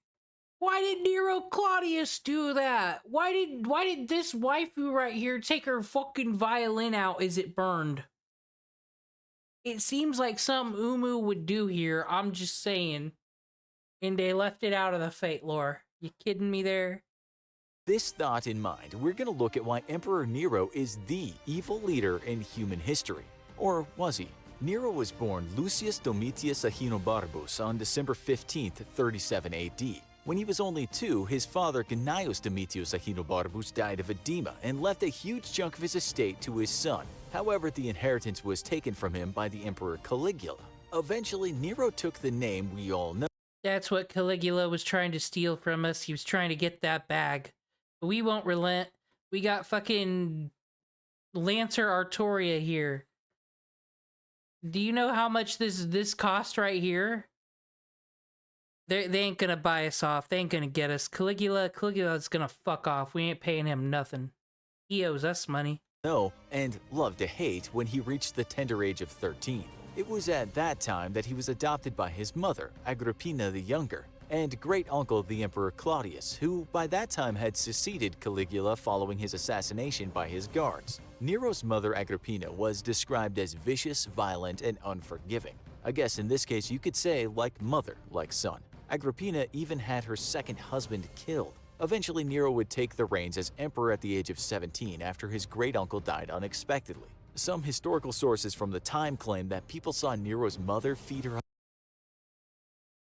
why did Nero Claudius do that? Why did this waifu right here take her fucking violin out as it burned? It seems like something Umu would do here, I'm just saying. And they left it out of the Fate lore. You kidding me there? This thought in mind, we're going to look at why Emperor Nero is the evil leader in human history. Or was he? Nero was born Lucius Domitius Ahenobarbus on December 15, 37 AD. When he was only 2, his father Gnaeus Domitius Ahenobarbus died of edema and left a huge chunk of his estate to his son. However, the inheritance was taken from him by the Emperor Caligula. Eventually, Nero took the name we all know. That's what Caligula was trying to steal from us. He was trying to get that bag. But we won't relent. We got fucking Lancer Artoria here. Do you know how much this cost right here? They ain't gonna buy us off. They ain't gonna get us. Caligula's gonna fuck off. We ain't paying him nothing. He owes us money. And loved to hate when he reached the tender age of 13. It was at that time that he was adopted by his mother, Agrippina the Younger, and great-uncle of the Emperor Claudius, who by that time had succeeded Caligula following his assassination by his guards. Nero's mother, Agrippina, was described as vicious, violent, and unforgiving. I guess in this case you could say like mother, like son. Agrippina even had her second husband killed. Eventually, Nero would take the reins as emperor at the age of 17 after his great-uncle died unexpectedly. Some historical sources from the time claim that people saw Nero's mother feed her.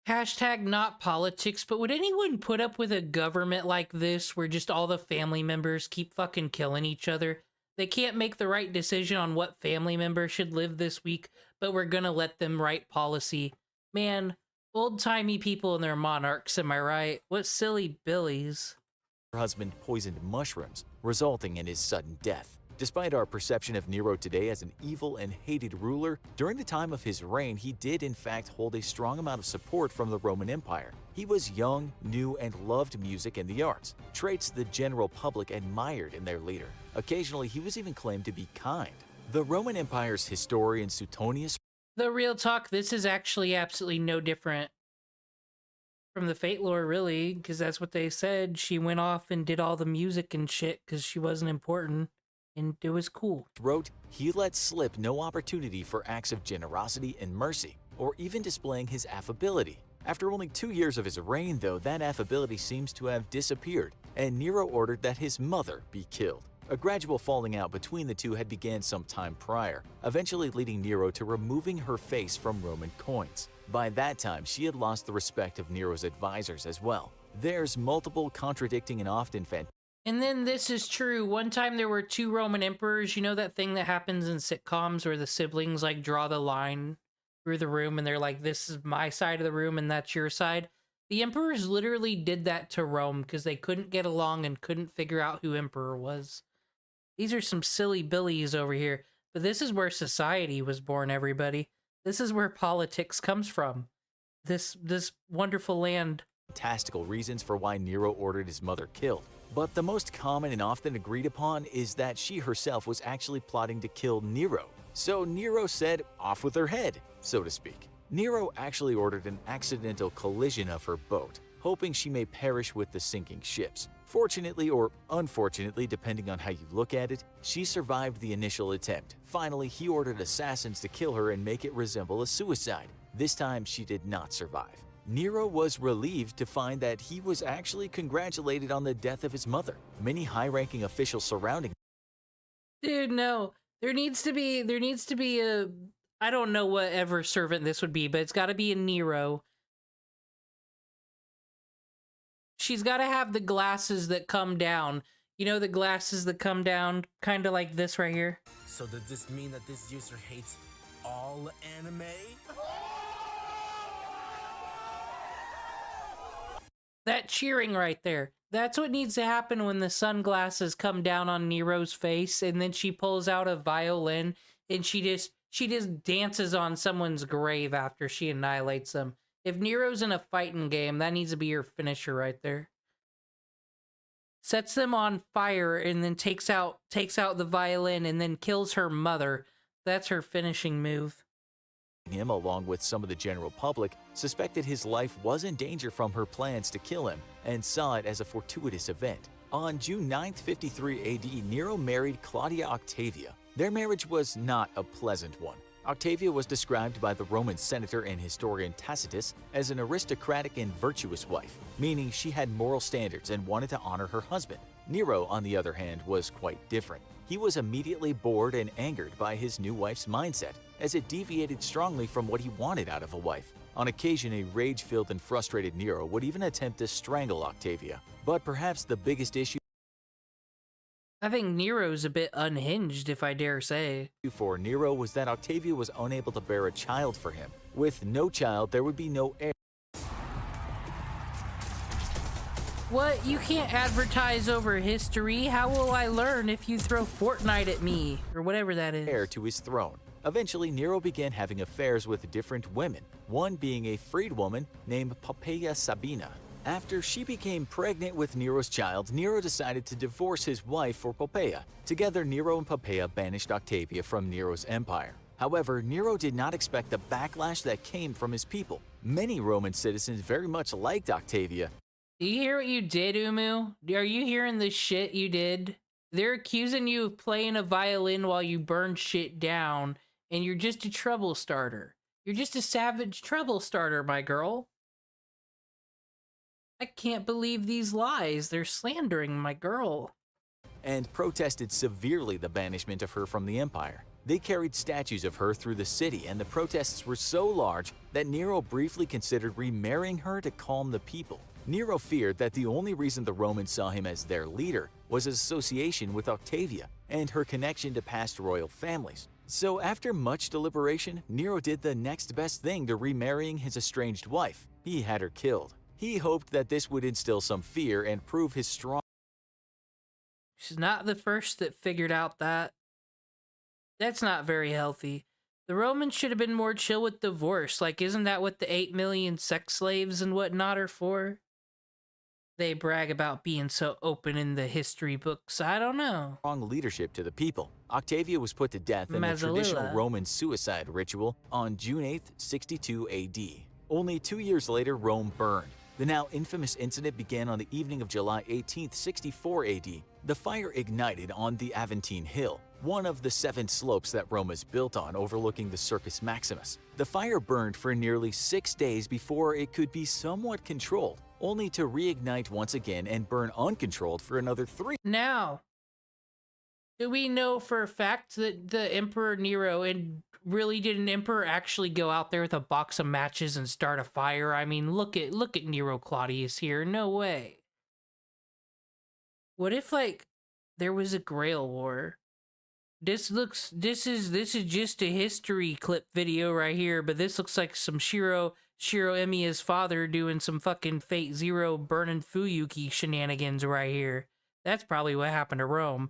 Hashtag not politics, but would anyone put up with a government like this where just all the family members keep fucking killing each other? They can't make the right decision on what family member should live this week, but we're gonna let them write policy. Man, old-timey people and their monarchs, am I right? What silly billies. Her husband poisoned mushrooms, resulting in his sudden death. Despite our perception of Nero today as an evil and hated ruler, during the time of his reign, he did in fact hold a strong amount of support from the Roman Empire. He was young, new, and loved music and the arts, traits the general public admired in their leader. Occasionally, he was even claimed to be kind. The Roman Empire's historian Suetonius. The real talk, this is actually absolutely no different from the Fate lore, really, because that's what they said. She went off and did all the music and shit because she wasn't important. And it was cool. Wrote, he let slip no opportunity for acts of generosity and mercy, or even displaying his affability. After only 2 years of his reign, though, that affability seems to have disappeared, and Nero ordered that his mother be killed. A gradual falling out between the two had began some time prior, eventually leading Nero to removing her face from Roman coins. By that time, she had lost the respect of Nero's advisors as well. There's multiple contradicting and often And then this is true. One time there were two Roman emperors. You know that thing that happens in sitcoms where the siblings like draw the line through the room and they're like, this is my side of the room and that's your side? The emperors literally did that to Rome because they couldn't get along and couldn't figure out who emperor was. These are some silly billies over here. But this is where society was born, everybody. This is where politics comes from. This wonderful land. fantastical reasons for why Nero ordered his mother killed. But the most common and often agreed upon is that she herself was actually plotting to kill Nero. So Nero said, off with her head, so to speak. Nero actually ordered an accidental collision of her boat, hoping she may perish with the sinking ships. Fortunately or unfortunately, depending on how you look at it, she survived the initial attempt. Finally, he ordered assassins to kill her and make it resemble a suicide. This time, she did not survive. Nero was relieved to find that he was actually congratulated on the death of his mother. Many high-ranking officials surrounding Dude, no. There needs to be a, I don't know whatever servant this would be, but it's got to be a Nero. She's got to have the glasses that come down. You know, the glasses that come down, kind of like this right here. So does this mean that this user hates all anime? That cheering right there. That's what needs to happen when the sunglasses come down on Nero's face, and then she pulls out a violin, and she just dances on someone's grave after she annihilates them. If Nero's in a fighting game, that needs to be your finisher right there. Sets them on fire and then takes out the violin and then kills her mother. That's her finishing move. him, along with some of the general public, suspected his life was in danger from her plans to kill him and saw it as a fortuitous event. On June 9, 53 AD, Nero married Claudia Octavia. Their marriage was not a pleasant one. Octavia was described by the Roman senator and historian Tacitus as an aristocratic and virtuous wife, meaning she had moral standards and wanted to honor her husband. Nero, on the other hand, was quite different. He was immediately bored and angered by his new wife's mindset, as it deviated strongly from what he wanted out of a wife. On occasion, a rage-filled and frustrated Nero would even attempt to strangle Octavia. But perhaps the biggest issue I think Nero's a bit unhinged, if I dare say. for Nero was that Octavia was unable to bear a child for him. With no child, there would be no heir. What? You can't advertise over history? How will I learn if you throw Fortnite at me? Or whatever that is. Heir to his throne. Eventually, Nero began having affairs with different women, one being a freedwoman named Poppaea Sabina. After she became pregnant with Nero's child, Nero decided to divorce his wife for Poppaea. Together, Nero and Poppaea banished Octavia from Nero's empire. However, Nero did not expect the backlash that came from his people. Many Roman citizens very much liked Octavia. Do you hear what you did, Umu? Are you hearing the shit you did? They're accusing you of playing a violin while you burn shit down, and you're just a trouble starter. You're just a savage trouble starter, my girl. I can't believe these lies. They're slandering my girl. And protested severely the banishment of her from the empire. They carried statues of her through the city, and the protests were so large that Nero briefly considered remarrying her to calm the people. Nero feared that the only reason the Romans saw him as their leader was his association with Octavia and her connection to past royal families. So after much deliberation, Nero did the next best thing to remarrying his estranged wife. He had her killed. He hoped that this would instill some fear and prove his strong. She's not the first that figured out that. That's not very healthy. The Romans should have been more chill with divorce. Like, isn't that what the 8 million sex slaves and whatnot are for? They brag about being so open in the history books. I don't know. Strong leadership to the people. Octavia was put to death in the Mazzalilla. traditional Roman suicide ritual on June 8, 62 AD. Only 2 years later, Rome burned. The now infamous incident began on the evening of July 18, 64 AD. The fire ignited on the Aventine Hill, one of the 7 slopes that Rome is built on overlooking the Circus Maximus. The fire burned for nearly 6 days before it could be somewhat controlled, only to reignite once again and burn uncontrolled for another 3. Now, Do we know for a fact that the Emperor Nero, and really did an emperor actually go out there with a box of matches and start a fire? I mean, look at Nero Claudius here. No way. What if like there was a Grail War? This is just a history clip video right here, but this looks like some Shiro Emiya's father doing some fucking Fate Zero burning Fuyuki shenanigans right here. That's probably what happened to Rome.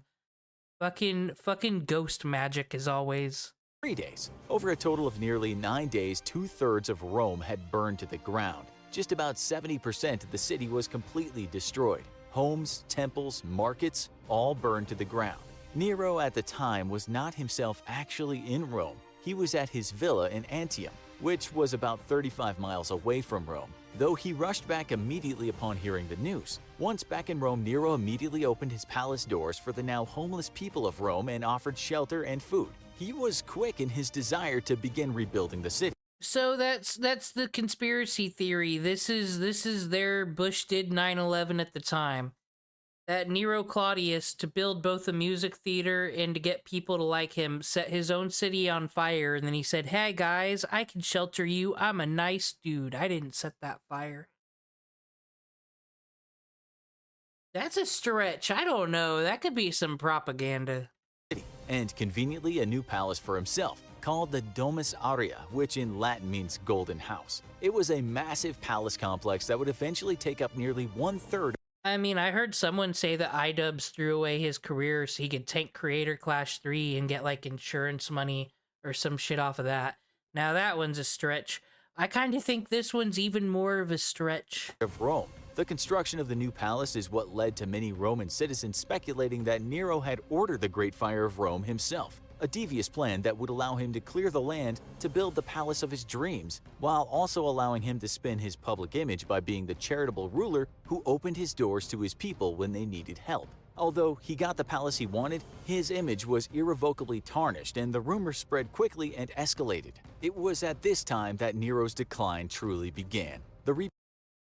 Fucking ghost magic as always. 3 days. Over a total of nearly 9 days, 2/3 of Rome had burned to the ground. Just about 70% of the city was completely destroyed. Homes, temples, markets, all burned to the ground. Nero at the time was not himself actually in Rome. He was at his villa in Antium, which was about 35 miles away from Rome, though he rushed back immediately upon hearing the news. Once back in Rome, Nero immediately opened his palace doors for the now homeless people of Rome and offered shelter and food. He was quick in his desire to begin rebuilding the city. So that's the conspiracy theory. This is their Bush did 9/11 at the time. That Nero Claudius, to build both a music theater and to get people to like him, set his own city on fire, and then he said, "Hey guys, I can shelter you. I'm a nice dude. I didn't set that fire." That's a stretch. I don't know. That could be some propaganda. And conveniently a new palace for himself, called the Domus Aurea, which in Latin means golden house. It was a massive palace complex that would eventually take up nearly 1/3. I mean, I heard someone say that iDubbbz threw away his career so he could tank Creator Clash 3 and get like insurance money or some shit off of that. Now that one's a stretch. I kind of think this one's even more of a stretch. Of Rome. The construction of the new palace is what led to many Roman citizens speculating that Nero had ordered the Great Fire of Rome himself, a devious plan that would allow him to clear the land to build the palace of his dreams, while also allowing him to spin his public image by being the charitable ruler who opened his doors to his people when they needed help. Although he got the palace he wanted, his image was irrevocably tarnished and the rumors spread quickly and escalated. It was at this time that Nero's decline truly began.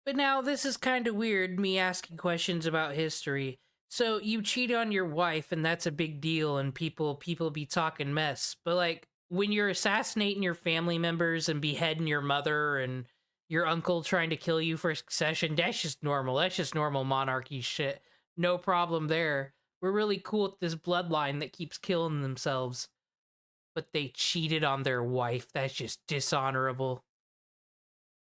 But now this is kind of weird, me asking questions about history. So you cheat on your wife and that's a big deal and people be talking mess. But like when you're assassinating your family members and beheading your mother and your uncle trying to kill you for succession, that's just normal. That's just normal monarchy shit. No problem there. We're really cool with this bloodline that keeps killing themselves. But they cheated on their wife. That's just dishonorable.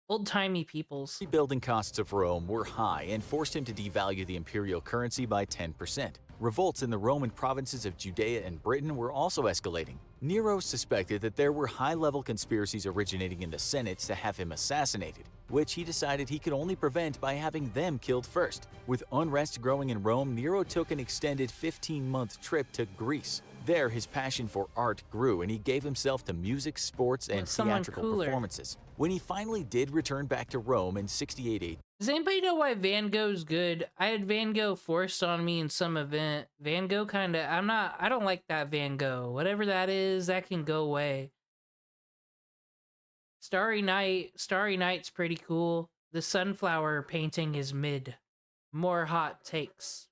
Old-timey peoples. Rebuilding costs of Rome were high and forced him to devalue the imperial currency by 10%. Revolts in the Roman provinces of Judea and Britain were also escalating. Nero suspected that there were high-level conspiracies originating in the Senate to have him assassinated, which he decided he could only prevent by having them killed first. With unrest growing in Rome, Nero took an extended 15-month trip to Greece. There, his passion for art grew and he gave himself to music, sports, and theatrical performances. When he finally did return back to Rome in 68 AD, does anybody know why Van Gogh's good? I had Van Gogh forced on me in some event. Van Gogh I don't like that Van Gogh. Whatever that is, that can go away. Starry Night's pretty cool. The sunflower painting is mid. More hot takes.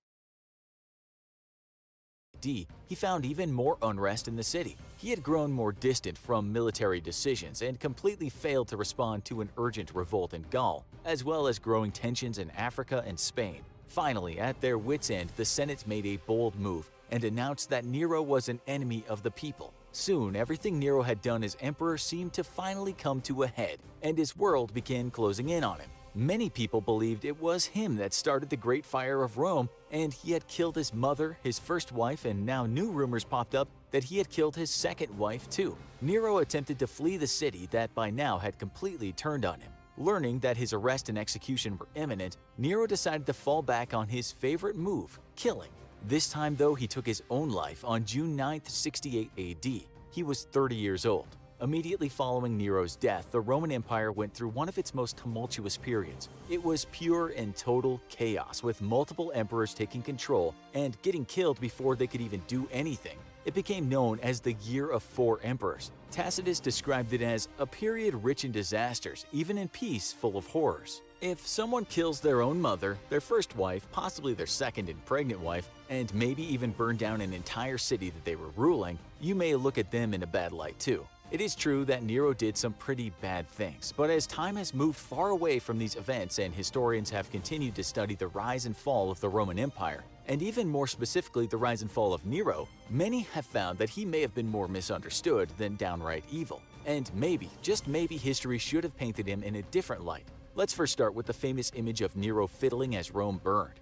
he found even more unrest in the city. He had grown more distant from military decisions and completely failed to respond to an urgent revolt in Gaul, as well as growing tensions in Africa and Spain. Finally, at their wits' end, the Senate made a bold move and announced that Nero was an enemy of the people. Soon, everything Nero had done as emperor seemed to finally come to a head, and his world began closing in on him. Many people believed it was him that started the Great Fire of Rome, and he had killed his mother, his first wife, and now new rumors popped up that he had killed his second wife too. Nero attempted to flee the city that by now had completely turned on him. Learning that his arrest and execution were imminent, Nero decided to fall back on his favorite move, killing. This time though, he took his own life on June 9th, 68 AD. He was 30 years old. Immediately following Nero's death, the Roman Empire went through one of its most tumultuous periods. It was pure and total chaos, with multiple emperors taking control and getting killed before they could even do anything. It became known as the Year of Four Emperors. Tacitus described it as a period rich in disasters, even in peace full of horrors. If someone kills their own mother, their first wife, possibly their second and pregnant wife, and maybe even burned down an entire city that they were ruling, you may look at them in a bad light too. It is true that Nero did some pretty bad things, but as time has moved far away from these events and historians have continued to study the rise and fall of the Roman Empire, and even more specifically the rise and fall of Nero, many have found that he may have been more misunderstood than downright evil. And maybe, just maybe, history should have painted him in a different light. Let's first start with the famous image of Nero fiddling as Rome burned.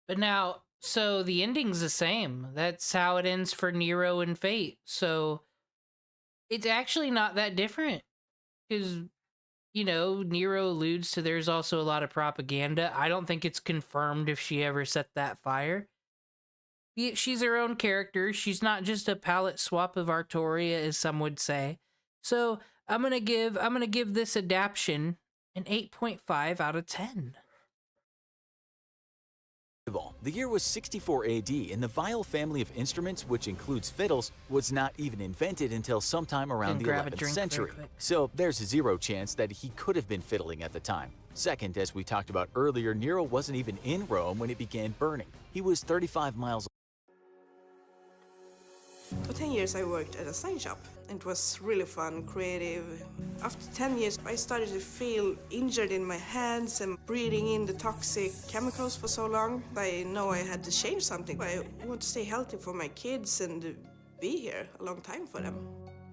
But now, so the ending's the same. That's how it ends for Nero and Fate. So it's actually not that different. Because, you know, Nero alludes to there's also a lot of propaganda. I don't think it's confirmed if she ever set that fire. She's her own character. She's not just a palette swap of Artoria, as some would say. So I'm gonna give this adaptation an 8.5 out of 10. The year was 64 AD, and the viol family of instruments, which includes fiddles, was not even invented until sometime around the 11th century. So there's zero chance that he could have been fiddling at the time. Second, as we talked about earlier, Nero wasn't even in Rome when it began burning. He was 35 miles. For 10 years I worked at a sign shop. It was really fun, creative. After 10 years I started to feel injured in my hands and breathing in the toxic chemicals for so long. I know I had to change something. I want to stay healthy for my kids and be here a long time for them.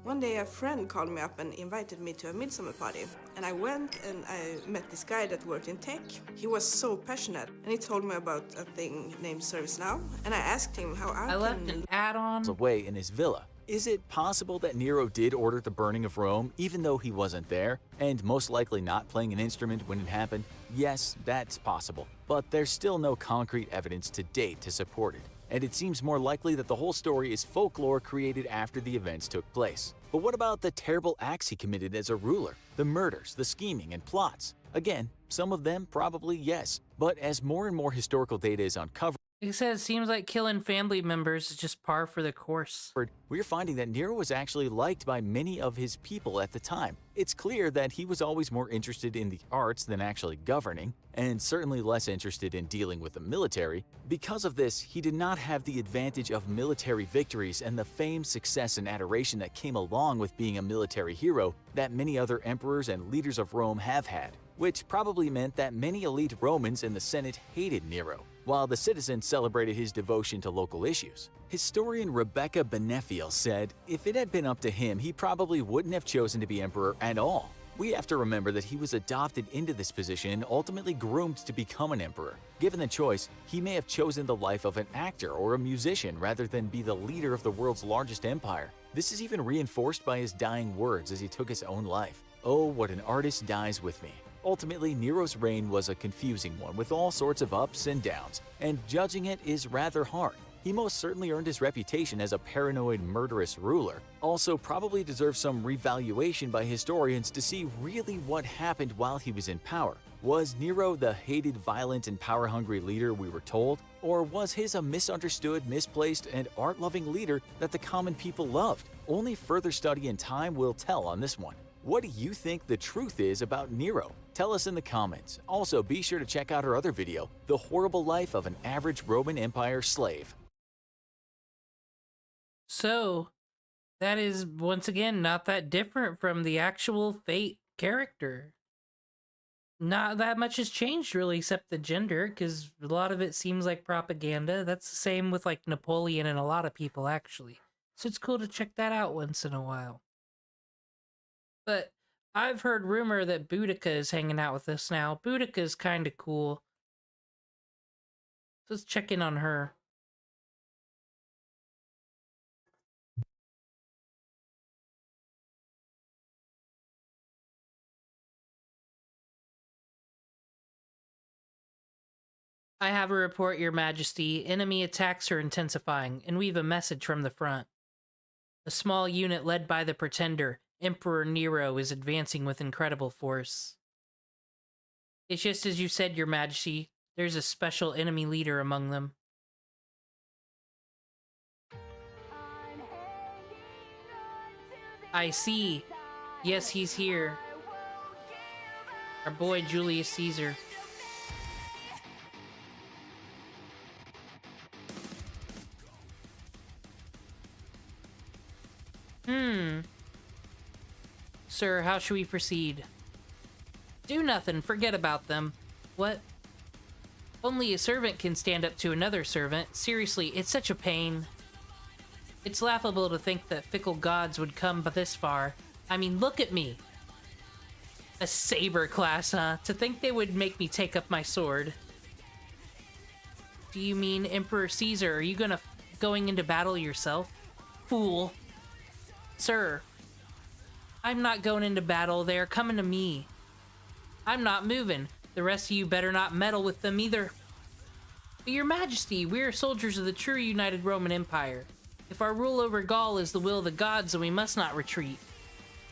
One day a friend called me up and invited me to a midsummer party. And I went and I met this guy that worked in tech. He was so passionate and he told me about a thing named ServiceNow. And I asked him how I left an add-on away in his villa. Is it possible that Nero did order the burning of Rome even though he wasn't there, and most likely not playing an instrument when it happened? Yes, that's possible, but there's still no concrete evidence to date to support it, and it seems more likely that the whole story is folklore created after the events took place. But what about the terrible acts he committed as a ruler? The murders, the scheming, and plots? Again, some of them probably yes, but as more and more historical data is uncovered, it says, seems like killing family members is just par for the course. we're finding that Nero was actually liked by many of his people at the time. It's clear that he was always more interested in the arts than actually governing, and certainly less interested in dealing with the military. Because of this, he did not have the advantage of military victories and the fame, success, and adoration that came along with being a military hero that many other emperors and leaders of Rome have had, which probably meant that many elite Romans in the Senate hated Nero, while the citizens celebrated his devotion to local issues. Historian Rebecca Benefiel said, if it had been up to him, he probably wouldn't have chosen to be emperor at all. We have to remember that he was adopted into this position and ultimately groomed to become an emperor. Given the choice, he may have chosen the life of an actor or a musician rather than be the leader of the world's largest empire. This is even reinforced by his dying words as he took his own life. "Oh, what an artist dies with me." Ultimately, Nero's reign was a confusing one with all sorts of ups and downs, and judging it is rather hard. He most certainly earned his reputation as a paranoid, murderous ruler. Also probably deserves some revaluation by historians to see really what happened while he was in power. Was Nero the hated, violent, and power-hungry leader we were told? Or was his a misunderstood, misplaced, and art-loving leader that the common people loved? Only further study and time will tell on this one. What do you think the truth is about Nero? Tell us in the comments. Also, be sure to check out our other video, The Horrible Life of an Average Roman Empire Slave. So, that is, once again, not that different from the actual Fate character. Not that much has changed, really, except the gender, because a lot of it seems like propaganda. That's the same with, like, Napoleon and a lot of people, actually. So it's cool to check that out once in a while. But I've heard rumor that Boudica is hanging out with us now. Boudica's kind of cool. So let's check in on her. I have a report, Your Majesty. Enemy attacks are intensifying, and we have a message from the front. A small unit led by the Pretender, Emperor Nero, is advancing with incredible force. It's just as you said, Your Majesty. There's a special enemy leader among them. I see. Yes, he's here. Our boy Julius Caesar. Sir, how should we proceed? Do nothing. Forget about them. What? Only a servant can stand up to another servant. Seriously, it's such a pain. It's laughable to think that fickle gods would come but this far. I mean, look at me. A saber class, huh? To think they would make me take up my sword. Do you mean Emperor Caesar? Are you going into battle yourself? Fool. Sir, I'm not going into battle. They are coming to me. I'm not moving. The rest of you better not meddle with them either. But Your Majesty, we are soldiers of the true United Roman Empire. If our rule over Gaul is the will of the gods, then we must not retreat.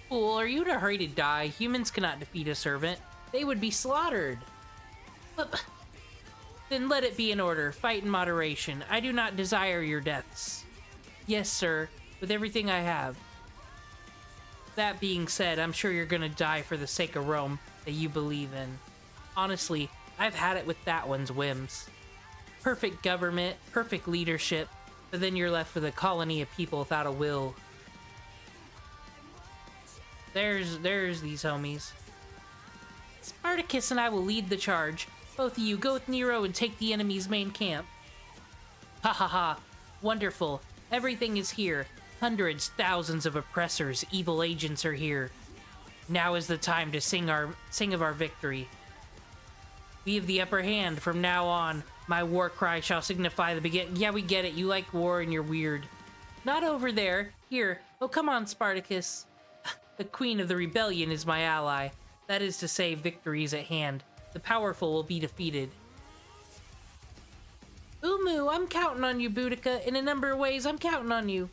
Fool, are you in a hurry to die? Humans cannot defeat a servant. They would be slaughtered. But then let it be in order. Fight in moderation. I do not desire your deaths. Yes, sir, with everything I have. That being said, I'm sure you're gonna die for the sake of Rome that you believe in. Honestly, I've had it with that one's whims. Perfect government, perfect leadership, but then you're left with a colony of people without a will. There's these homies. Spartacus and I will lead the charge. Both of you go with Nero and take the enemy's main camp. Ha ha ha. Wonderful. Everything is here. Hundreds, thousands of oppressors, evil agents are here. Now is the time to sing of our victory. We have the upper hand from now on. My war cry shall signify the begin. Yeah, we get it. You like war and you're weird. Not over there. Here. Oh, come on, Spartacus. The Queen of the Rebellion is my ally. That is to say, victory is at hand. The powerful will be defeated. Umu, I'm counting on you, Boudica. In a number of ways, I'm counting on you.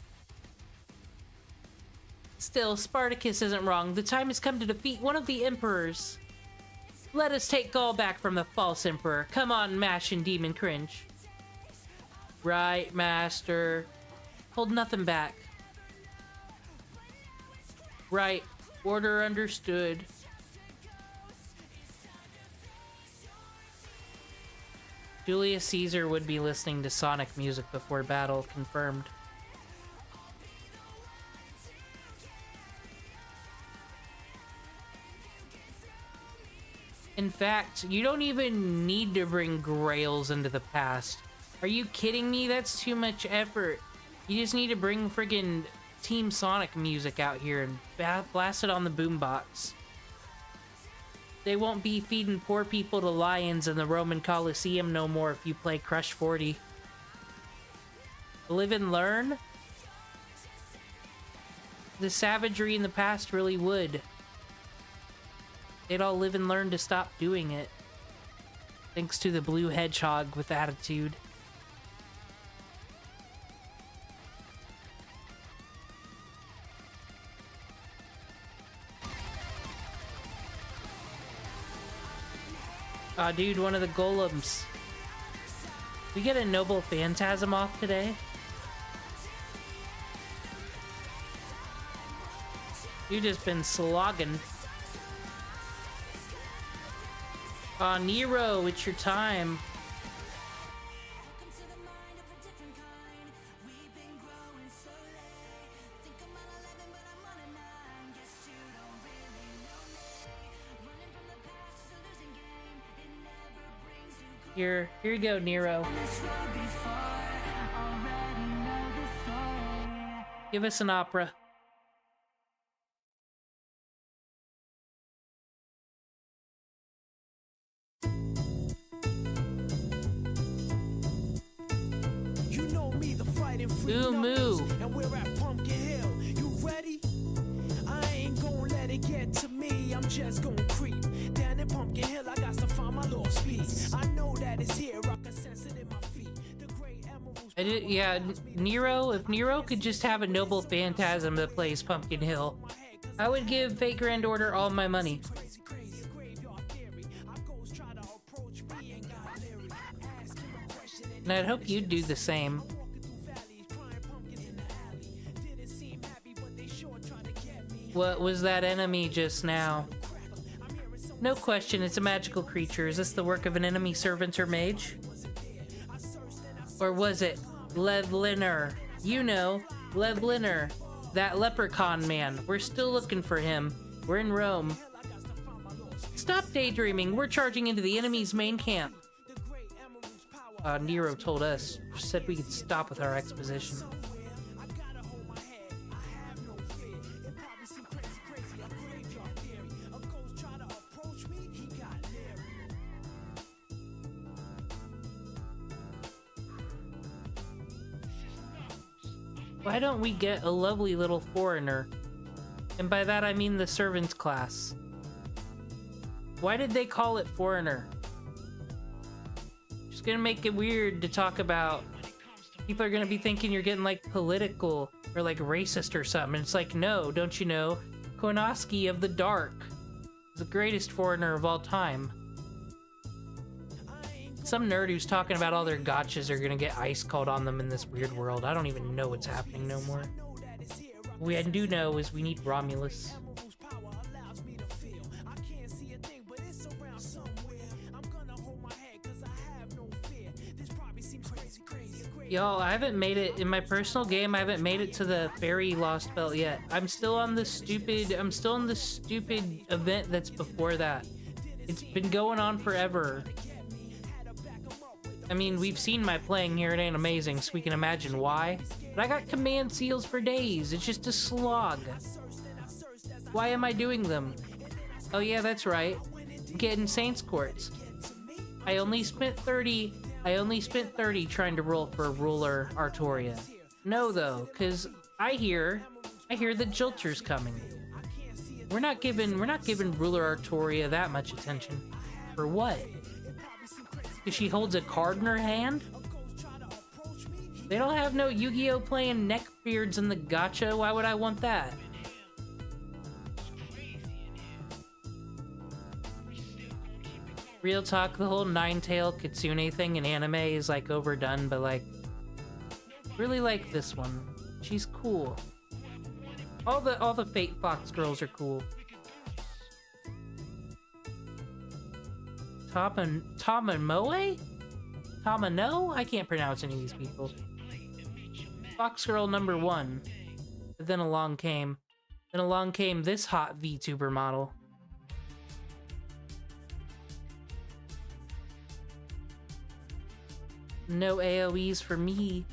Still, Spartacus isn't wrong. The time has come to defeat one of the emperors. Let us take Gaul back from the false emperor. Come on, Mash and Demon Cringe. Right, Master. Hold nothing back. Right. Order understood. Julius Caesar would be listening to Sonic music before battle, confirmed. In fact, you don't even need to bring grails into the past. Are you kidding me? That's too much effort. You just need to bring friggin' Team Sonic music out here and blast it on the boombox. They won't be feeding poor people to lions in the Roman Colosseum no more if you play Crush 40. Live and learn? The savagery in the past really would. They'd all live and learn to stop doing it. Thanks to the blue hedgehog with attitude. Aw, dude, one of the golems. We get a noble phantasm off today? You just been slogging. Aw, Nero, it's your time. Here you go, Nero. Give us an opera. You know me, the fighting free Moo. and we're at Pumpkin Hill. You ready? I ain't gonna let it get to me. I'm just gonna creep down in Pumpkin Hill. I got to find my lost piece. I know that it's here. I can sense it in my feet. The great emeralds. Yeah, Nero. If Nero could just have a noble phantasm that plays Pumpkin Hill, I would give Fake Grand Order all my money. And I'd hope you'd do the same. What was that enemy just now? No question, it's a magical creature. Is this the work of an enemy servant or mage? Or was it Levliner? You know, Levliner. That leprechaun man. We're still looking for him. We're in Rome. Stop daydreaming. We're charging into the enemy's main camp. Nero told us. Said we could stop with our exposition. Why don't we get a lovely little foreigner? And by that I mean the servants class. Why did they call it foreigner? Just gonna make it weird to talk about. People are gonna be thinking you're getting like political or like racist or something. And it's like, no, don't you know? Konosuke of the Dark is the greatest foreigner of all time. Some nerd who's talking about all their gachas are gonna get ice cold on them in this weird world. I don't even know what's happening no more. What I do know is we need Romulus. Y'all, I haven't made it in my personal game. I haven't made it to the fairy lost belt yet. I'm still on the stupid event that's before that. It's been going on forever. I mean, we've seen my playing here, it ain't amazing, so we can imagine why. But I got command seals for days, it's just a slog. Why am I doing them? Oh yeah, that's right. Getting Saints Courts. I only spent 30 trying to roll for ruler Artoria. No though, cause I hear that Jilter's coming. We're not giving ruler Artoria that much attention. For what? Because she holds a card in her hand? They don't have no Yu-Gi-Oh! Playing neckbeards in the gacha, why would I want that? Real talk, the whole nine-tail Kitsune thing in anime is like overdone, but like, really like this one. She's cool. All the Fate Fox girls are cool. Tamanoe? Tamano? I can't pronounce any of these people. Fox Girl number 1. But then along came this hot VTuber model. No AoEs for me.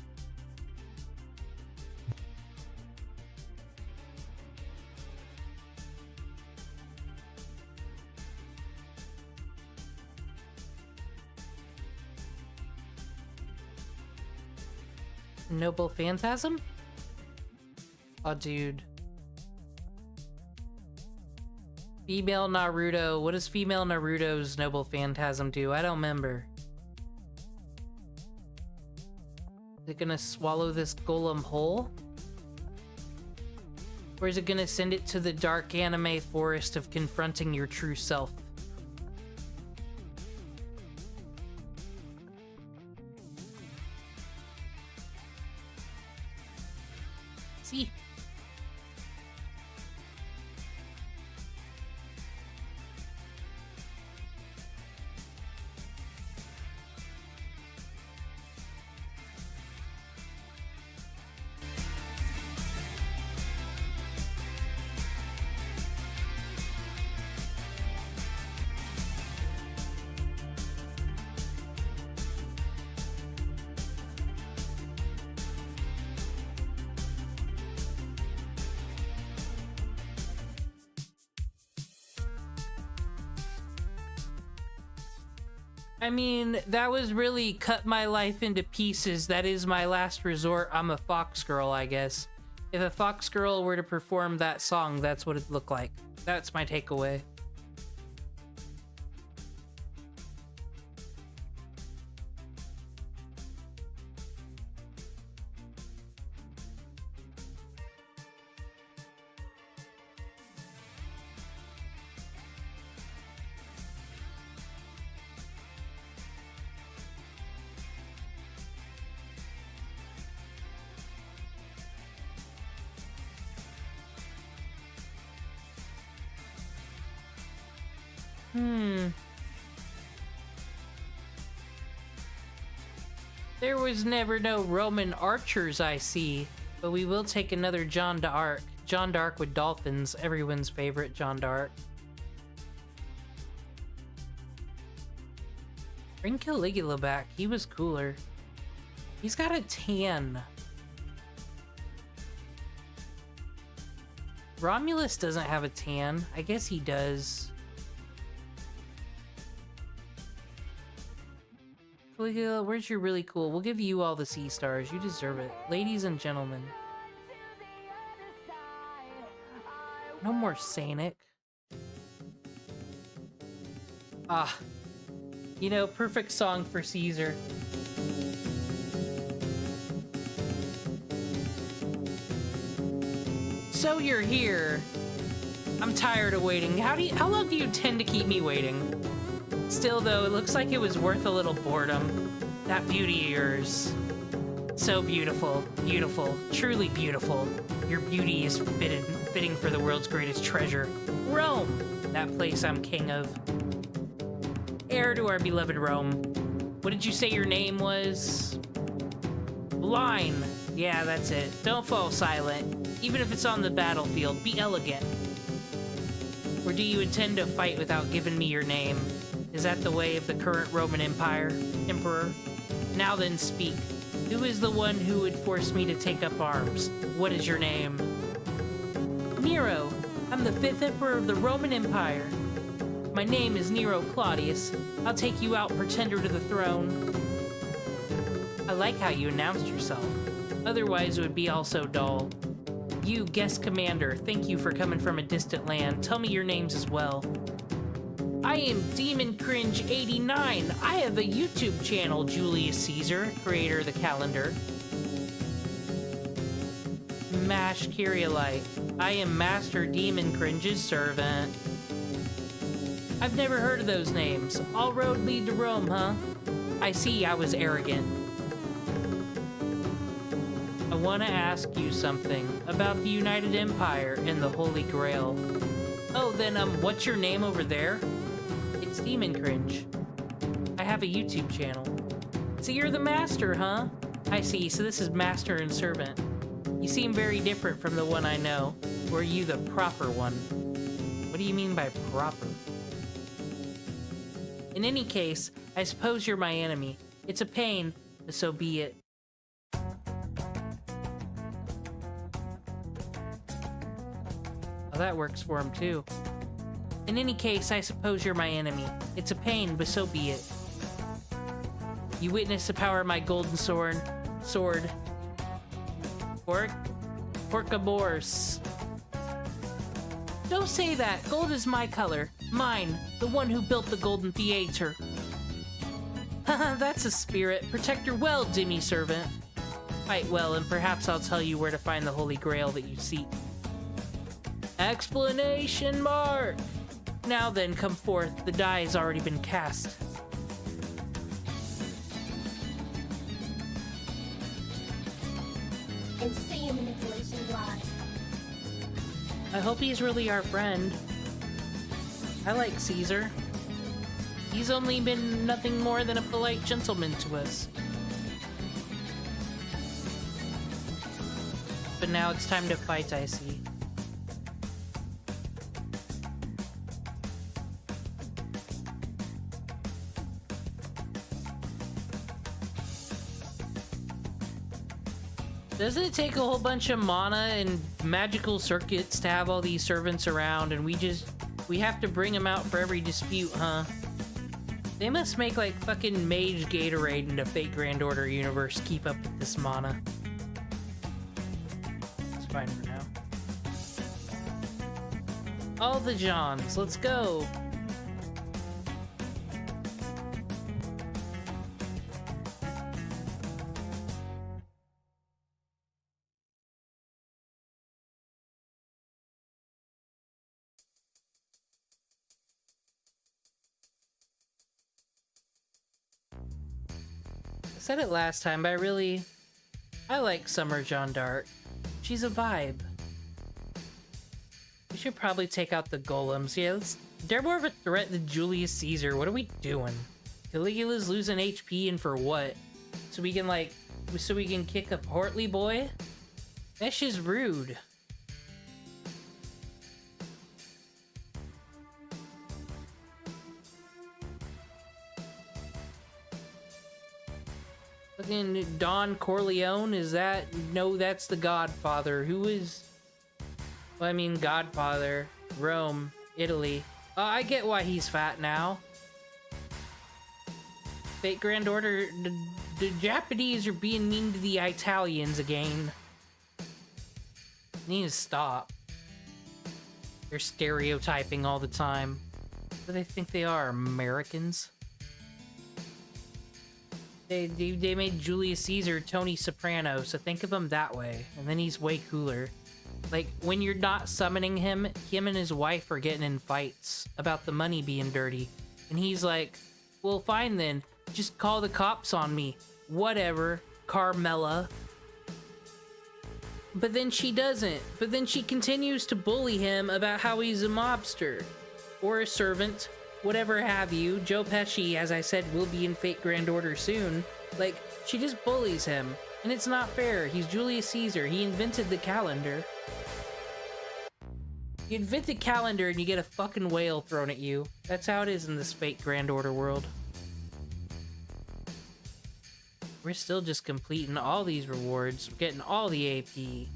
Noble Phantasm? Oh, dude. Female Naruto. What does female Naruto's Noble Phantasm do? I don't remember. Is it gonna swallow this golem whole? Or is it gonna send it to the dark anime forest of confronting your true self? See? I mean, that was really cut my life into pieces. That is my last resort. I'm a fox girl, I guess. If a fox girl were to perform that song, that's what it'd look like. That's my takeaway. There was never no Roman archers, I see. But we will take another John d'Arc. John d'Arc with dolphins. Everyone's favorite John d'Arc. Bring Caligula back. He was cooler. He's got a tan. Romulus doesn't have a tan. I guess he does. Caligula, where's your really cool? We'll give you all the sea stars. You deserve it. Ladies and gentlemen. No more Sanic. Ah. You know, perfect song for Caesar. So you're here. I'm tired of waiting. How long do you tend to keep me waiting? Still though, it looks like it was worth a little boredom. That beauty of yours. So beautiful. Beautiful. Truly beautiful. Your beauty is fitting for the world's greatest treasure. Rome! That place I'm king of. Heir to our beloved Rome. What did you say your name was? Line. Yeah, that's it. Don't fall silent. Even if it's on the battlefield, be elegant. Or do you intend to fight without giving me your name? Is that the way of the current Roman Empire, Emperor? Now then, speak. Who is the one who would force me to take up arms? What is your name? Nero. I'm the 5th Emperor of the Roman Empire. My name is Nero Claudius. I'll take you out, pretender to the throne. I like how you announced yourself. Otherwise, it would be all so dull. You, guest commander, thank you for coming from a distant land. Tell me your names as well. I am Demon Cringe 89. I have a YouTube channel, Julius Caesar, creator of the calendar. Mash Kyrielite. I am Master Demon Cringe's servant. I've never heard of those names. All roads lead to Rome, huh? I see I was arrogant. I want to ask you something about the United Empire and the Holy Grail. Oh, then, what's your name over there? It's Demon Cringe. I have a YouTube channel. So you're the master, huh? I see, so this is master and servant. You seem very different from the one I know. Or are you the proper one? What do you mean by proper? In any case, I suppose you're my enemy. It's a pain, but so be it. Oh, that works for him too. In any case, I suppose you're my enemy. It's a pain, but so be it. You witness the power of my golden sword. Porcabors. Don't say that. Gold is my color. Mine. The one who built the golden theater. Haha, that's a spirit. Protect her well, Demi servant. Fight well, and perhaps I'll tell you where to find the holy grail that you seek. Explanation mark! Now then, come forth. The die has already been cast. Insane manipulation line. I hope he's really our friend. I like Caesar. He's only been nothing more than a polite gentleman to us. But now it's time to fight, I see. Doesn't it take a whole bunch of mana and magical circuits to have all these servants around, and we have to bring them out for every dispute, huh? They must make like fucking Mage Gatorade into Fate Grand Order universe to keep up with this mana. It's fine for now. All the Johns, let's go! I said it last time, but I like Summer Jeanne d'Arc. She's a vibe. We should probably take out the golems. Yeah, They're more of a threat than Julius Caesar. What are we doing? Caligula's losing HP, and for what? So we can, like, so we can kick a portly boy? That's just rude. Fucking Don Corleone, is that? No, that's the Godfather. Who is... Well, I mean, Godfather. Rome. Italy. I get why he's fat now. Fate Grand Order... The Japanese are being mean to the Italians again. Need to stop. They're stereotyping all the time. What do they think they are? Americans? They made Julius Caesar Tony Soprano, so think of him that way. And then he's way cooler. Like, when you're not summoning him, him and his wife are getting in fights about the money being dirty. And he's like, well, fine then. Just call the cops on me. Whatever, Carmella. But then she doesn't. But then she continues to bully him about how he's a mobster. Or a servant. Whatever have you. Joe Pesci, as I said, will be in Fate Grand Order soon. Like, she just bullies him. And it's not fair. He's Julius Caesar. He invented the calendar. You invent the calendar and you get a fucking whale thrown at you. That's how it is in this Fate Grand Order world. We're still just completing all these rewards. We're getting all the AP.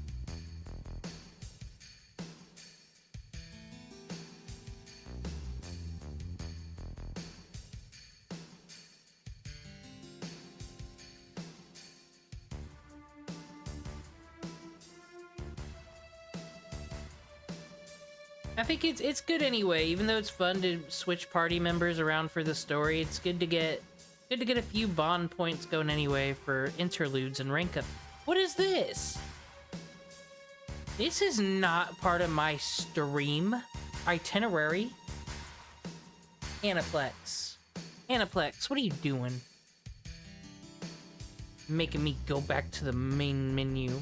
I think it's good anyway, even though it's fun to switch party members around for the story. It's good to get a few bond points going anyway for interludes and rank up. What is this? This is not part of my stream itinerary. Aniplex. Aniplex, what are you doing? Making me go back to the main menu.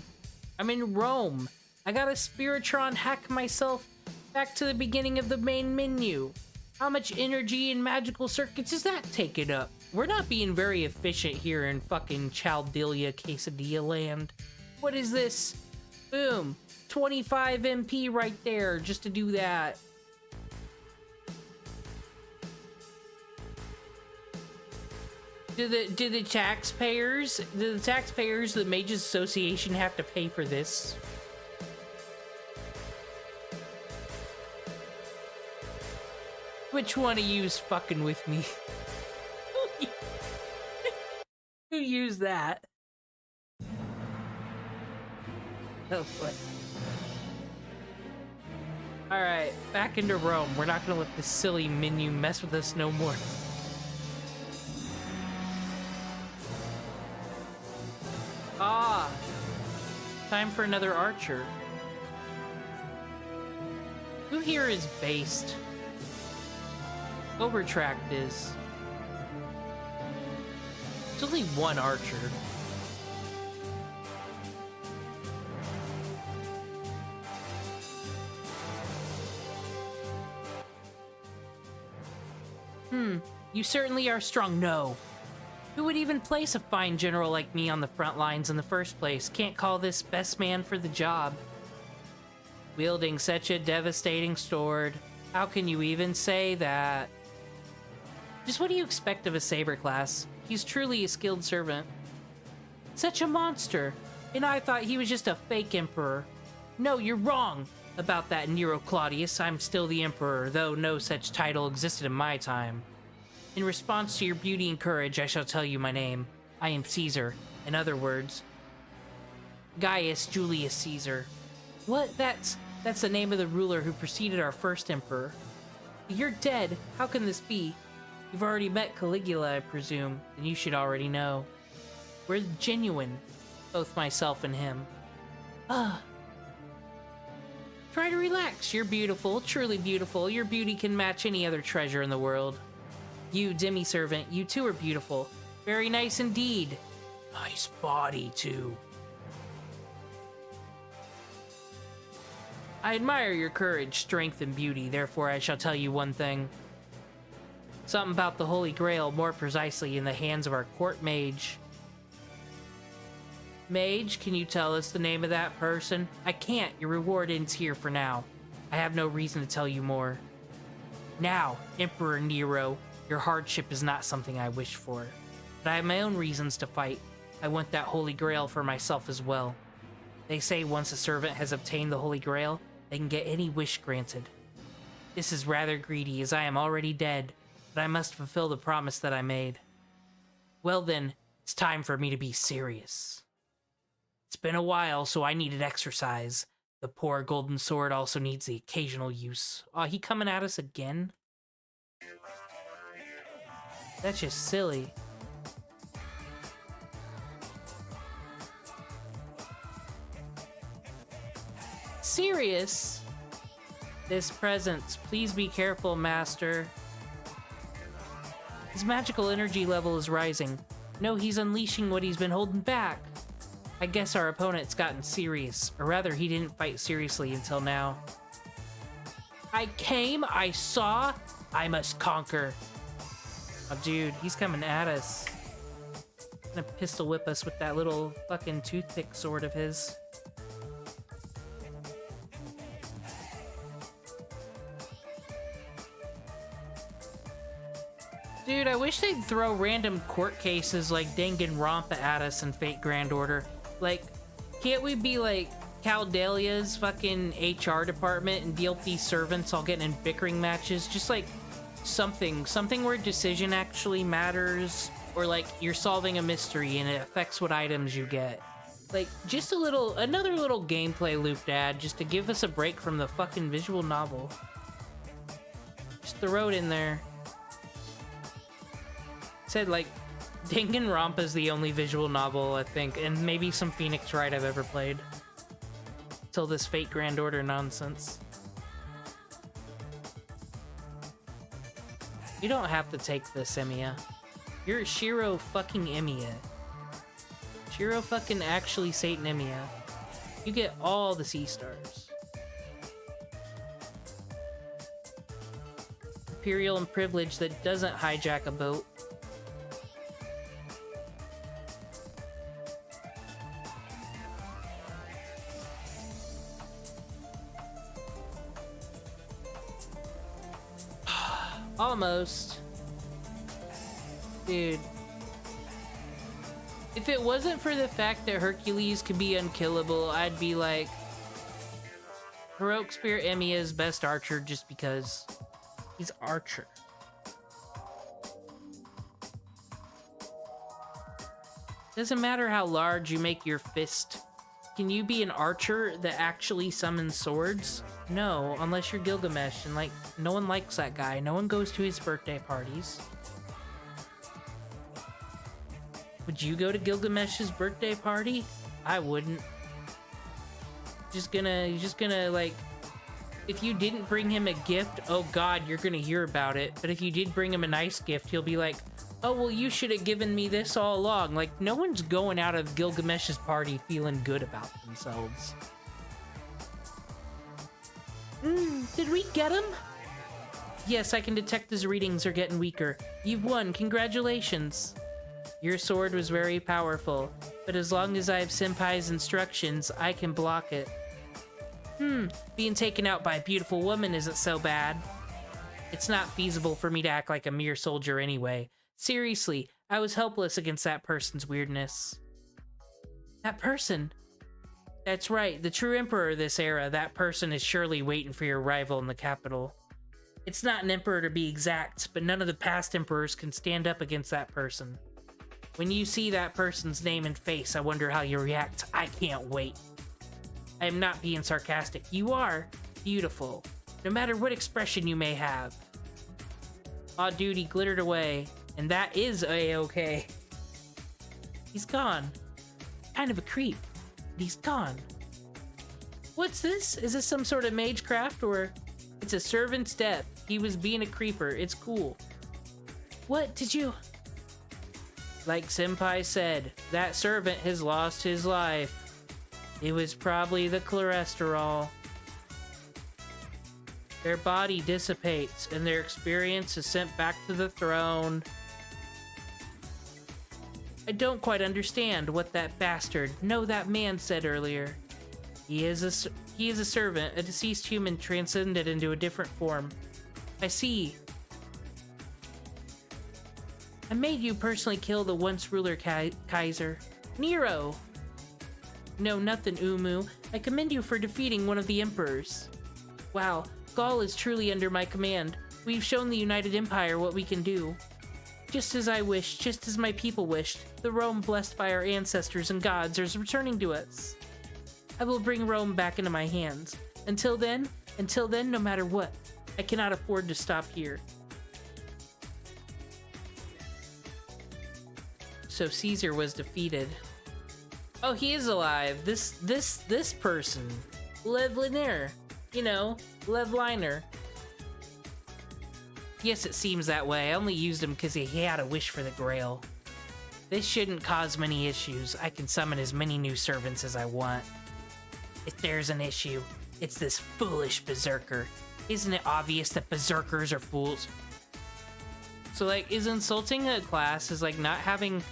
I'm in Rome. I got a Spiritron hack myself back to the beginning of the main menu. How much energy and magical circuits is that taking up? We're not being very efficient here in fucking Chaldea Quesadilla land. What is this? Boom. 25 MP right there just to do that. Do the taxpayers, the Mages Association have to pay for this? Which one of you's fucking with me? Who used that? Oh boy. Alright, back into Rome. We're not gonna let this silly menu mess with us no more. Ah! Time for another archer. Who here is based? Overtracked is. There's only one archer. You certainly are strong. No. Who would even place a fine general like me on the front lines in the first place? Can't call this best man for the job. Wielding such a devastating sword. How can you even say that? Just what do you expect of a saber class? He's truly a skilled servant. Such a monster! And I thought he was just a fake emperor. No, you're wrong about that, Nero Claudius. I'm still the emperor, though no such title existed in my time. In response to your beauty and courage, I shall tell you my name. I am Caesar. In other words, Gaius Julius Caesar. What? That's the name of the ruler who preceded our first emperor. You're dead. How can this be? You've already met Caligula, I presume, and you should already know. We're genuine, both myself and him. Try to relax. You're beautiful, truly beautiful. Your beauty can match any other treasure in the world. You, demi-servant, you too are beautiful. Very nice indeed. Nice body, too. I admire your courage, strength, and beauty, therefore I shall tell you one thing. Something about the Holy Grail, more precisely in the hands of our court mage. Mage, can you tell us the name of that person? I can't. Your reward ends here for now. I have no reason to tell you more. Now, Emperor Nero, your hardship is not something I wish for. But I have my own reasons to fight. I want that Holy Grail for myself as well. They say once a servant has obtained the Holy Grail, they can get any wish granted. This is rather greedy, as I am already dead, but I must fulfill the promise that I made. Well then, it's time for me to be serious. It's been a while, so I needed exercise. The poor golden sword also needs the occasional use. Aw, he coming at us again? That's just silly. Serious? This presence. Please be careful, Master. His magical energy level is rising. No, he's unleashing what he's been holding back. I guess our opponent's gotten serious, or rather, he didn't fight seriously until now. I came, I saw, I must conquer. Oh, dude, he's coming at us. Gonna pistol whip us with that little fucking toothpick sword of his. Dude, I wish they'd throw random court cases like Danganronpa at us in Fate Grand Order. Like, can't we be like Caldelia's fucking HR department and deal with these servants all getting in bickering matches? Just like something where decision actually matters, or like you're solving a mystery and it affects what items you get. Like, just another little gameplay loop to add, just to give us a break from the fucking visual novel. Just throw it in there. Said like Danganronpa is the only visual novel, I think, and maybe some Phoenix Wright I've ever played. Till this Fate Grand Order nonsense. You don't have to take this, Emiya. You're Shiro fucking Emiya. Shiro fucking actually Satan Emiya. You get all the sea stars. Imperial and privilege that doesn't hijack a boat. Almost. Dude. If it wasn't for the fact that Hercules could be unkillable, I'd be like, Heroic Spear Emiya's best archer just because he's Archer. Doesn't matter how large you make your fist. Can you be an archer that actually summons swords? No, unless you're Gilgamesh, and like, no one likes that guy. No one goes to his birthday parties. Would you go to Gilgamesh's birthday party? I wouldn't. You're just gonna like, if you didn't bring him a gift, oh god, you're gonna hear about it. But if you did bring him a nice gift, he'll be like, oh, well, you should have given me this all along. Like, no one's going out of Gilgamesh's party feeling good about themselves. Did we get him? Yes, I can detect his readings are getting weaker. You've won, congratulations. Your sword was very powerful, but as long as I have Senpai's instructions, I can block it. Being taken out by a beautiful woman isn't so bad. It's not feasible for me to act like a mere soldier anyway. Seriously, I was helpless against that person's weirdness. That person? That's right, the true emperor of this era. That person is surely waiting for your arrival in the capital. It's not an emperor to be exact, but none of the past emperors can stand up against that person. When you see that person's name and face, I wonder how you react. I can't wait. I am not being sarcastic. You are beautiful, no matter what expression you may have. Aw, dude, he glittered away. And that is A-okay. He's gone. Kind of a creep. But he's gone. What's this? Is this some sort of magecraft, or... It's a servant's death. He was being a creeper. It's cool. What did you... Like Senpai said, that servant has lost his life. It was probably the cholesterol. Their body dissipates, and their experience is sent back to the throne. I don't quite understand what that bastard, no, that man said earlier. He is a servant, a deceased human transcended into a different form. I see. I made you personally kill the once ruler Kaiser. Nero! No, nothing, Umu. I commend you for defeating one of the emperors. Wow, Gaul is truly under my command. We've shown the United Empire what we can do. Just as I wished, just as my people wished, the Rome blessed by our ancestors and gods is returning to us. I will bring Rome back into my hands. Until then, no matter what, I cannot afford to stop here. So Caesar was defeated. Oh, he is alive. This person. Lev Liner. You know, Lev Liner. Yes, it seems that way. I only used him because he had a wish for the Grail. This shouldn't cause many issues. I can summon as many new servants as I want. If there's an issue, it's this foolish berserker. Isn't it obvious that berserkers are fools? So, like, is insulting a class, is like not having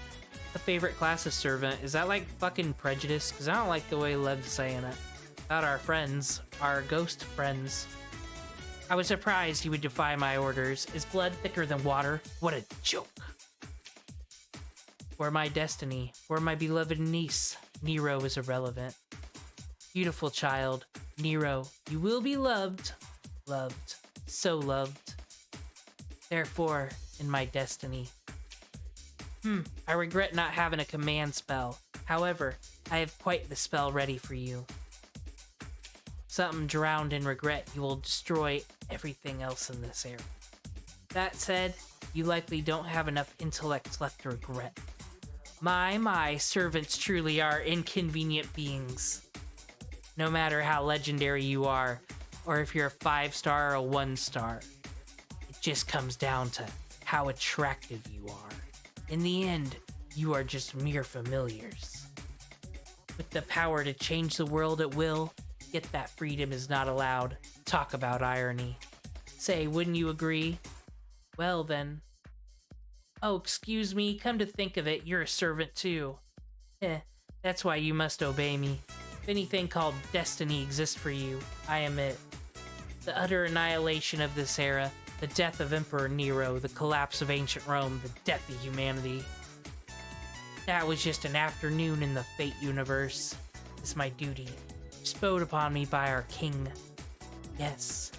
a favorite class as servant, is that like fucking prejudice? Because I don't like the way Lev's saying it. About our friends, our ghost friends. I was surprised he would defy my orders. Is blood thicker than water? What a joke. For my destiny, for my beloved niece, Nero is irrelevant. Beautiful child, Nero, you will be loved. Loved. So loved. Therefore, in my destiny. I regret not having a command spell. However, I have quite the spell ready for you. Something drowned in regret, you will destroy everything else in this area. That said, you likely don't have enough intellect left to regret. My, servants truly are inconvenient beings. No matter how legendary you are, or if you're a 5-star or a 1-star, it just comes down to how attractive you are. In the end, you are just mere familiars. With the power to change the world at will, yet that freedom is not allowed. Talk about irony. Say, wouldn't you agree? Well then. Oh, excuse me, come to think of it, you're a servant too. That's why you must obey me. If anything called destiny exists for you, I am it. The utter annihilation of this era, the death of Emperor Nero, the collapse of ancient Rome, the death of humanity. That was just an afternoon in the fate universe. It's my duty, bestowed upon me by our king. Yes.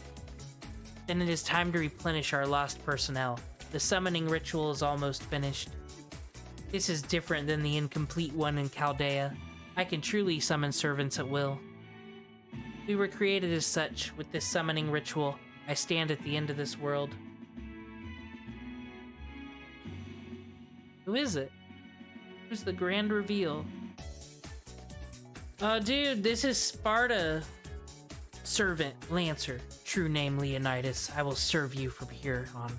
Then it is time to replenish our lost personnel. The summoning ritual is almost finished. This is different than the incomplete one in Chaldea. I can truly summon servants at will. We were created as such. With this summoning ritual, I stand at the end of this world. Who is it? Who's the grand reveal? Oh, dude, this is Sparta. Servant, Lancer, true name Leonidas. I will serve you from here on.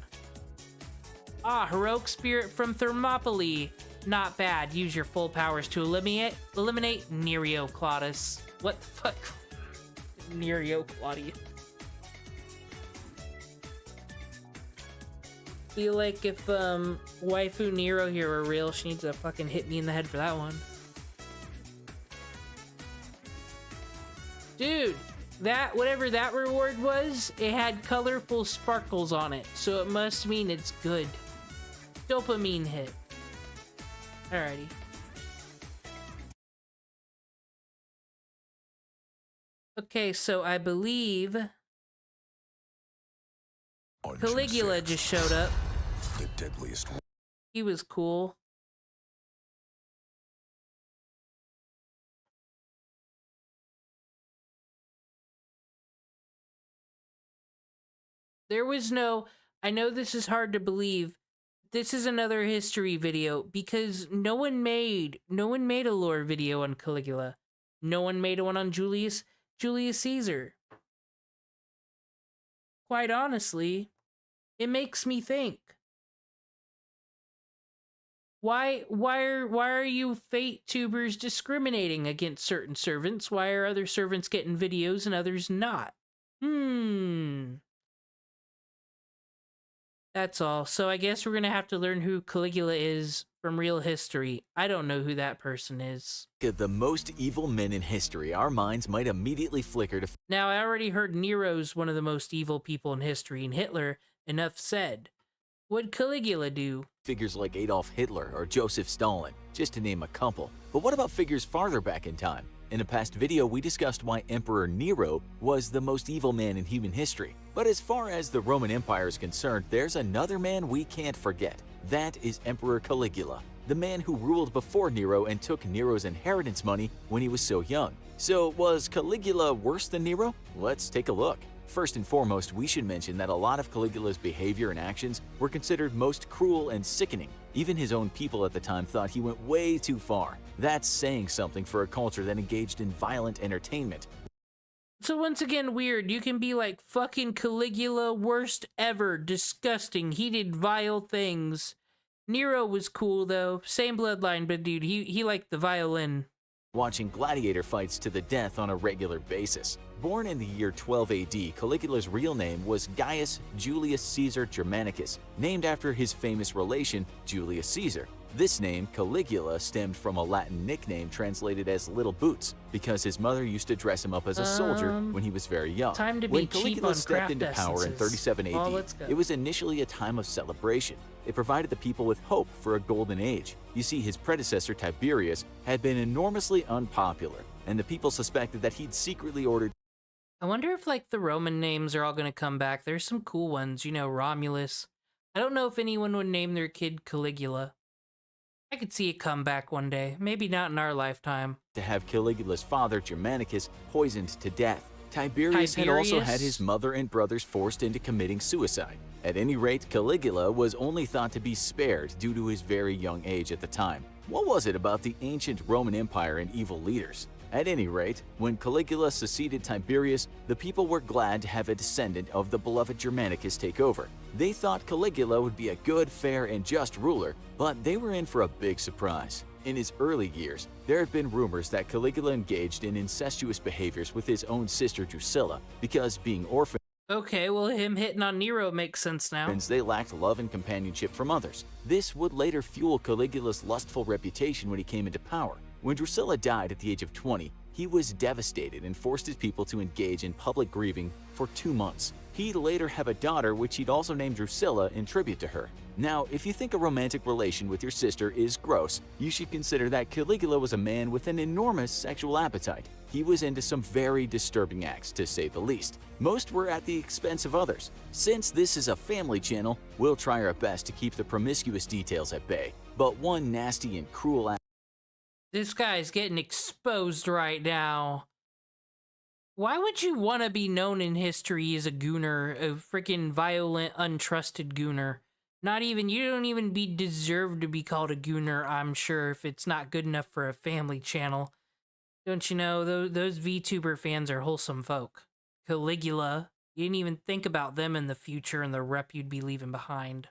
Ah, heroic spirit from Thermopylae. Not bad. Use your full powers to eliminate Nero Claudius. What the fuck? Nero Claudius. Feel like if waifu Nero here were real, she needs to fucking hit me in the head for that one. Dude, that whatever that reward was, it had colorful sparkles on it, so it must mean it's good. Dopamine hit. Alrighty. Okay, so I believe On Caligula June 6th, just showed up. the deadliest. He was cool. There was no, I know this is hard to believe. This is another history video because no one made a lore video on Caligula. No one made one on Julius Caesar. Quite honestly, it makes me think. Why are you fate tubers discriminating against certain servants? Why are other servants getting videos and others not? That's all. So I guess we're gonna have to learn who Caligula is from real history. I don't know who that person is. The most evil men in history, our minds might immediately flicker to Now, I already heard Nero's one of the most evil people in history, and Hitler, enough said. What'd Caligula do? figures like Adolf Hitler or Joseph Stalin, just to name a couple. But what about figures farther back in time? In a past video, we discussed why Emperor Nero was the most evil man in human history. But as far as the Roman Empire is concerned, there's another man we can't forget. That is Emperor Caligula, the man who ruled before Nero and took Nero's inheritance money when he was so young. So was Caligula worse than Nero? Let's take a look. First and foremost, we should mention that a lot of Caligula's behavior and actions were considered most cruel and sickening. Even his own people at the time thought he went way too far. That's saying something for a culture that engaged in violent entertainment. So once again, weird. You can be like, fucking Caligula, worst ever, disgusting, he did vile things. Nero was cool though, same bloodline, but dude, he liked the violin. Watching gladiator fights to the death on a regular basis. Born in the year 12 AD, Caligula's real name was Gaius Julius Caesar Germanicus, named after his famous relation, Julius Caesar. This name, Caligula, stemmed from a Latin nickname translated as Little Boots, because his mother used to dress him up as a soldier when he was very young. Time to when be cheap Caligula on stepped craft into power in essences. 37 AD, Oh, let's go. it was initially a time of celebration. It provided the people with hope for a golden age. You see, his predecessor Tiberius had been enormously unpopular, and the people suspected that he'd secretly ordered. I wonder if like the Roman names are all gonna come back. There's some cool ones, you know, Romulus. I don't know if anyone would name their kid Caligula. I could see it come back one day, maybe not in our lifetime. To have Caligula's father, Germanicus, poisoned to death. Tiberius had also had his mother and brothers forced into committing suicide. At any rate, Caligula was only thought to be spared due to his very young age at the time. What was it about the ancient Roman Empire and evil leaders? At any rate, when Caligula succeeded Tiberius, the people were glad to have a descendant of the beloved Germanicus take over. They thought Caligula would be a good, fair, and just ruler, but they were in for a big surprise. In his early years, there had been rumors that Caligula engaged in incestuous behaviors with his own sister Drusilla, because being orphaned, Okay, well him hitting on Nero makes sense now. they lacked love and companionship from others. This would later fuel Caligula's lustful reputation when he came into power. When Drusilla died at the age of 20, he was devastated and forced his people to engage in public grieving for 2 months. He'd later have a daughter, which he'd also named Drusilla in tribute to her. Now, if you think a romantic relation with your sister is gross, you should consider that Caligula was a man with an enormous sexual appetite. He was into some very disturbing acts, to say the least. Most were at the expense of others. Since this is a family channel, we'll try our best to keep the promiscuous details at bay. But one nasty and cruel act. This guy's getting exposed right now. Why would you want to be known in history as a gooner, a freaking violent, untrusted gooner? Not even, you don't even deserve to be called a gooner, I'm sure, if it's not good enough for a family channel. Don't you know, those VTuber fans are wholesome folk. Caligula, you didn't even think about them in the future and the rep you'd be leaving behind.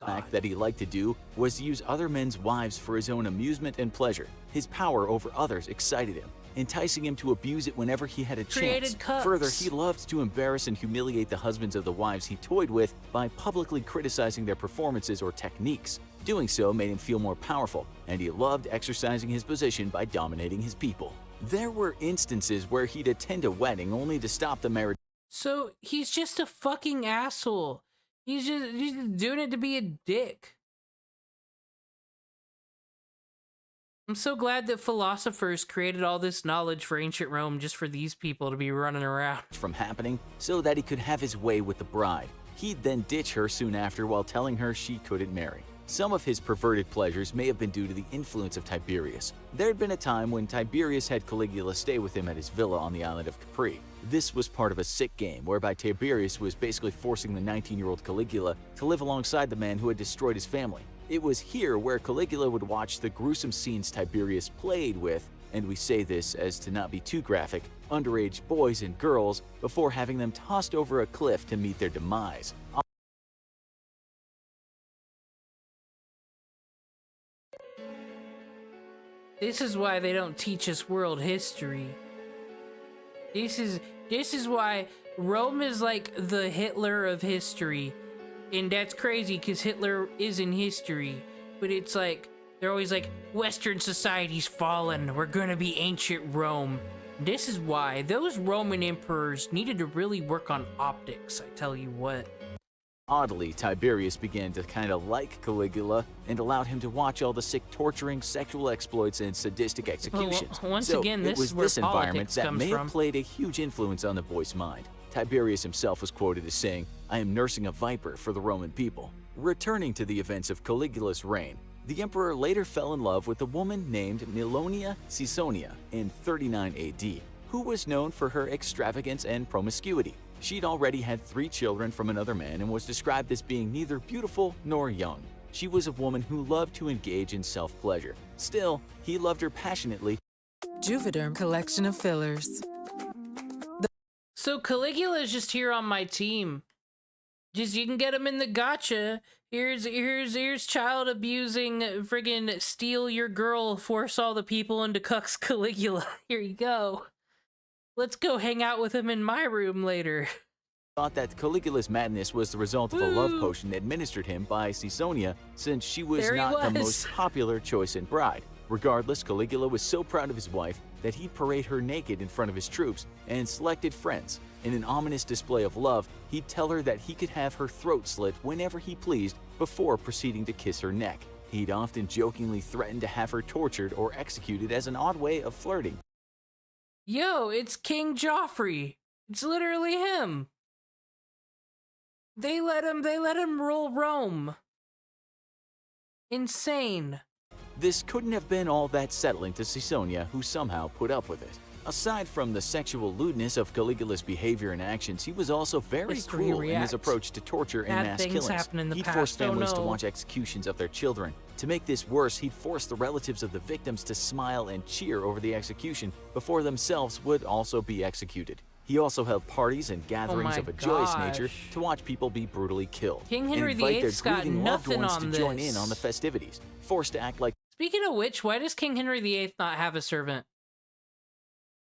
Act that he liked to do was use other men's wives for his own amusement and pleasure. His power over others excited him, enticing him to abuse it whenever he had a chance. Cups. Further, he loved to embarrass and humiliate the husbands of the wives he toyed with by publicly criticizing their performances or techniques. Doing so made him feel more powerful, and he loved exercising his position by dominating his people. There were instances where he'd attend a wedding only to stop the marriage. So, he's just a fucking asshole. He's just doing it to be a dick. I'm so glad that philosophers created all this knowledge for ancient Rome just for these people to be running around. From happening so that he could have his way with the bride. He'd then ditch her soon after while telling her she couldn't marry. Some of his perverted pleasures may have been due to the influence of Tiberius. There had been a time when Tiberius had Caligula stay with him at his villa on the island of Capri. This was part of a sick game whereby Tiberius was basically forcing the 19-year-old Caligula to live alongside the man who had destroyed his family. It was here where Caligula would watch the gruesome scenes Tiberius played with, and we say this as to not be too graphic, underage boys and girls before having them tossed over a cliff to meet their demise. This is why they don't teach us world history. This is why Rome is like the Hitler of history. And that's crazy because Hitler is in history. But it's like, they're always like, Western society's fallen. We're gonna be ancient Rome. This is why those Roman emperors needed to really work on optics, I tell you what. Oddly, Tiberius began to kind of like Caligula and allowed him to watch all the sick torturing, sexual exploits, and sadistic executions. Once so again, it this was is where this environment politics that comes may from. have played a huge influence on the boy's mind. Tiberius himself was quoted as saying, "I am nursing a viper for the Roman people." Returning to the events of Caligula's reign, the emperor later fell in love with a woman named Milonia Caesonia in 39 AD, who was known for her extravagance and promiscuity. She'd already had 3 children from another man and was described as being neither beautiful nor young. She was a woman who loved to engage in self-pleasure. Still, he loved her passionately. Juvederm collection of fillers. So Caligula is just here on my team. Just you can get him in the gacha. Here's child abusing, friggin' steal your girl, force all the people into cucks Caligula. Here you go. Let's go hang out with him in my room later. Thought that Caligula's madness was the result of a love potion administered him by Caesonia, since she was There he not the was. most popular choice in bride. Regardless, Caligula was so proud of his wife that he'd parade her naked in front of his troops and selected friends. In an ominous display of love, he'd tell her that he could have her throat slit whenever he pleased before proceeding to kiss her neck. He'd often jokingly threaten to have her tortured or executed as an odd way of flirting. Yo, it's King Joffrey. It's literally him. They let him rule Rome. Insane. This couldn't have been all that settling to Caesonia, who somehow put up with it. Aside from the sexual lewdness of Caligula's behavior and actions, he was also very History cruel in his reacts. approach to torture and Bad mass things killings. happen in the He'd past, force oh families to no. watch executions of their children. To make this worse, he'd force the relatives of the victims to smile and cheer over the execution before themselves would also be executed. He also held parties and gatherings my of a joyous gosh. nature to watch people be brutally killed. King Henry and invite their VIII's got grieving loved nothing ones on to join in this. on the festivities, forced to act like Speaking of which, why does King Henry VIII not have a servant?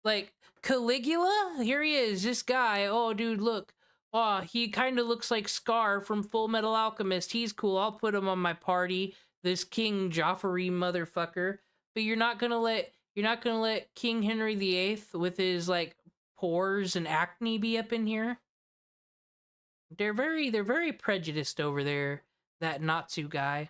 Like, Caligula? Here he is, this guy. Oh, dude, look. Oh, he kind of looks like Scar from Full Metal Alchemist. He's cool. I'll put him on my party. This King Joffrey motherfucker. But you're not gonna let King Henry VIII with his, like, pores and acne be up in here? They're very prejudiced over there, that Natsu guy.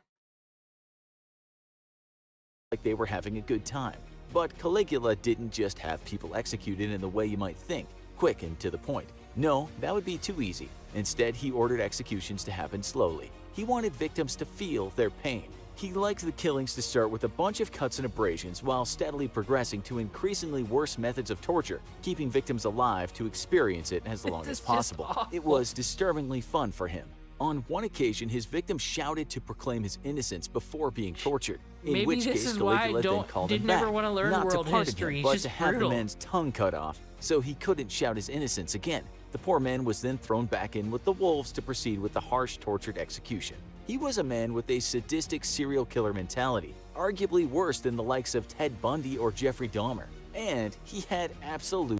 like they were having a good time. But Caligula didn't just have people executed in the way you might think, quick and to the point. No, that would be too easy. Instead, he ordered executions to happen slowly. He wanted victims to feel their pain. He liked the killings to start with a bunch of cuts and abrasions while steadily progressing to increasingly worse methods of torture, keeping victims alive to experience it as long as possible. It was disturbingly fun for him. On one occasion, his victim shouted to proclaim his innocence before being tortured, in Maybe which this case is why I Caligula then called him never back, want to learn not world to pardon history. him, It's but just to have brutal. the man's tongue cut off, so he couldn't shout his innocence again. The poor man was then thrown back in with the wolves to proceed with the harsh, tortured execution. He was a man with a sadistic serial killer mentality, arguably worse than the likes of Ted Bundy or Jeffrey Dahmer. And he had absolute...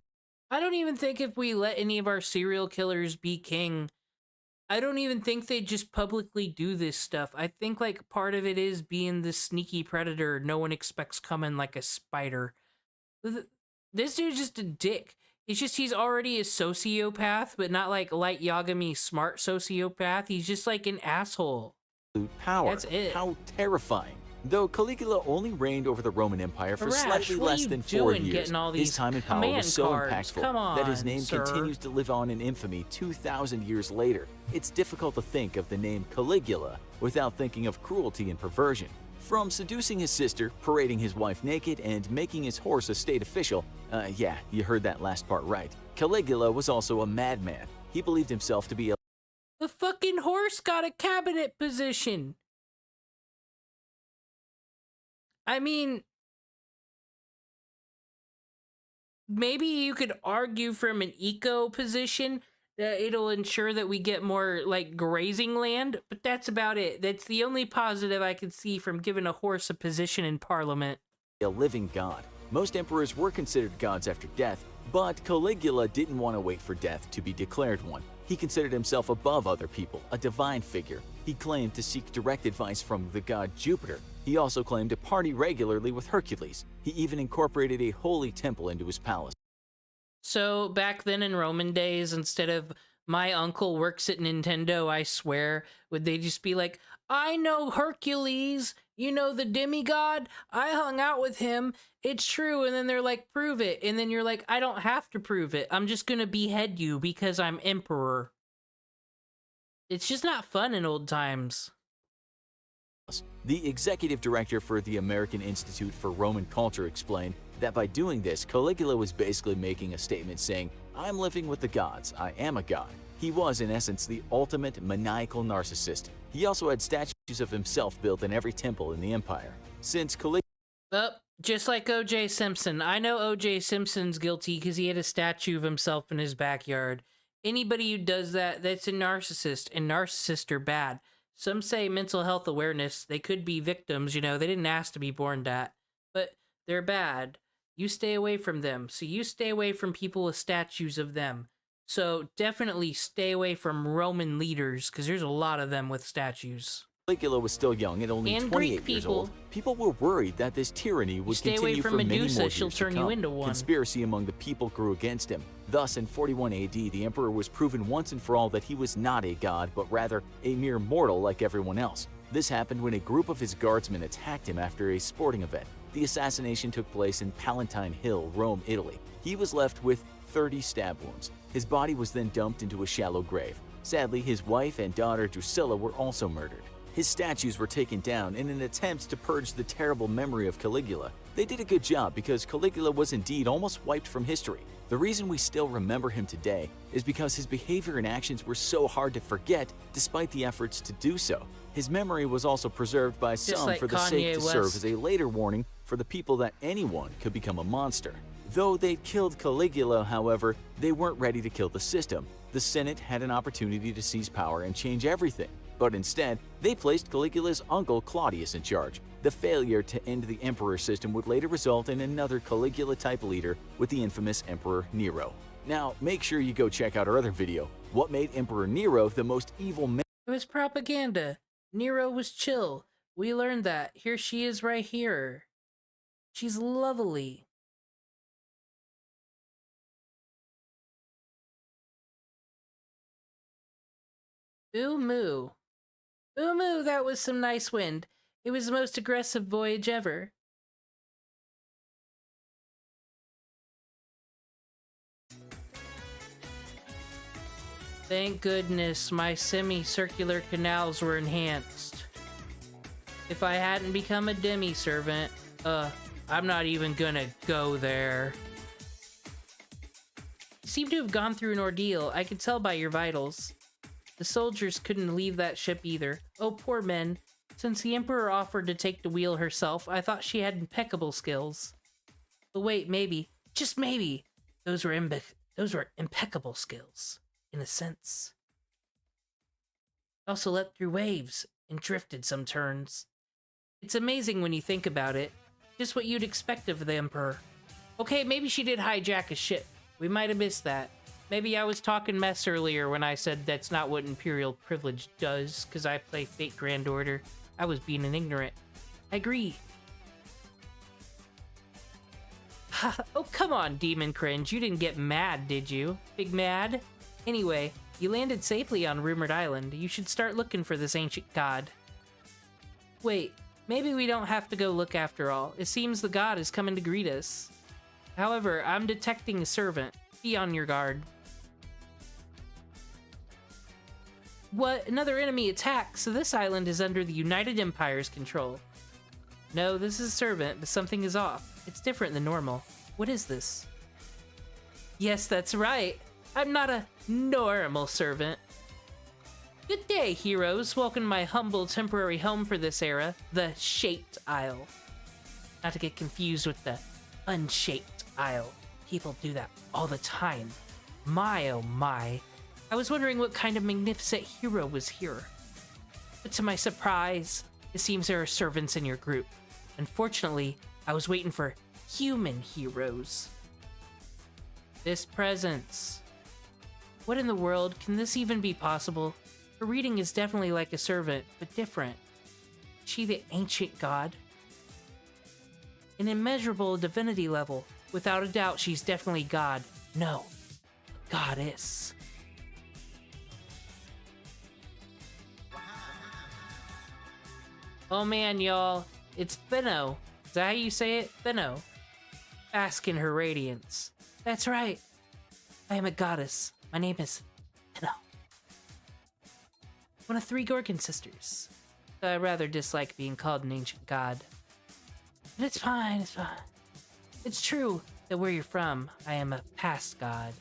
I don't even think if we let any of our serial killers be king, I don't even think they just publicly do this stuff. I think like part of it is being the sneaky predator no one expects coming like a spider. This dude's just a dick. It's just he's already a sociopath, but not like Light Yagami smart sociopath. He's just like an asshole. power. That's it. How terrifying. Though Caligula only reigned over the Roman Empire for Arash, slightly what are less you than 4 doing years, getting all his these time in power command was so cards? impactful Come that his on, name sir. continues to live on in infamy 2,000 years later. It's difficult to think of the name Caligula without thinking of cruelty and perversion. From seducing his sister, parading his wife naked, and making his horse a state official, yeah, you heard that last part right. Caligula was also a madman. He believed himself to be a The fucking horse got a cabinet position. I mean, maybe you could argue from an eco position that it'll ensure that we get more like grazing land, but that's about it. That's the only positive I could see from giving a horse a position in parliament. living god. Most emperors were considered gods after death, but Caligula didn't want to wait for death to be declared one. He considered himself above other people, a divine figure. He claimed to seek direct advice from the god Jupiter. He also claimed to party regularly with Hercules. He even incorporated a holy temple into his palace. So back then in Roman days, instead of my uncle works at Nintendo, I swear, would they just be like, I know Hercules, you know, the demigod, I hung out with him, it's true, and then they're like, prove it, and then you're like, I don't have to prove it, I'm just gonna behead you because I'm emperor. It's just not fun in old times. The executive director for the American Institute for Roman Culture explained that by doing this, Caligula was basically making a statement saying, I'm living with the gods, I am a god. He was, in essence, the ultimate maniacal narcissist. He also had statues of himself built in every temple in the empire. Since Caligula... Just like O.J. Simpson. I know O.J. Simpson's guilty because he had a statue of himself in his backyard. Anybody who does that, that's a narcissist, and narcissists are bad. Some say mental health awareness, they could be victims, you know, they didn't ask to be born that, but they're bad. You stay away from them, so you stay away from people with statues of them. So definitely stay away from Roman leaders, because there's a lot of them with statues. Caligula was still young at only 28 years old. People were worried that this tyranny would continue for many more years to come. She'll turn you into one. Conspiracy among the people grew against him. Thus, in 41 AD, the emperor was proven once and for all that he was not a god, but rather a mere mortal like everyone else. This happened when a group of his guardsmen attacked him after a sporting event. The assassination took place in Palatine Hill, Rome, Italy. He was left with 30 stab wounds. His body was then dumped into a shallow grave. Sadly, his wife and daughter Drusilla were also murdered. His statues were taken down in an attempt to purge the terrible memory of Caligula. They did a good job because Caligula was indeed almost wiped from history. The reason we still remember him today is because his behavior and actions were so hard to forget despite the efforts to do so. His memory was also preserved by some for the sake to serve as a later warning for the people that anyone could become a monster. Though they'd killed Caligula, however, they weren't ready to kill the system. The Senate had an opportunity to seize power and change everything. But instead, they placed Caligula's uncle Claudius in charge. The failure to end the emperor system would later result in another Caligula-type leader with the infamous Emperor Nero. Now, make sure you go check out our other video, What Made Emperor Nero the Most Evil Man? It was propaganda. Nero was chill. We learned that. Here she is right here. She's lovely. Ooh moo. Ooh moo, that was some nice wind. It was the most aggressive voyage ever. Thank goodness my semicircular canals were enhanced. If I hadn't become a demi-servant, I'm not even gonna go there. You seem to have gone through an ordeal. I could tell by your vitals. The soldiers couldn't leave that ship either. Oh, poor men. Since the Emperor offered to take the wheel herself, I thought she had impeccable skills. But wait, maybe, just maybe, those were impeccable skills, in a sense. Also leapt through waves and drifted some turns. It's amazing when you think about it. Just what you'd expect of the Emperor. Okay, maybe she did hijack a ship. We might have missed that. Maybe I was talking mess earlier when I said that's not what Imperial Privilege does, because I play Fate Grand Order. I was being an ignorant. I agree. Oh, come on, Demon Cringe. You didn't get mad, did you? Big mad? Anyway, you landed safely on Rumored Island. You should start looking for this ancient god. Wait, maybe we don't have to go look after all. It seems the god is coming to greet us. However, I'm detecting a servant. Be on your guard. What? Another enemy attack, so this island is under the United Empire's control. No, this is a servant, but something is off. It's different than normal. What is this? Yes, that's right. I'm not a normal servant. Good day, heroes. Welcome to my humble temporary home for this era, the Shaped Isle. Not to get confused with the Unshaped Isle. People do that all the time. My, oh my. I was wondering what kind of magnificent hero was here. But to my surprise, it seems there are servants in your group. Unfortunately, I was waiting for human heroes. This presence. What in the world? Can this even be possible? Her reading is definitely like a servant, but different. Is she the ancient god? An immeasurable divinity level. Without a doubt, she's definitely God. No, goddess. Oh man, y'all. It's Thinno. Is that how you say it? Thinno. Bask in her radiance. That's right. I am a goddess. My name is Nero. One of 3 Gorgon sisters. I rather dislike being called an ancient god. But it's fine, it's fine. It's true that where you're from, I am a past god.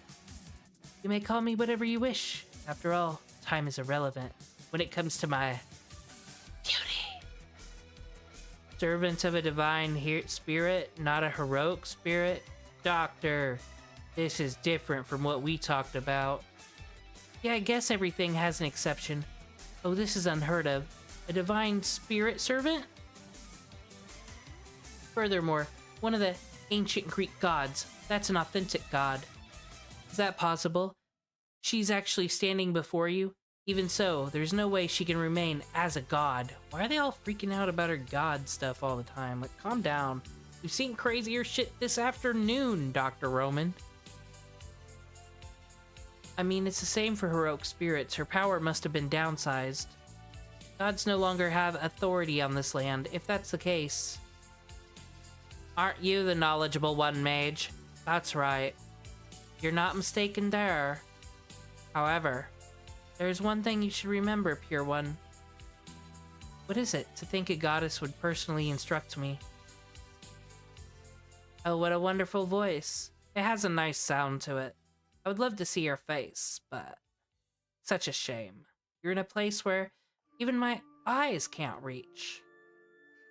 You may call me whatever you wish. After all, time is irrelevant when it comes to my beauty. Servant of a divine spirit, not a heroic spirit. Doctor, this is different from what we talked about. Yeah, I guess everything has an exception. Oh, this is unheard of. A divine spirit servant? Furthermore, one of the ancient Greek gods. That's an authentic god. Is that possible? She's actually standing before you? Even so, there's no way she can remain as a god. Why are they all freaking out about her god stuff all the time? Like, calm down. We've seen crazier shit this afternoon, Dr. Roman. I mean, it's the same for heroic spirits. Her power must have been downsized. Gods no longer have authority on this land, if that's the case. Aren't you the knowledgeable one, mage? That's right. You're not mistaken there. However, there's one thing you should remember, Pure One. What is it? To think a goddess would personally instruct me. Oh, what a wonderful voice. It has a nice sound to it. I would love to see your face, but such a shame. You're in a place where even my eyes can't reach.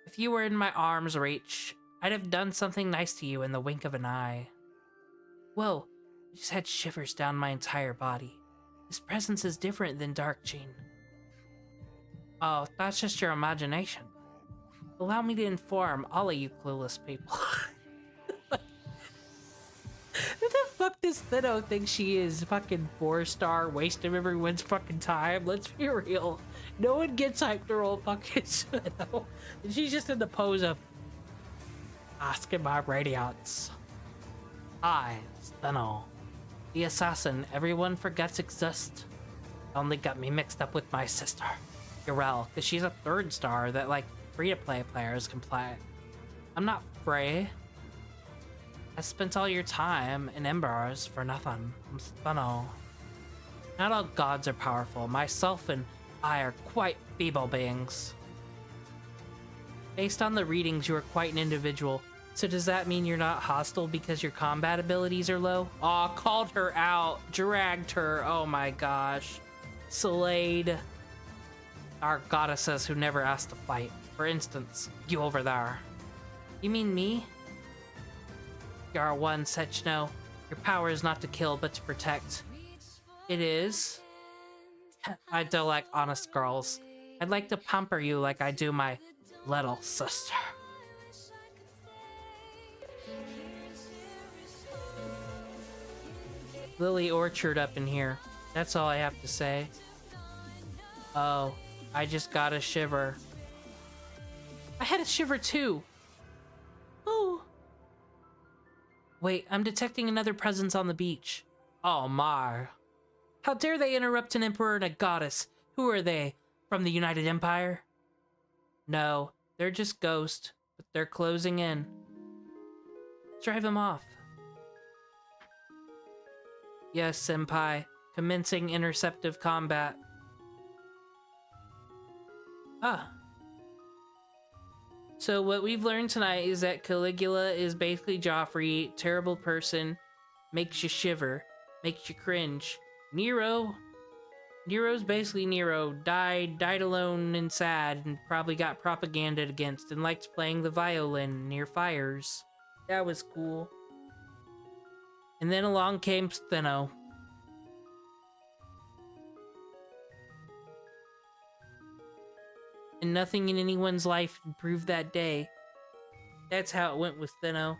If you were in my arm's reach, I'd have done something nice to you in the wink of an eye. Whoa, I just had shivers down my entire body. This presence is different than Dark Gene. Oh, that's just your imagination. Allow me to inform all of you clueless people. Who the fuck does Thinno think she is? Fucking 4-star, wasting everyone's fucking time? Let's be real. No one gets hyped to roll fucking Thinno. And she's just in the pose of asking my radiance. I, Thinno, the assassin everyone forgets exists. Only got me mixed up with my sister, Urel, because she's a 3rd star that, like, free-to-play players can play. I'm not Frey. I spent all your time in Embers for nothing. I'm Thinno. Not all gods are powerful. Myself and I are quite feeble beings. Based on the readings, you are quite an individual. So does that mean you're not hostile because your combat abilities are low? Aw, called her out. Dragged her. Oh my gosh. Slayed. Our goddesses who never asked to fight. For instance, you over there. You mean me? You're one such no. Your power is not to kill, but to protect. It is. I don't like honest girls. I'd like to pamper you like I do my little sister. Lily Orchard up in here. That's all I have to say. Oh, I just got a shiver. I had a shiver too. Ooh. Wait, I'm detecting another presence on the beach. Oh my. How dare they interrupt an emperor and a goddess? Who are they? From the United Empire? No, they're just ghosts, but they're closing in. Let's drive them off. Yes, senpai. Commencing interceptive combat. Ah. So what we've learned tonight is that Caligula is basically Joffrey, terrible person, makes you shiver, makes you cringe. Nero's basically Nero, died alone and sad, and probably got propaganded against, and liked playing the violin near fires. That was cool. And then along came Thinno. And nothing in anyone's life improved that day. That's how it went with Thinno.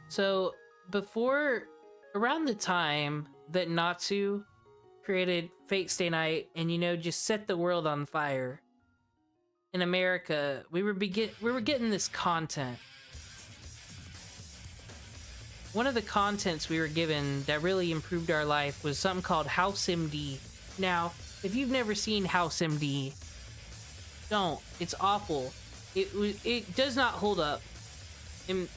So, around the time that Natsu created Fate Stay Night and, just set the world on fire, in America, we were getting this content. One of the contents we were given that really improved our life was something called House MD. Now, if you've never seen House MD, don't. It's awful. It does not hold up. And,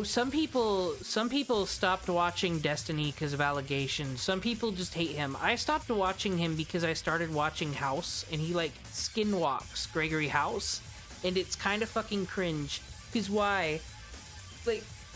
some people stopped watching Destiny because of allegations. Some people just hate him. I stopped watching him because I started watching House, and he skinwalks Gregory House, and it's kind of fucking cringe. Because why?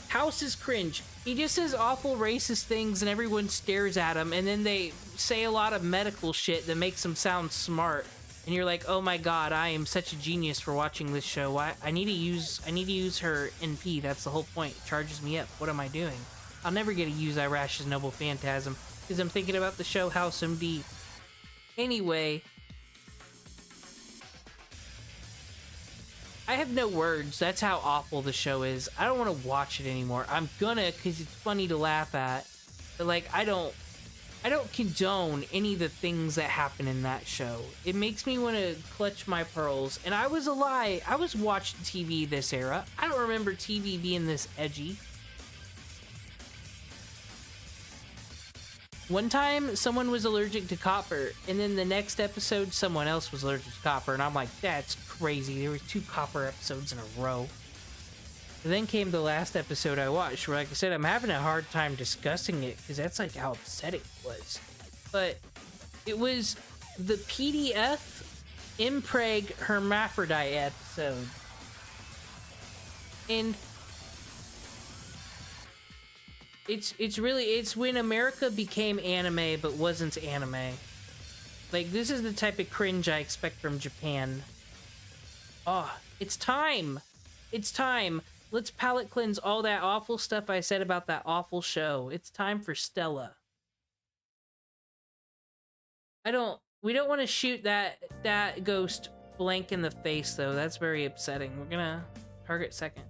House is cringe. He just says awful racist things and everyone stares at him, and then they say a lot of medical shit that makes him sound smart. And you're like, oh my god, I am such a genius for watching this show. Why? I need to use her NP. That's the whole point. It charges me up. What am I doing? I'll never get to use Irash's Noble Phantasm because I'm thinking about the show House MD. Anyway, I have no words. That's how awful the show is. I don't want to watch it anymore. I'm gonna because it's funny to laugh at. But I don't condone any of the things that happen in that show. It makes me want to clutch my pearls. And I was watching TV this era. I don't remember TV being this edgy. One time, someone was allergic to copper, and then the next episode, someone else was allergic to copper, and I'm like, that's crazy. There were 2 copper episodes in a row. And then came the last episode I watched, where, like I said, I'm having a hard time discussing it, because that's, how upsetting it was. But it was the PDF Impreg Hermaphrodite episode. And it's when America became anime but wasn't anime. This is the type of cringe I expect from Japan. Oh, it's time. It's time. Let's palate cleanse all that awful stuff I said about that awful show. It's time for Stella. We don't want to shoot that ghost blank in the face though. That's very upsetting. We're gonna target second.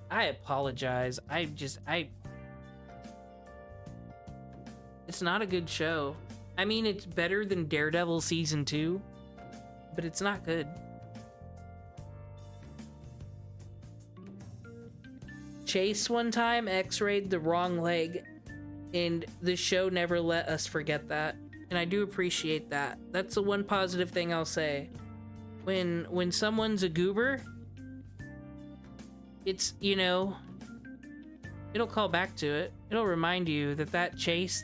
I apologize. It's not a good show. I mean, it's better than Daredevil Season 2, but it's not good. Chase one time x-rayed the wrong leg, and the show never let us forget that. And I do appreciate that. That's the one positive thing I'll say. When someone's a goober, it's, it'll call back to it. It'll remind you that Chase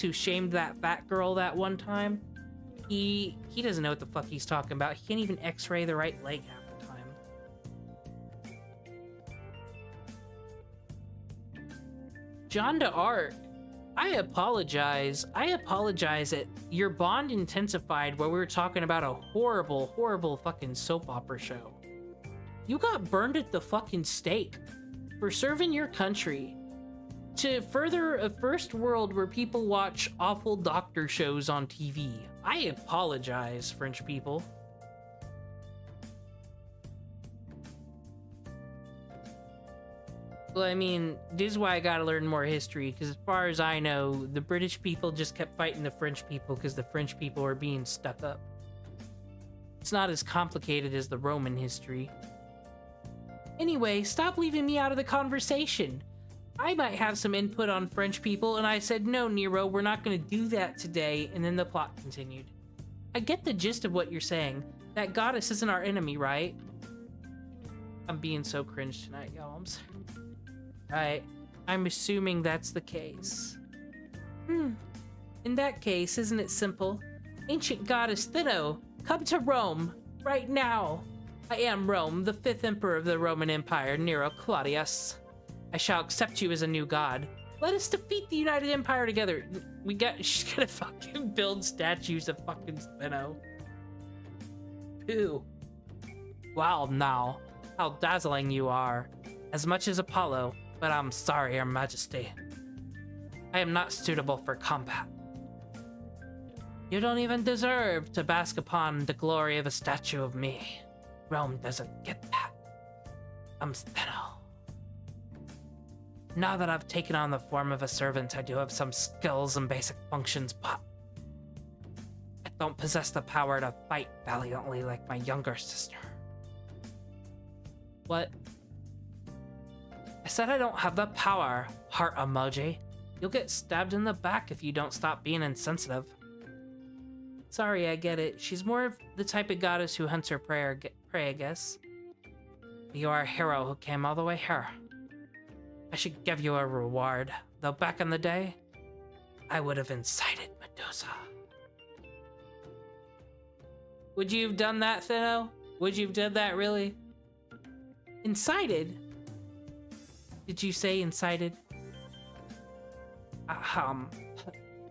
who shamed that fat girl that one time, he doesn't know what the fuck he's talking about. He can't even x-ray the right leg half the time. John d'Arc, I apologize that your bond intensified while we were talking about a horrible, horrible fucking soap opera show. You got burned at the fucking stake for serving your country to further a first world where people watch awful doctor shows on TV. I apologize, French people. Well, I mean, this is why I gotta learn more history, because as far as I know, the British people just kept fighting the French people because the French people were being stuck up. It's not as complicated as the Roman history. Anyway, stop leaving me out of the conversation. I might have some input on French people, and I said, no, Nero, we're not going to do that today, and then the plot continued. I get the gist of what you're saying. That goddess isn't our enemy, right? I'm being so cringe tonight, y'all. I'm sorry. Right. I'm assuming that's the case. In that case, isn't it simple? Ancient goddess Thinno, come to Rome, right now. I am Rome, the 5th emperor of the Roman Empire, Nero Claudius. I shall accept you as a new god. Let us defeat the United Empire together. She's gonna fucking build statues of fucking Thinno. Ew. Wow, now. How dazzling you are. As much as Apollo, but I'm sorry, Your Majesty. I am not suitable for combat. You don't even deserve to bask upon the glory of a statue of me. Rome doesn't get that. I'm Steno. Now that I've taken on the form of a servant, I do have some skills and basic functions, but I don't possess the power to fight valiantly like my younger sister. What? I said I don't have the power, heart emoji. You'll get stabbed in the back if you don't stop being insensitive. Sorry, I get it. She's more of the type of goddess who hunts her prey, I guess. You are a hero who came all the way here. I should give you a reward, though back in the day, I would have incited Medusa. Would you have done that, Thinno? Would you have done that, really? Incited? Did you say incited?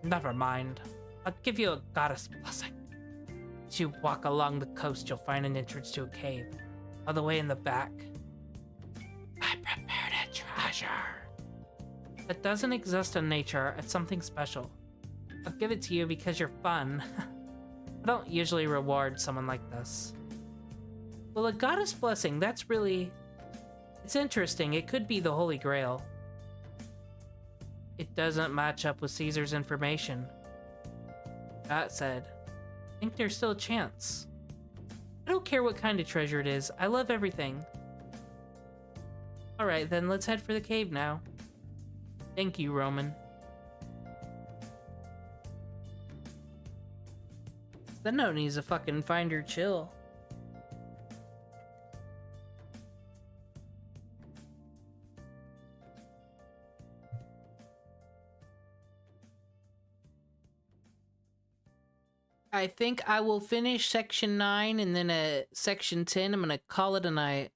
Never mind. I'll give you a goddess blessing. As you walk along the coast, you'll find an entrance to a cave, all the way in the back. I prepared a treasure. It doesn't exist in nature, it's something special. I'll give it to you because you're fun. I don't usually reward someone like this. Well, a goddess blessing, that's really... It's interesting, it could be the Holy Grail. It doesn't match up with Caesar's information. That said, I think there's still a chance. I don't care what kind of treasure it is, I love everything. Alright then, let's head for the cave now. Thank you, Roman. That note needs to fucking find her chill. I think I will finish section 9 and then section 10. I'm gonna call it a night.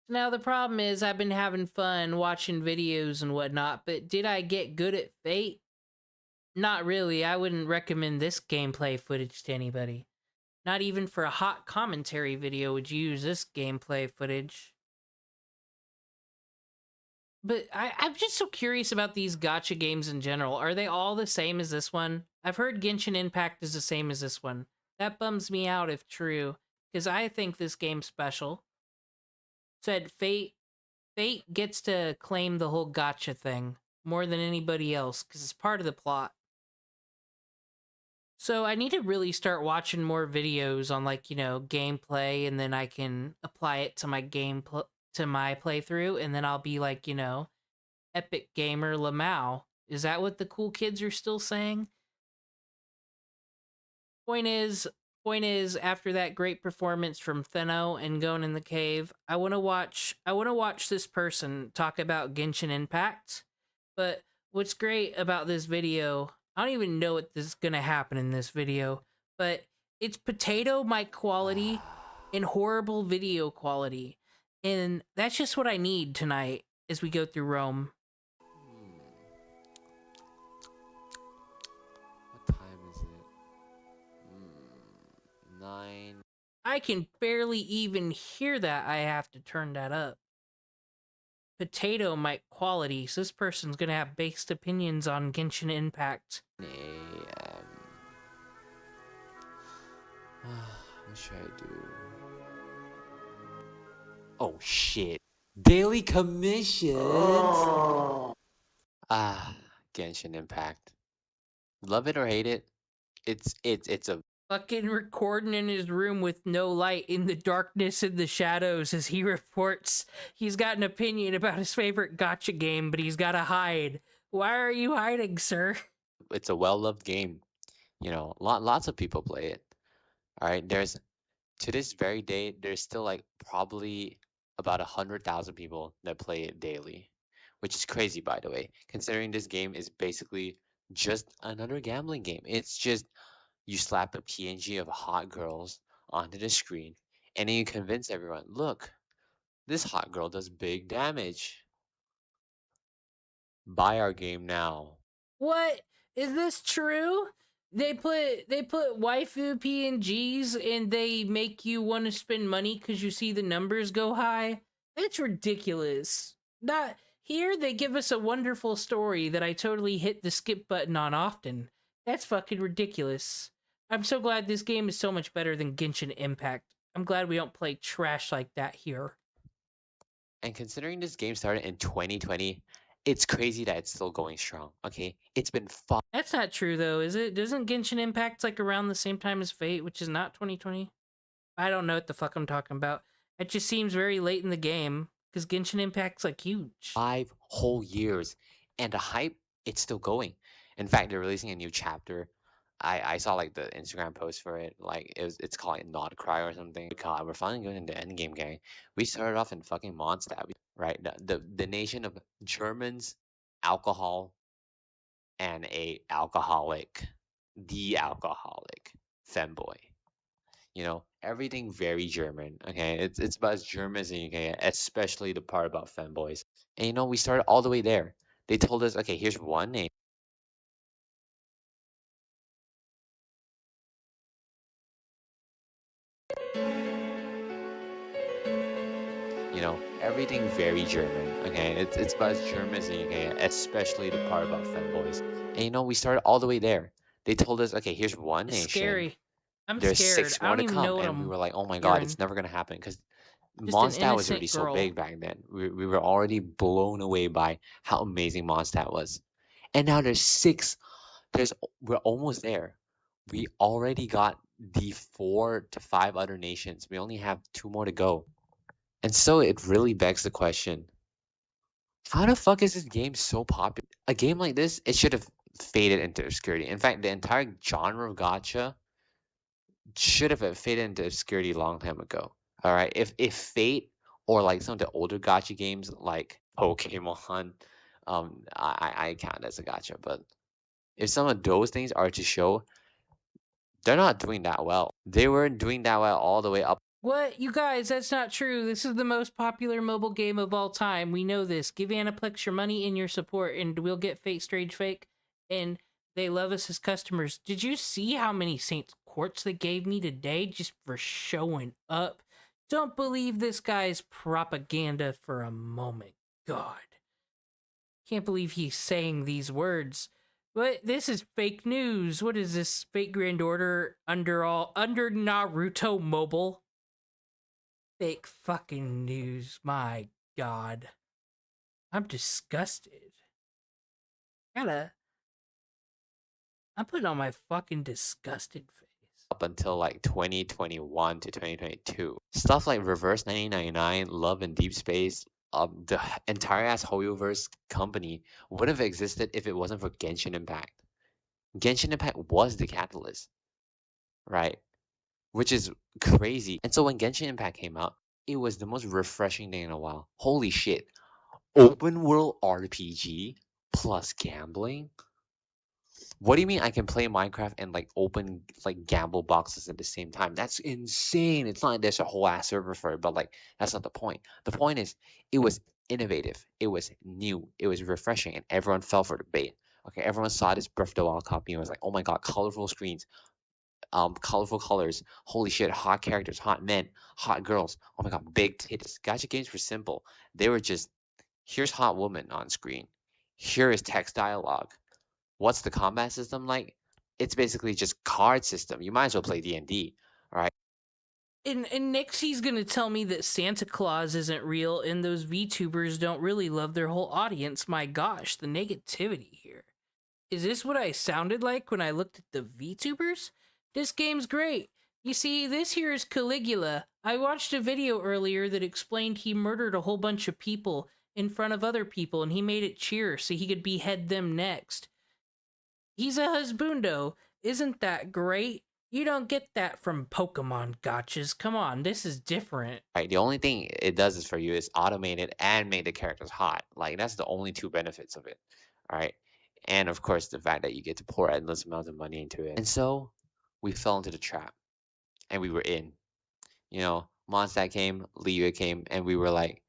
Now the problem is I've been having fun watching videos and whatnot, but did I get good at Fate? Not really. I wouldn't recommend this gameplay footage to anybody. Not even for a hot commentary video would you use this gameplay footage. But I'm just so curious about these gacha games in general. Are they all the same as this one? I've heard Genshin Impact is the same as this one. That bums me out if true, because I think this game's special. Said Fate gets to claim the whole gacha thing more than anybody else, because it's part of the plot. So I need to really start watching more videos on, like, you know, gameplay, and then I can apply it to my playthrough, and then I'll be like, you know, epic gamer Lamau. Is that what the cool kids are still saying? Point is, after that great performance from Thenno and going in the cave, I want to watch this person talk about Genshin Impact. But what's great about this video, I don't even know what is going to happen in this video, but it's potato mic quality and horrible video quality. And that's just what I need tonight as we go through Rome. What time is it? 9. I can barely even hear that. I have to turn that up. Potato mic quality. So this person's gonna have based opinions on Genshin Impact. A.M. What should I do? Oh shit! Daily commissions. Genshin Impact. Love it or hate it, it's a Fucking recording in his room with no light in the darkness and the shadows as he reports he's got an opinion about his favorite gacha game, but he's gotta hide. Why are you hiding, sir? It's a well-loved game. You know, lots of people play it. All right, to this very day, there's still like probably about 100,000 people that play it daily, which is crazy, by the way, considering this game is basically just another gambling game. It's just you slap a PNG of hot girls onto the screen, and then you convince everyone, look, this hot girl does big damage. Buy our game now. What? Is this true? They put waifu PNGs and they make you want to spend money because you see the numbers go high? That's ridiculous. Here they give us a wonderful story that I totally hit the skip button on often. That's fucking ridiculous. I'm so glad this game is so much better than Genshin Impact. I'm glad we don't play trash like that here. And considering this game started in 2020, it's crazy that it's still going strong. Okay, it's been fun. That's not true though, is it? Doesn't Genshin Impact like around the same time as Fate, which is not 2020? I don't know what the fuck I'm talking about. It just seems very late in the game because Genshin Impact's like huge. 5 whole years, and the hype, it's still going. In fact, they're releasing a new chapter. I saw like the Instagram post for it. Like it's called like Not Cry or something. God, we're finally going into endgame, gang. We started off in fucking Mondstadt, right? The nation of Germans, alcohol, and a alcoholic, the alcoholic femboy. You know, everything very German. Okay, it's about as German as you can get, especially the part about femboys. And you know, we started all the way there. They told us, okay, here's one name. You know, everything very German. Okay, it's about as German as you can get, especially the part about femboys. And you know, we started all the way there. They told us, okay, here's one It's nation. scary. I'm There's scared. 6 I more don't to even know come, what and we I'm were like, oh my god, hearing. it's never gonna happen because Just an Mondstadt was already innocent so girl. big back then. We were already blown away by how amazing Mondstadt was. And now we're almost there. We already got the 4 to 5 other nations. We only have 2 more to go. And so it really begs the question, how the fuck is this game so popular? A game like this, it should have faded into obscurity. In fact, the entire genre of gacha should have faded into obscurity a long time ago. All right, if Fate or like some of the older gacha games like Pokemon, I count as a gacha, but if some of those things are to show, they're not doing that well. They weren't doing that well all the way up. What? You guys, that's not true. This is the most popular mobile game of all time. We know this. Give Aniplex your money and your support, and we'll get Fate Strange Fake. And they love us as customers. Did you see how many Saints Quartz they gave me today just for showing up? Don't believe this guy's propaganda for a moment. God. Can't believe he's saying these words. But this is fake news. What is this? Fake Grand Order under Naruto Mobile? Fake fucking news. My god. I'm disgusted. I'm putting on my fucking disgusted face. Up until like 2021 to 2022. Stuff like Reverse 1999, Love and Deep Space, the entire ass Hoyoverse company would have existed if it wasn't for Genshin Impact. Genshin Impact was the catalyst, right? Which is crazy. And so when Genshin Impact came out, it was the most refreshing thing in a while. Holy shit. Open world RPG plus gambling? What do you mean I can play Minecraft and like open like gamble boxes at the same time? That's insane. It's not like there's a whole ass server for it, but like that's not the point. The point is it was innovative, it was new, it was refreshing, and everyone fell for the bait. Okay, everyone saw this Breath of the Wild copy and was like, oh my god, colorful screens, colorful colors, holy shit, hot characters, hot men, hot girls, oh my god, big titties. Gacha games were simple. They were just, here's hot woman on screen, here is text dialogue. What's the combat system like? It's basically just card system. You might as well play D&D, all right? And next he's gonna tell me that Santa Claus isn't real and those VTubers don't really love their whole audience. My gosh, the negativity here. Is this what I sounded like when I looked at the VTubers? This game's great. You see, this here is Caligula. I watched a video earlier that explained he murdered a whole bunch of people in front of other people and he made it cheer so he could behead them next. He's a husbundo. Isn't that great? You don't get that from Pokemon gachas. Come on, this is different. Right, the only thing it does is for you is automate it and make the characters hot. Like, that's the only 2 benefits of it, all right? And of course, the fact that you get to pour endless amounts of money into it. And so, we fell into the trap, and we were in. You know, Mondstadt came, Liyue came, and we were like,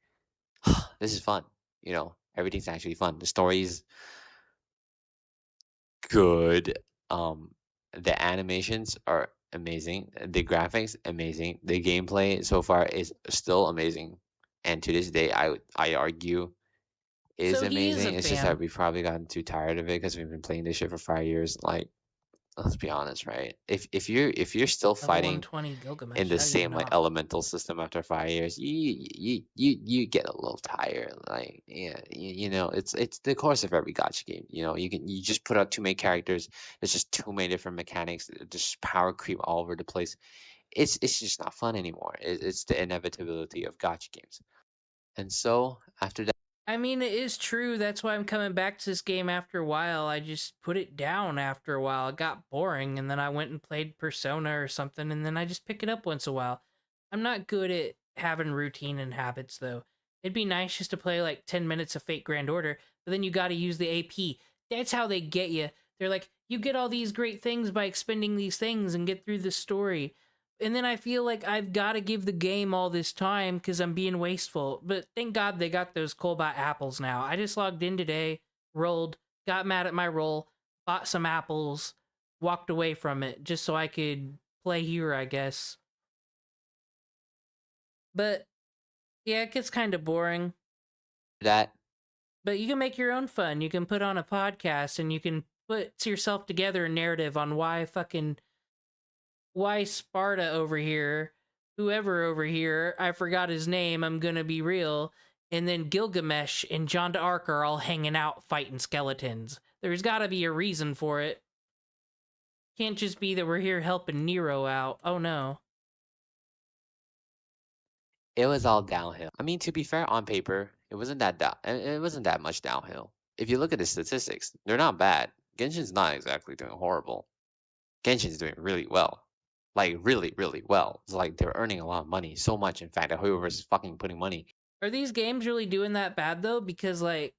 this is fun. You know, everything's actually fun. The story's good. The animations are amazing. The graphics amazing. The gameplay so far is still amazing. And to this day, I argue is So he is a amazing. It's just that fan. we've probably gotten too tired of it because we've been playing this shit for 5 years. Like, let's be honest, right? If you're still Level fighting 120 in Gilgamesh. the How do you same like not? elemental system after 5 years, you get a little tired. Like, yeah, it's the course of every gacha game. You just put out too many characters. There's just too many different mechanics. Just power creep all over the place. It's just not fun anymore. It's the inevitability of gacha games. And so after that, I mean, it is true. That's why I'm coming back to this game after a while. I just put it down after a while. It got boring, and then I went and played Persona or something, and then I just pick it up once in a while. I'm not good at having routine and habits, though. It'd be nice just to play like 10 minutes of Fate Grand Order, but then you gotta use the AP. That's how they get you. They're like, you get all these great things by expending these things and get through the story. And then I feel like I've got to give the game all this time because I'm being wasteful. But thank God they got those Cobalt apples now. I just logged in today, rolled, got mad at my roll, bought some apples, walked away from it just so I could play here, I guess. But yeah, it gets kind of boring. that But you can make your own fun. You can put on a podcast and you can put yourself together a narrative on why Sparta over here, whoever over here, I forgot his name, I'm gonna be real, and then Gilgamesh and John d'Arc are all hanging out fighting skeletons. There's gotta be a reason for it. Can't just be that we're here helping Nero out. Oh no. it was all downhill. I mean, to be fair, on paper, it wasn't that much downhill. If you look at the statistics, they're not bad. Genshin's not exactly doing horrible. Genshin's doing really well. Like really, really well. It's like they're earning a lot of money. So much, in fact, that whoever's fucking putting money. Are these games really doing that bad though? Because like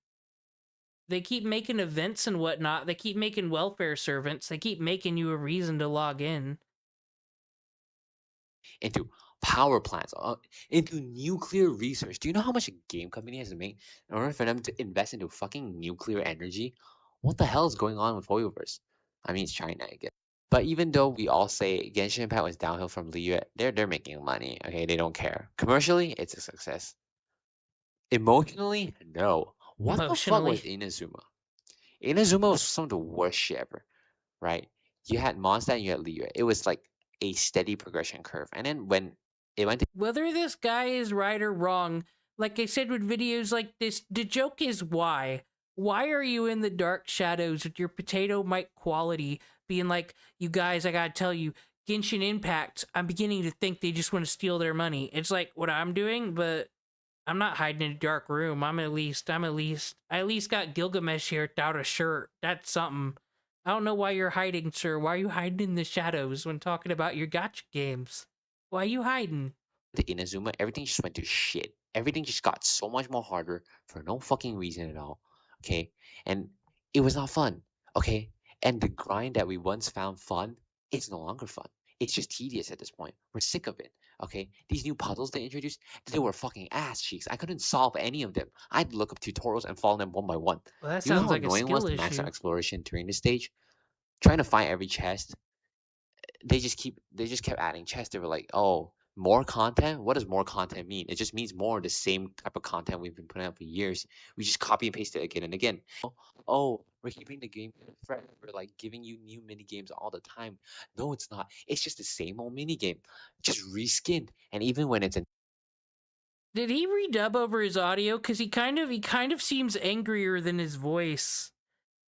they keep making events and whatnot. They keep making welfare servants. They keep making you a reason to log in. Into power plants, into nuclear research. Do you know how much a game company has to make in order for them to invest into fucking nuclear energy? What the hell is going on with Hoyoverse? I mean, it's China, I guess. But even though we all say Genshin Impact was downhill from Liyue, they're making money. Okay, they don't care. Commercially, it's a success. Emotionally, no. What the fuck was Emotionally. Inazuma? Inazuma was some of the worst shit ever, right? You had Mondstadt and you had Liyue. It was like a steady progression curve. And then when it went to Whether this guy is right or wrong, like I said with videos like this, the joke is why. Why are you in the dark shadows with your potato mic quality being like, you guys, I gotta tell you, Genshin Impact, I'm beginning to think they just want to steal their money. It's like what I'm doing, but I'm not hiding in a dark room. I at least got Gilgamesh here without a shirt. That's something. I don't know why you're hiding, sir. Why are you hiding in the shadows when talking about your gotcha games? Why are you hiding? Inazuma, everything just went to shit. Everything just got so much more harder for no fucking reason at all. Okay? And it was not fun. Okay? And the grind that we once found fun, it's no longer fun. It's just tedious at this point. We're sick of it. Okay? These new puzzles they introduced, they were fucking ass cheeks. I couldn't solve any of them. I'd look up tutorials and follow them one by one. Well, that You know sounds how like a annoying it was skill to max out issue. exploration during this stage? Trying to find every chest, they just kept adding chests. They were like, oh, more content? What does more content mean? It just means more of the same type of content we've been putting out for years. We just copy and paste it again and again. Oh, we're keeping the game fresh. We're like giving you new mini games all the time. No, it's not. It's just the same old mini game, just reskinned. And even when it's in Did he redub over his audio? Cause he kind of seems angrier than his voice.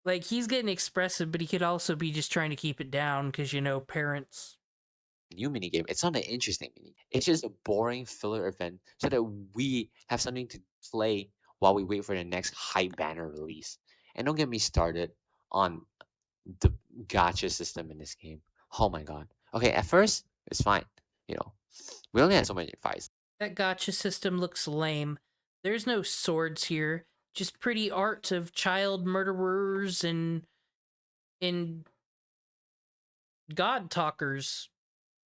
Like he's getting expressive, but he could also be just trying to keep it down because you know parents. new mini game, it's not an interesting mini. It's just a boring filler event so that we have something to play while we wait for the next hype banner release. And don't get me started on the gacha system in this game. Oh my god. Okay, at first it's fine. You know, we only had so many fights. That gotcha system looks lame. There's no swords here. Just pretty art of child murderers and god talkers.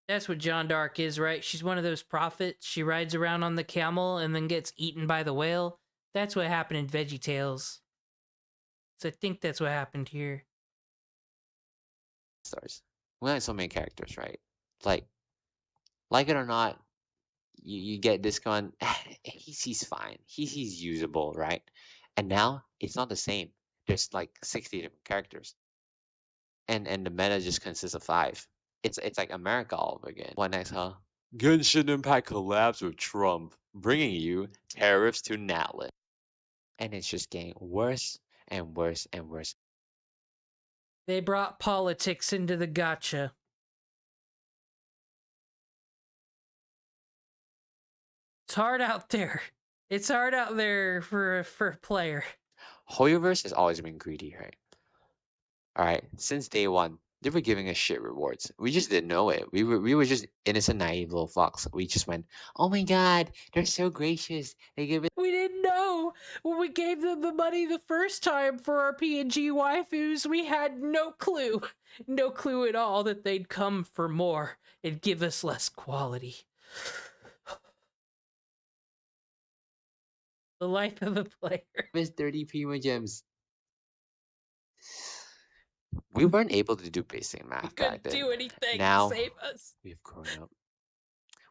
That's what Jeanne d'Arc is, right? She's one of those prophets. She rides around on the camel and then gets eaten by the whale. That's what happened in VeggieTales. So I think that's what happened here. Stars. We only had so many characters, right? Like it or not, you get this gun. He's fine. He's usable, right? And now it's not the same. There's like 60 different characters. And the meta just consists of 5. It's like America all over again. What next, huh? Genshin Impact collabs with Trump, bringing you tariffs to Natlan. And it's just getting worse and worse and worse. They brought politics into the gacha. It's hard out there. It's hard out there for a player. Hoyoverse has always been greedy, right? Alright, since day one, they were giving us shit rewards. We just didn't know it. We were just innocent, naive little fucks. We just went, oh my god, they're so gracious. They give it. We didn't know when we gave them the money the first time for our PNG waifus. We had no clue at all that they'd come for more and give us less quality. The life of a player. Miss 30 Primo Gems. We weren't able to do basic math back then. Couldn't do anything Now, to save us. we've grown up.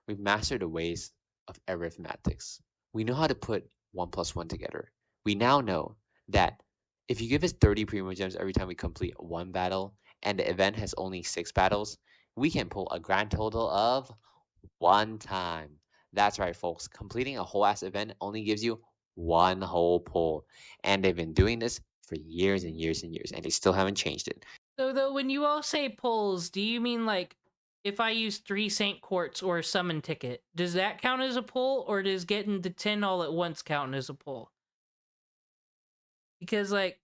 We've mastered the ways of arithmetics. We know how to put 1 plus 1 together. We now know that if you give us 30 Primo Gems every time we complete 1 battle, and the event has only 6 battles, we can pull a grand total of 1 time. That's right, folks. Completing a whole ass event only gives you 1 whole pull. And they've been doing this for years and years and years, and they still haven't changed it. So, though, when you all say pulls, do you mean like if I use 3 Saint Quartz or a summon ticket, does that count as a pull, or does getting to 10 all at once count as a pull? Because, like,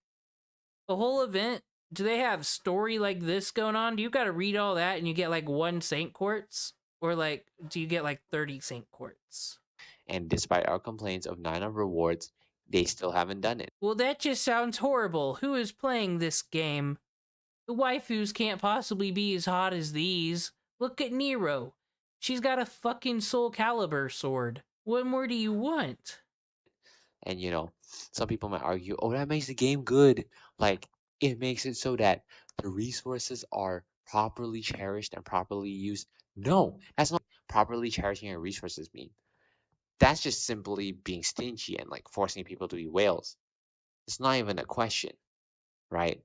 the whole event, do they have story like this going on? Do you gotta read all that and you get like 1 Saint Quartz? Or like, do you get like 30 Saint Quartz? And despite our complaints of 9 of rewards, they still haven't done it. Well, that just sounds horrible. Who is playing this game? The waifus can't possibly be as hot as these. Look at Nero. She's got a fucking Soul Calibur sword. What more do you want? And you know, some people might argue, oh, that makes the game good. Like, it makes it so that the resources are properly cherished and properly used. No, that's not properly cherishing your resources mean. That's just simply being stingy and like forcing people to be whales. It's not even a question, right?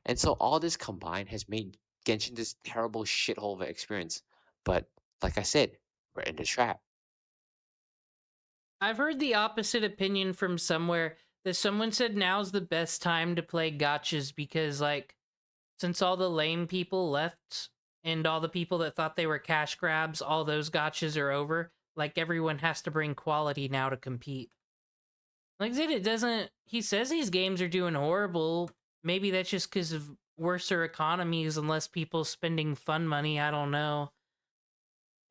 And so all this combined has made Genshin this terrible shithole of an experience. But like I said, we're in the trap. I've heard the opposite opinion from somewhere, that someone said now's the best time to play gachas because, like, since all the lame people left and all the people that thought they were cash grabs, all those gachas are over. Like, everyone has to bring quality now to compete. Like I said, it doesn't... He says these games are doing horrible. Maybe that's just because of worser economies and less people spending fun money, I don't know.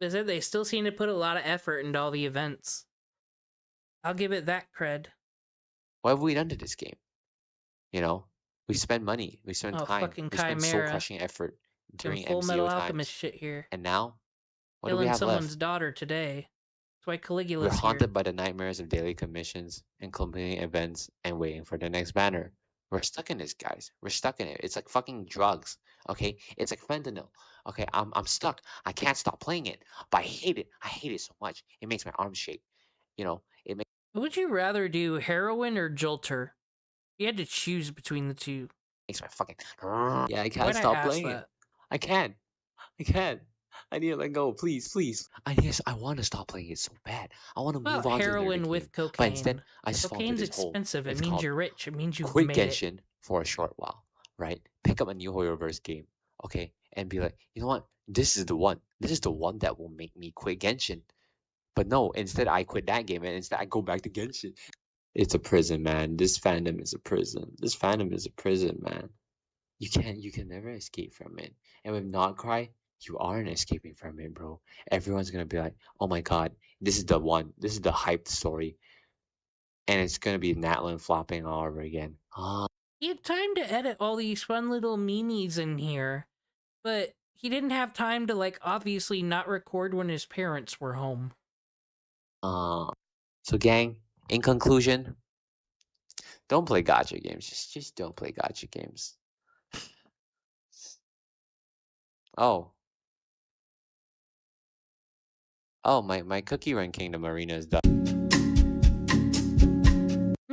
But they still seem to put a lot of effort into all the events. I'll give it that cred. What have we done to this game? You know, we spend money, we spend time, fucking we spend Chimera. soul-crushing effort during Full Metal MCO Alchemist times. shit here. And now, what do we Killing have someone's left? daughter today. That's why Caligula's We're here. haunted by the nightmares of daily commissions and completing events and waiting for the next banner. We're stuck in this, guys. We're stuck in it. It's like fucking drugs, okay? It's like fentanyl. Okay, I'm stuck. I can't stop playing it, but I hate it. I hate it so much. It makes my arms shake. You know, it makes... Would you rather do heroin or Jolter? You had to choose between the two. Makes my fucking... Yeah, I can't Why'd stop I ask playing it. that? I can't. I can't. I need to let go. Please, please. I want to stop playing it so bad. I want to move About on to the heroin next with game. cocaine. But instead, I just fall into Cocaine's this hole. expensive. It It's means called you're rich. It means you've quit made it. Genshin for a short while, right? Pick up a new Hoyoverse game, okay? And be like, you know what? This is the one. This is the one that will make me quit Genshin. But no, instead I quit that game and instead I go back to Genshin. It's a prison, man. This fandom is a prison. This fandom is a prison, man. You can never escape from it. And with Not Cry, you aren't escaping from it, bro. Everyone's gonna be like, oh my god, this is the one. This is the hyped story. And it's gonna be Natlan flopping all over again. He had time to edit all these fun little memes in here, but he didn't have time to, like, obviously not record when his parents were home. So gang, in conclusion, don't play gacha games. Just don't play gacha games. Oh. Oh, my Cookie Run Kingdom arena is done.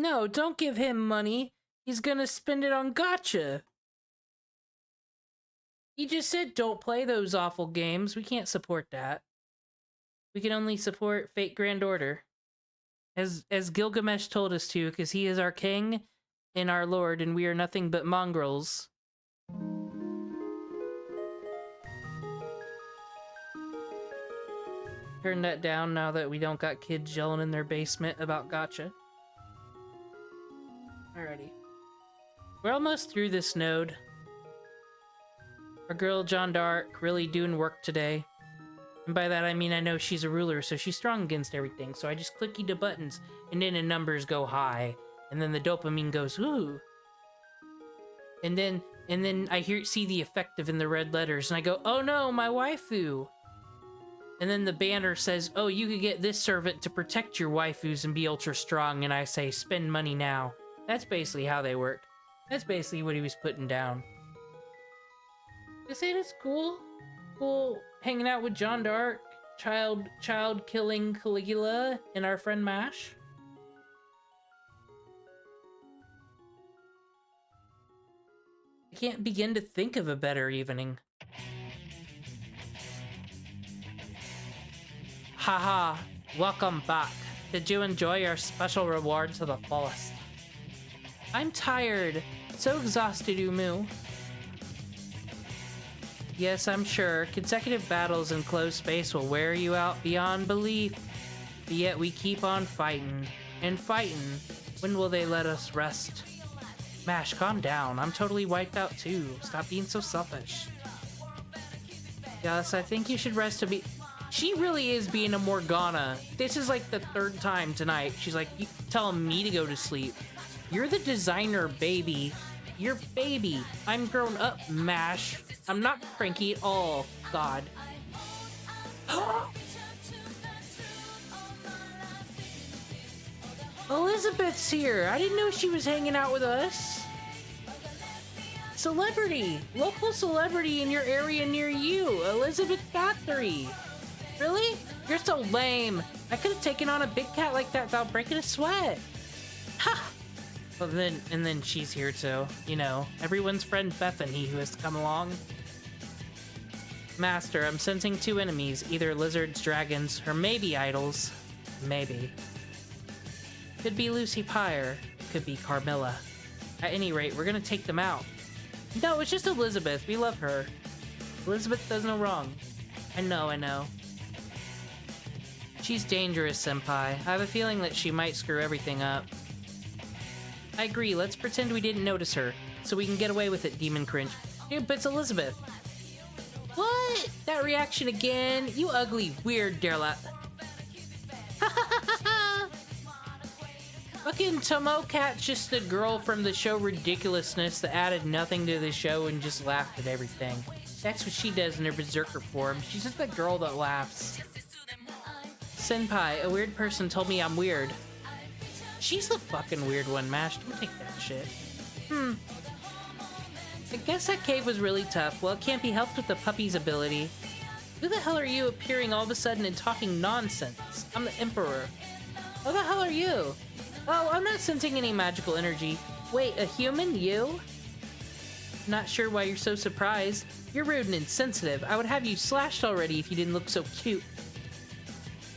No, don't give him money. He's gonna spend it on gacha. He just said don't play those awful games. We can't support that. We can only support Fate Grand Order. As Gilgamesh told us to, because he is our king and our lord, and we are nothing but mongrels. Turn that down now that we don't got kids yelling in their basement about gacha. Alrighty. We're almost through this node. Our girl, Jeanne d'Arc, really doing work today. And by that I mean I know she's a ruler, so she's strong against everything. So I just clicky the buttons, and then the numbers go high. And then the dopamine goes, ooh. And then I see the effective in the red letters, and I go, oh no, my waifu. And then the banner says, oh, you could get this servant to protect your waifus and be ultra strong. And I say, spend money now. That's basically how they work. That's basically what he was putting down. You say that's cool? Cool hanging out with Jeanne d'Arc, child killing Caligula, and our friend Mash. I can't begin to think of a better evening. Haha, welcome back. Did you enjoy our special reward to the fullest? I'm tired. So exhausted, Umu. Yes, I'm sure. Consecutive battles in closed space will wear you out beyond belief. But yet we keep on fighting. And fighting. When will they let us rest? Mash, calm down. I'm totally wiped out too. Stop being so selfish. Yes, I think you should rest a bit. She really is being a Morgana. This is like the third time tonight. She's like, you telling me to go to sleep. You're the designer, baby. You're baby. I'm grown up, Mash. I'm not cranky at all. God. Elizabeth's here. I didn't know she was hanging out with us. Celebrity. Local celebrity in your area near you. Elizabeth Bathory. Really? You're so lame. I could have taken on a big cat like that without breaking a sweat. Ha! Well, then she's here too. You know, everyone's friend Bethany who has come along. Master, I'm sensing two enemies. Either lizards, dragons, or maybe idols. Maybe. Could be Lucy Pyre. Could be Carmilla. At any rate, we're gonna take them out. No, it's just Elizabeth. We love her. Elizabeth does no wrong. I know. She's dangerous, Senpai. I have a feeling that she might screw everything up. I agree, let's pretend we didn't notice her, so we can get away with it, Demon Cringe. Dude, but it's Elizabeth. What? That reaction again? You ugly, weird derlap. Fucking Tomocat's just the girl from the show Ridiculousness that added nothing to the show and just laughed at everything. That's what she does in her berserker form. She's just the girl that laughs. Senpai, a weird person told me I'm weird. She's the fucking weird one, Mash. Don't take that shit. I guess that cave was really tough. Well, it can't be helped with the puppy's ability. Who the hell are you appearing all of a sudden and talking nonsense? I'm the Emperor. Who the hell are you? Oh, I'm not sensing any magical energy. Wait, a human? You? Not sure why you're so surprised. You're rude and insensitive. I would have you slashed already if you didn't look so cute.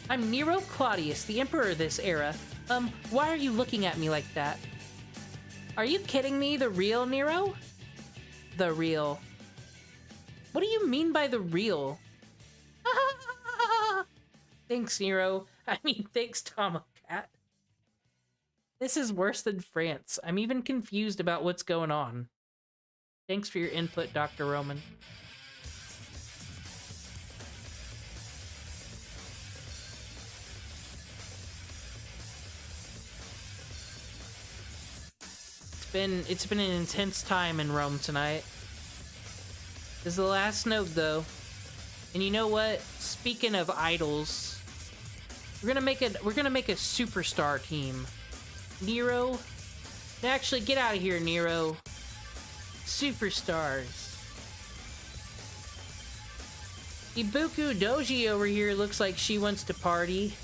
I'm Nero Claudius, the Emperor of this era. Why are you looking at me like that? Are you kidding me? The real Nero? The real. What do you mean by the real? Thanks, Nero. I mean, thanks, Tomocat. This is worse than France. I'm even confused about what's going on. Thanks for your input, Dr. Roman. It's been an intense time in Rome tonight. This is the last node though. And you know what? Speaking of idols, we're gonna make a superstar team. Nero. Actually, get out of here, Nero. Superstars. Ibuku Doji over here looks like she wants to party.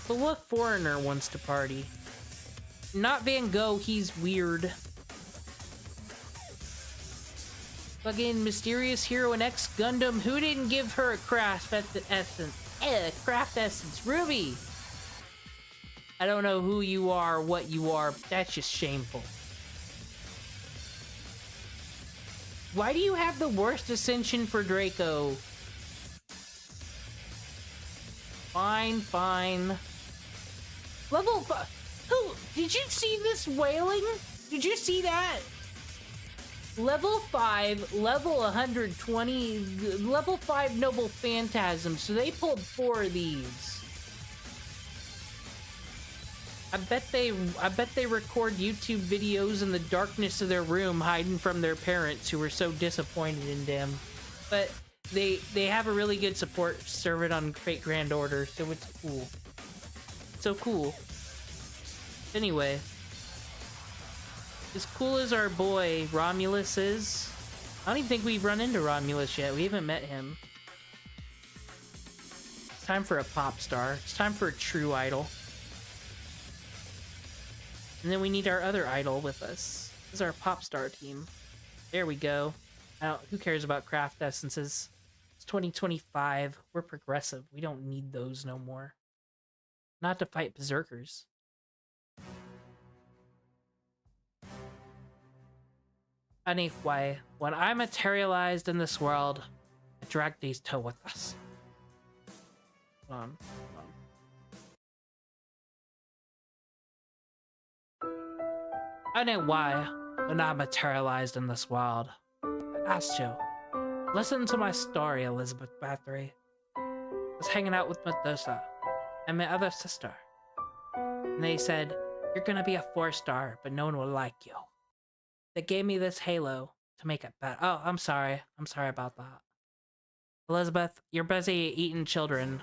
But what foreigner wants to party? Not Van Gogh, he's weird. Fucking mysterious hero in X Gundam. Who didn't give her a craft essence? Craft essence. Ruby! I don't know who you are, what you are, but that's just shameful. Why do you have the worst ascension for Draco? Fine, fine. Level 5. Who? Did you see this wailing? Did you see that? Level 5, level 120, level 5 Noble Phantasm. So they pulled 4 of these. I bet they record YouTube videos in the darkness of their room, hiding from their parents who were so disappointed in them. But they have a really good support server on Fate Grand Order, so it's cool. So cool. Anyway, as cool as our boy Romulus is, I don't even think we've run into Romulus yet. We haven't met him. It's time for a pop star. It's time for a true idol. And then we need our other idol with us. This is our pop star team. There we go. Who cares about craft essences? It's 2025. We're progressive. We don't need those no more. Not to fight berserkers. Anyway, when I materialized in this world, I dragged these two with us. Hold on. I know why, when I materialized in this world. I asked you. Listen to my story, Elizabeth Bathory. I was hanging out with Medusa and my other sister. And they said, you're gonna be a 4-star, but no one will like you. They gave me this halo to make it better. Oh, I'm sorry. I'm sorry about that. Elizabeth, you're busy eating children,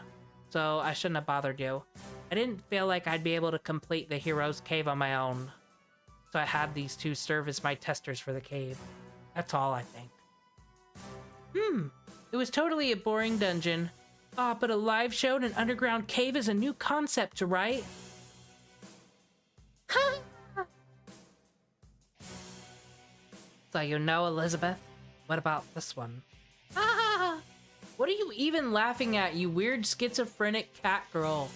so I shouldn't have bothered you. I didn't feel like I'd be able to complete the hero's cave on my own. So I had these two serve as my testers for the cave. That's all, I think. It was totally a boring dungeon. Ah, but a live show in an underground cave is a new concept to write. So you know, Elizabeth? What about this one? Ah! What are you even laughing at, you weird schizophrenic cat girl?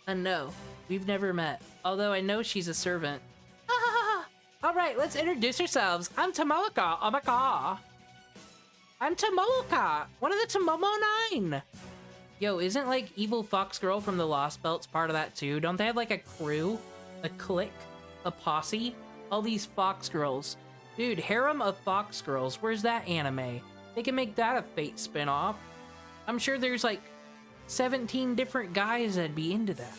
No, we've never met. Although I know she's a servant. Ah! Alright, let's introduce ourselves. I'm Tomoka. Oh my god. I'm Tomoka, one of the Tomomo 9. Yo, isn't like Evil Fox Girl from the Lost Belts part of that too? Don't they have like a crew? A clique? A posse? All these Fox Girls. Dude, Harem of Fox Girls. Where's that anime? They can make that a Fate spinoff. I'm sure there's like 17 different guys that'd be into that.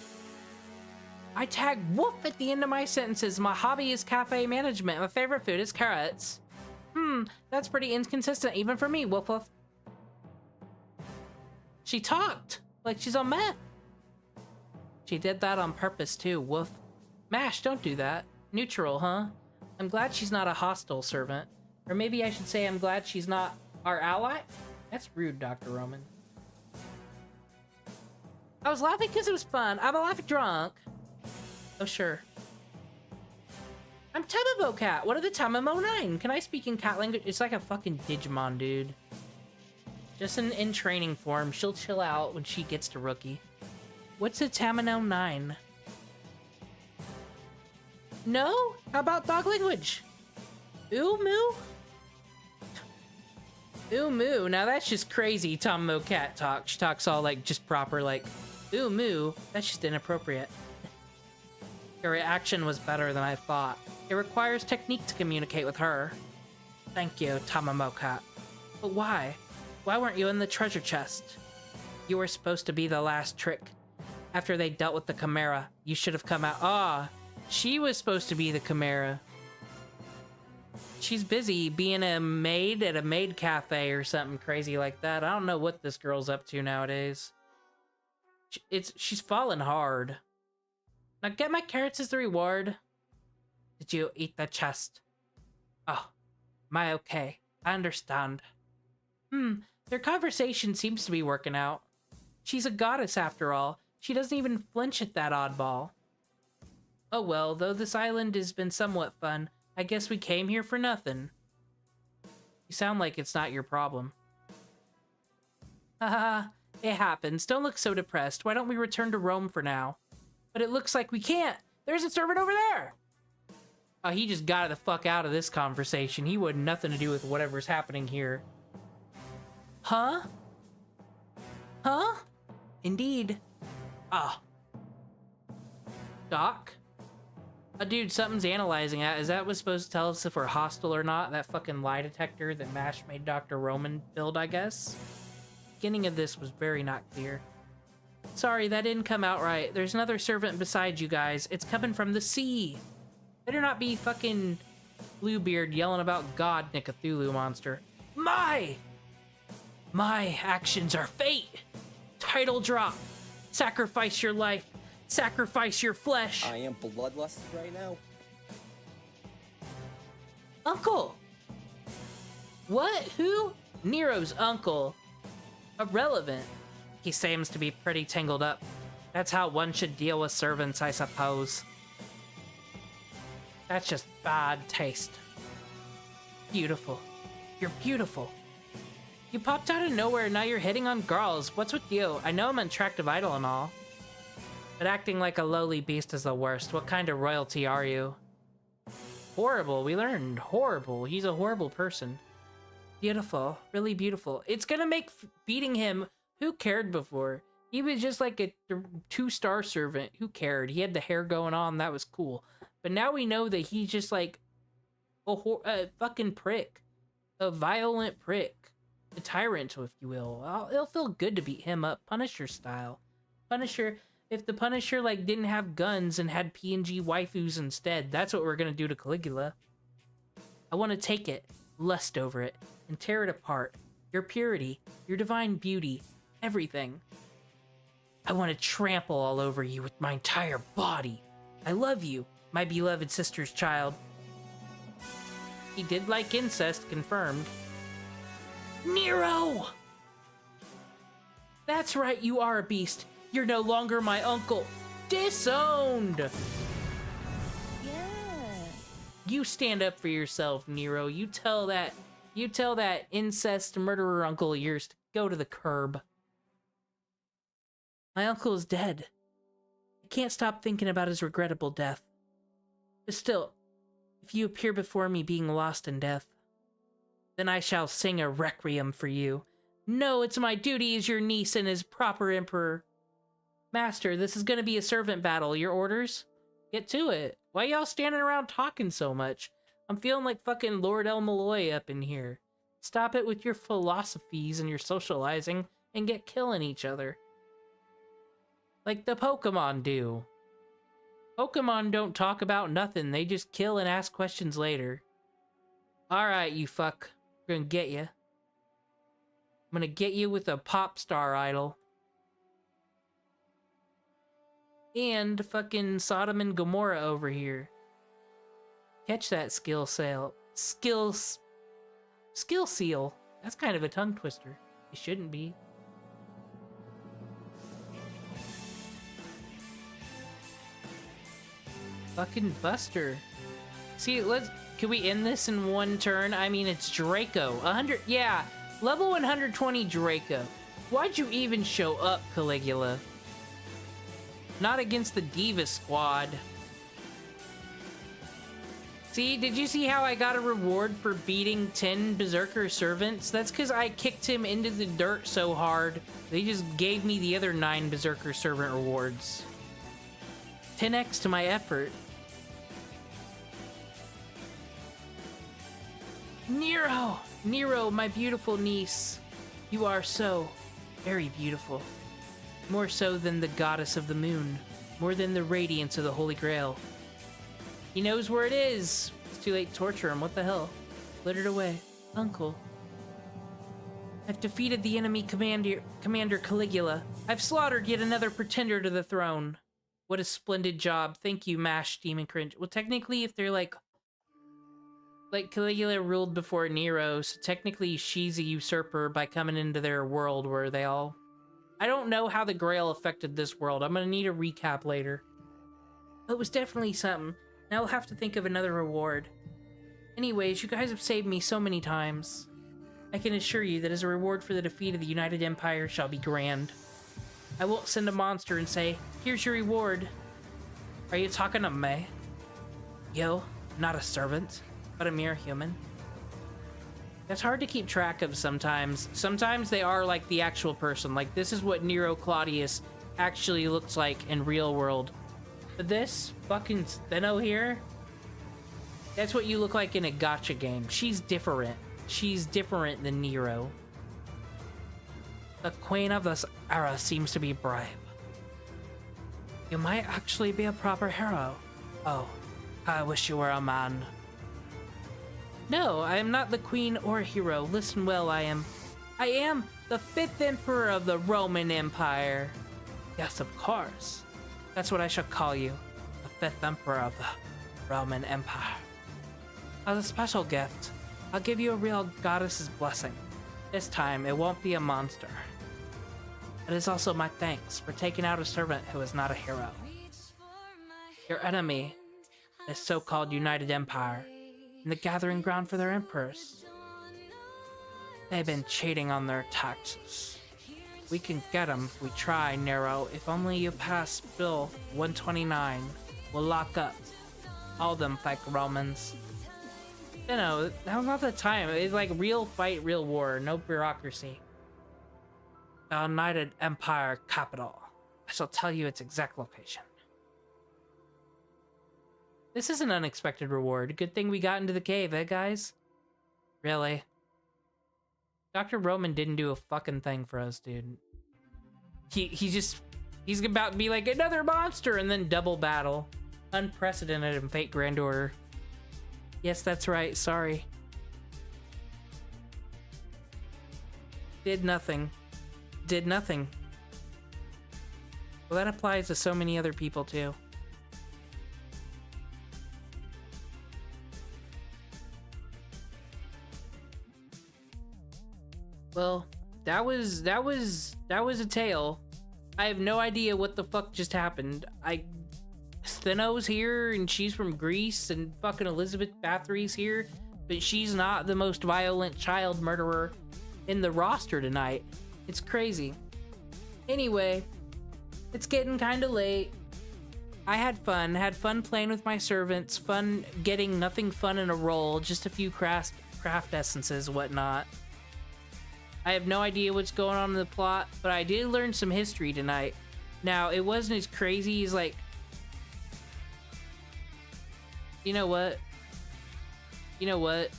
I tag woof at the end of my sentences. My hobby is cafe management. My favorite food is carrots. That's pretty inconsistent even for me, woof woof. She talked like she's on meth. She did that on purpose too, woof. Mash, don't do that. Neutral, huh? I'm glad she's not a hostile servant. Or maybe I should say I'm glad she's not our ally? That's rude, Dr. Roman. I was laughing because it was fun. I'm a laughing drunk. Oh, sure. I'm Tamamo Cat. What are the Tamamo 9? Can I speak in cat language? It's like a fucking Digimon, dude. Just in training form. She'll chill out when she gets to rookie. What's a Tamamo 9? No? How about dog language? Ooh-moo? Ooh-moo. Now that's just crazy Tamamo Cat talk. She talks all like just proper like, ooh-moo. That's just inappropriate. Your reaction was better than I thought. It requires technique to communicate with her. Thank you, Tamamo Cat. But why? Why weren't you in the treasure chest? You were supposed to be the last trick. After they dealt with the Chimera, you should have come out. Ah, she was supposed to be the Chimera. She's busy being a maid at a maid cafe or something crazy like that. I don't know what this girl's up to nowadays. She's fallen hard. Now get my carrots as the reward. Did you eat the chest? Oh, am I okay? I understand. Their conversation seems to be working out. She's a goddess after all. She doesn't even flinch at that oddball. Oh well, though this island has been somewhat fun, I guess we came here for nothing. You sound like it's not your problem. Haha, it happens. Don't look so depressed. Why don't we return to Rome for now? But it looks like we can't. There's a servant over there! Oh, he just got the fuck out of this conversation. He had nothing to do with whatever's happening here. Huh? Huh? Indeed. Ah. Doc? Dude, something's analyzing that. Is that what's supposed to tell us if we're hostile or not? That fucking lie detector that MASH made Dr. Roman build, I guess? Beginning of this was very not clear. Sorry, that didn't come out right. There's another servant beside you guys. It's coming from the sea. Better not be fucking Bluebeard yelling about God, Cthulhu monster. My actions are fate. Title drop. Sacrifice your life. Sacrifice your flesh. I am bloodlusted right now. Uncle. What? Who? Nero's uncle. Irrelevant. He seems to be pretty tangled up. That's how one should deal with servants, I suppose. That's just bad taste. Beautiful. You're beautiful. You popped out of nowhere, now you're hitting on girls. What's with you? I know I'm an attractive idol and all, but acting like a lowly beast is the worst. What kind of royalty are you? Horrible, we learned. Horrible. He's a horrible person. Beautiful. Really beautiful. It's gonna make beating him... Who cared before? He was just like a 2-star servant. Who cared? He had the hair going on. That was cool. But now we know that he's just like a fucking prick. A violent prick. A tyrant, if you will. It'll feel good to beat him up. Punisher style. Punisher... If the Punisher, like, didn't have guns and had PNG waifus instead, that's what we're gonna do to Caligula. I want to take it, lust over it, and tear it apart. Your purity, your divine beauty, everything. I want to trample all over you with my entire body. I love you, my beloved sister's child. He did like incest, confirmed. Nero! That's right, you are a beast. You're no longer my uncle. Disowned! Yeah. You stand up for yourself, Nero. You tell that incest murderer uncle of yours to go to the curb. My uncle is dead. I can't stop thinking about his regrettable death. But still, if you appear before me being lost in death, then I shall sing a requiem for you. No, it's my duty as your niece and as proper emperor. Master, this is gonna be a servant battle. Your orders? Get to it. Why y'all standing around talking so much? I'm feeling like fucking Lord El Malloy up in here. Stop it with your philosophies and your socializing and get killing each other. Like the Pokemon do. Pokemon don't talk about nothing. They just kill and ask questions later. Alright, you fuck. We're gonna get you. I'm gonna get you with a pop star idol. And fucking Sodom and Gomorrah over here. Catch that skill seal. Skill seal. That's kind of a tongue twister. It shouldn't be. Fucking Buster. See, can we end this in one turn? I mean, it's Draco. 100, yeah. Level 120 Draco. Why'd you even show up, Caligula? Not against the Diva Squad. See, did you see how I got a reward for beating 10 Berserker servants? That's because I kicked him into the dirt so hard, they just gave me the other 9 Berserker servant rewards. 10x to my effort. Nero! Nero, my beautiful niece. You are so very beautiful. More so than the goddess of the moon. More than the radiance of the Holy Grail. He knows where it is. It's too late to torture him. What the hell? Let it away. Uncle. I've defeated the enemy Commander Caligula. I've slaughtered yet another pretender to the throne. What a splendid job. Thank you, MASH Demon Cringe. Well, technically, if they're like Caligula ruled before Nero, so technically she's a usurper by coming into their world where they all I don't know how the Grail affected this world. I'm gonna need a recap later. It was definitely something. Now I'll have to think of another reward. Anyways, you guys have saved me so many times. I can assure you that as a reward for the defeat of the United Empire shall be grand. I won't send a monster and say, here's your reward. Are you talking to me? Yo, not a servant, but a mere human. It's hard to keep track of sometimes. Sometimes they are like the actual person. Like, this is what Nero Claudius actually looks like in real world. But this fucking Steno here, that's what you look like in a gacha game. She's different. She's different than Nero. The queen of this era seems to be brave. You might actually be a proper hero. Oh, I wish you were a man. No, I am not the queen or hero. Listen well, I am the 5th emperor of the Roman Empire. Yes, of course. That's what I shall call you. The 5th emperor of the Roman Empire. As a special gift, I'll give you a real goddess's blessing. This time, it won't be a monster. It is also my thanks for taking out a servant who is not a hero. Your enemy, this so-called United Empire, and the gathering ground for their emperors. They've been cheating on their taxes. We can get them if we try, Nero. If only you pass Bill 129, we'll lock up all them fake Romans. You know, that was not the time. It's like real fight, real war, no bureaucracy. The United Empire capital. I shall tell you its exact location. This is an unexpected reward. Good thing we got into the cave, eh, guys? Really? Dr. Roman didn't do a fucking thing for us, dude. He's about to be like, another monster, and then double battle. Unprecedented in Fate Grand Order. Yes, that's right, sorry. Did nothing. Did nothing. Well, that applies to so many other people, too. Well, that was a tale. I have no idea what the fuck just happened. Steno's here, and she's from Greece, and fucking Elizabeth Bathory's here, but she's not the most violent child murderer in the roster tonight. It's crazy. Anyway, it's getting kind of late. I had fun playing with my servants, fun getting nothing fun in a roll, just a few craft essences, whatnot. I have no idea what's going on in the plot, but I did learn some history tonight. Now, it wasn't as crazy as, like... You know what? You know what?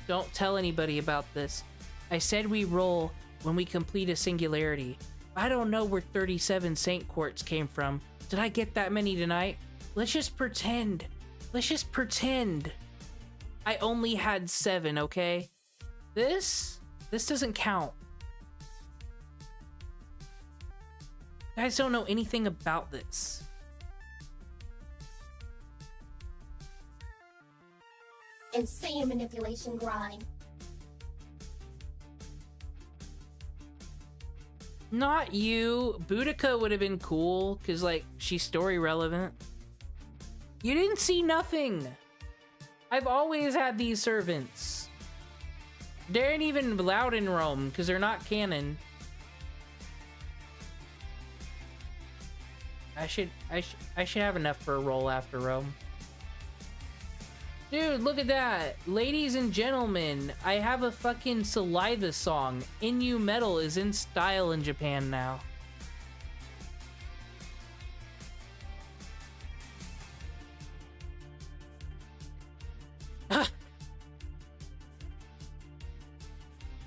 Don't tell anybody about this. I said we roll when we complete a singularity. I don't know where 37 Saint Quartz came from. Did I get that many tonight? Let's just pretend. Let's just pretend. I only had 7, okay? This doesn't count. You guys don't know anything about this. Insane manipulation grind. Not you. Boudica would have been cool, because, like, she's story relevant. You didn't see nothing. I've always had these servants. They ain't even allowed in Rome, because they're not canon. I should have enough for a roll after Rome. Dude, look at that. Ladies and gentlemen, I have a fucking Saliva song. Inu Metal is in style in Japan now.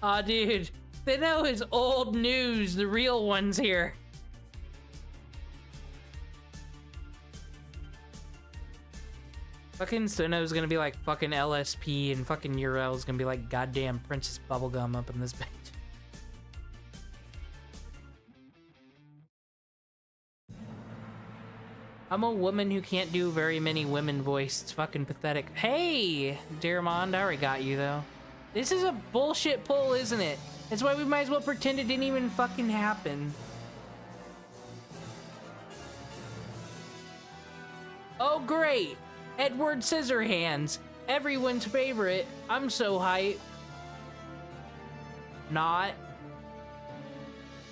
Aw, dude. They know it's old news. The real one's here. Fucking Steno's gonna be like fucking LSP, and fucking Urel's gonna be like goddamn Princess Bubblegum up in this bitch. I'm a woman who can't do very many women voices. It's fucking pathetic. Hey, Deramond, I already got you though. This is a bullshit poll, isn't it? That's why we might as well pretend it didn't even fucking happen. Oh, great! Edward Scissorhands, everyone's favorite. I'm so hype. Not.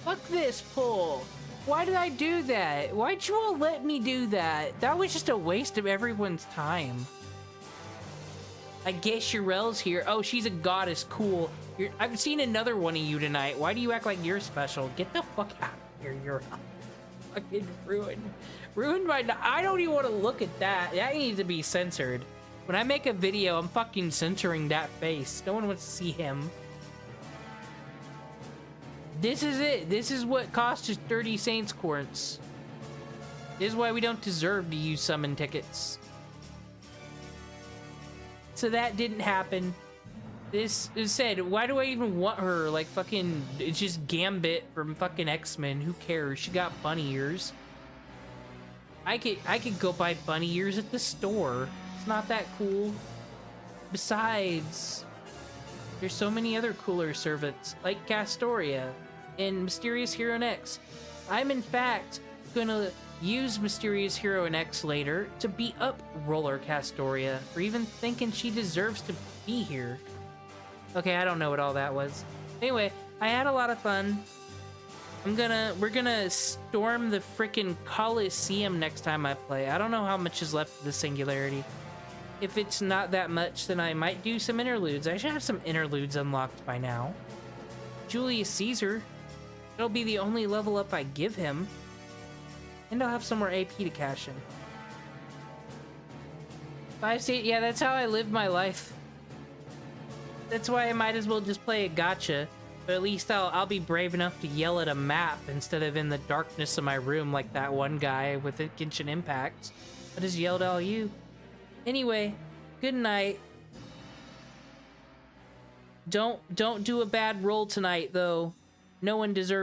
Fuck this poll. Why did I do that? Why'd you all let me do that? That was just a waste of everyone's time. I guess Sherelle's here. Oh, she's a goddess. Cool. I've seen another one of you tonight. Why do you act like you're special? Get the fuck out of here. You're fucking ruined. Ruined my... I don't even want to look at that. That needs to be censored. When I make a video, I'm fucking censoring that face. No one wants to see him. This is it. This is what cost us 30 Saints Quartz. This is why we don't deserve to use summon tickets. So that didn't happen. This is said, why do I even want her? Like fucking, it's just Gambit from fucking X-Men. Who cares? She got bunny ears. I could go buy bunny ears at the store. It's not that cool. Besides, there's so many other cooler servants, like Castoria in Mysterious Hero X. I'm in fact gonna use Mysterious Hero X later to beat up Roller Castoria for even thinking she deserves to be here. Okay, I don't know what all that was. Anyway, I had a lot of fun. We're gonna storm the frickin' Coliseum next time I play. I don't know how much is left of the Singularity. If it's not that much, then I might do some interludes. I should have some interludes unlocked by now. Julius Caesar. It'll be the only level up I give him. And I'll have some more AP to cash in. 5 state, yeah, that's how I live my life. That's why I might as well just play a gacha. But at least I'll be brave enough to yell at a map instead of in the darkness of my room like that one guy with a Genshin Impact. I just yelled at all you. Anyway, good night. Don't do a bad roll tonight though. No one deserves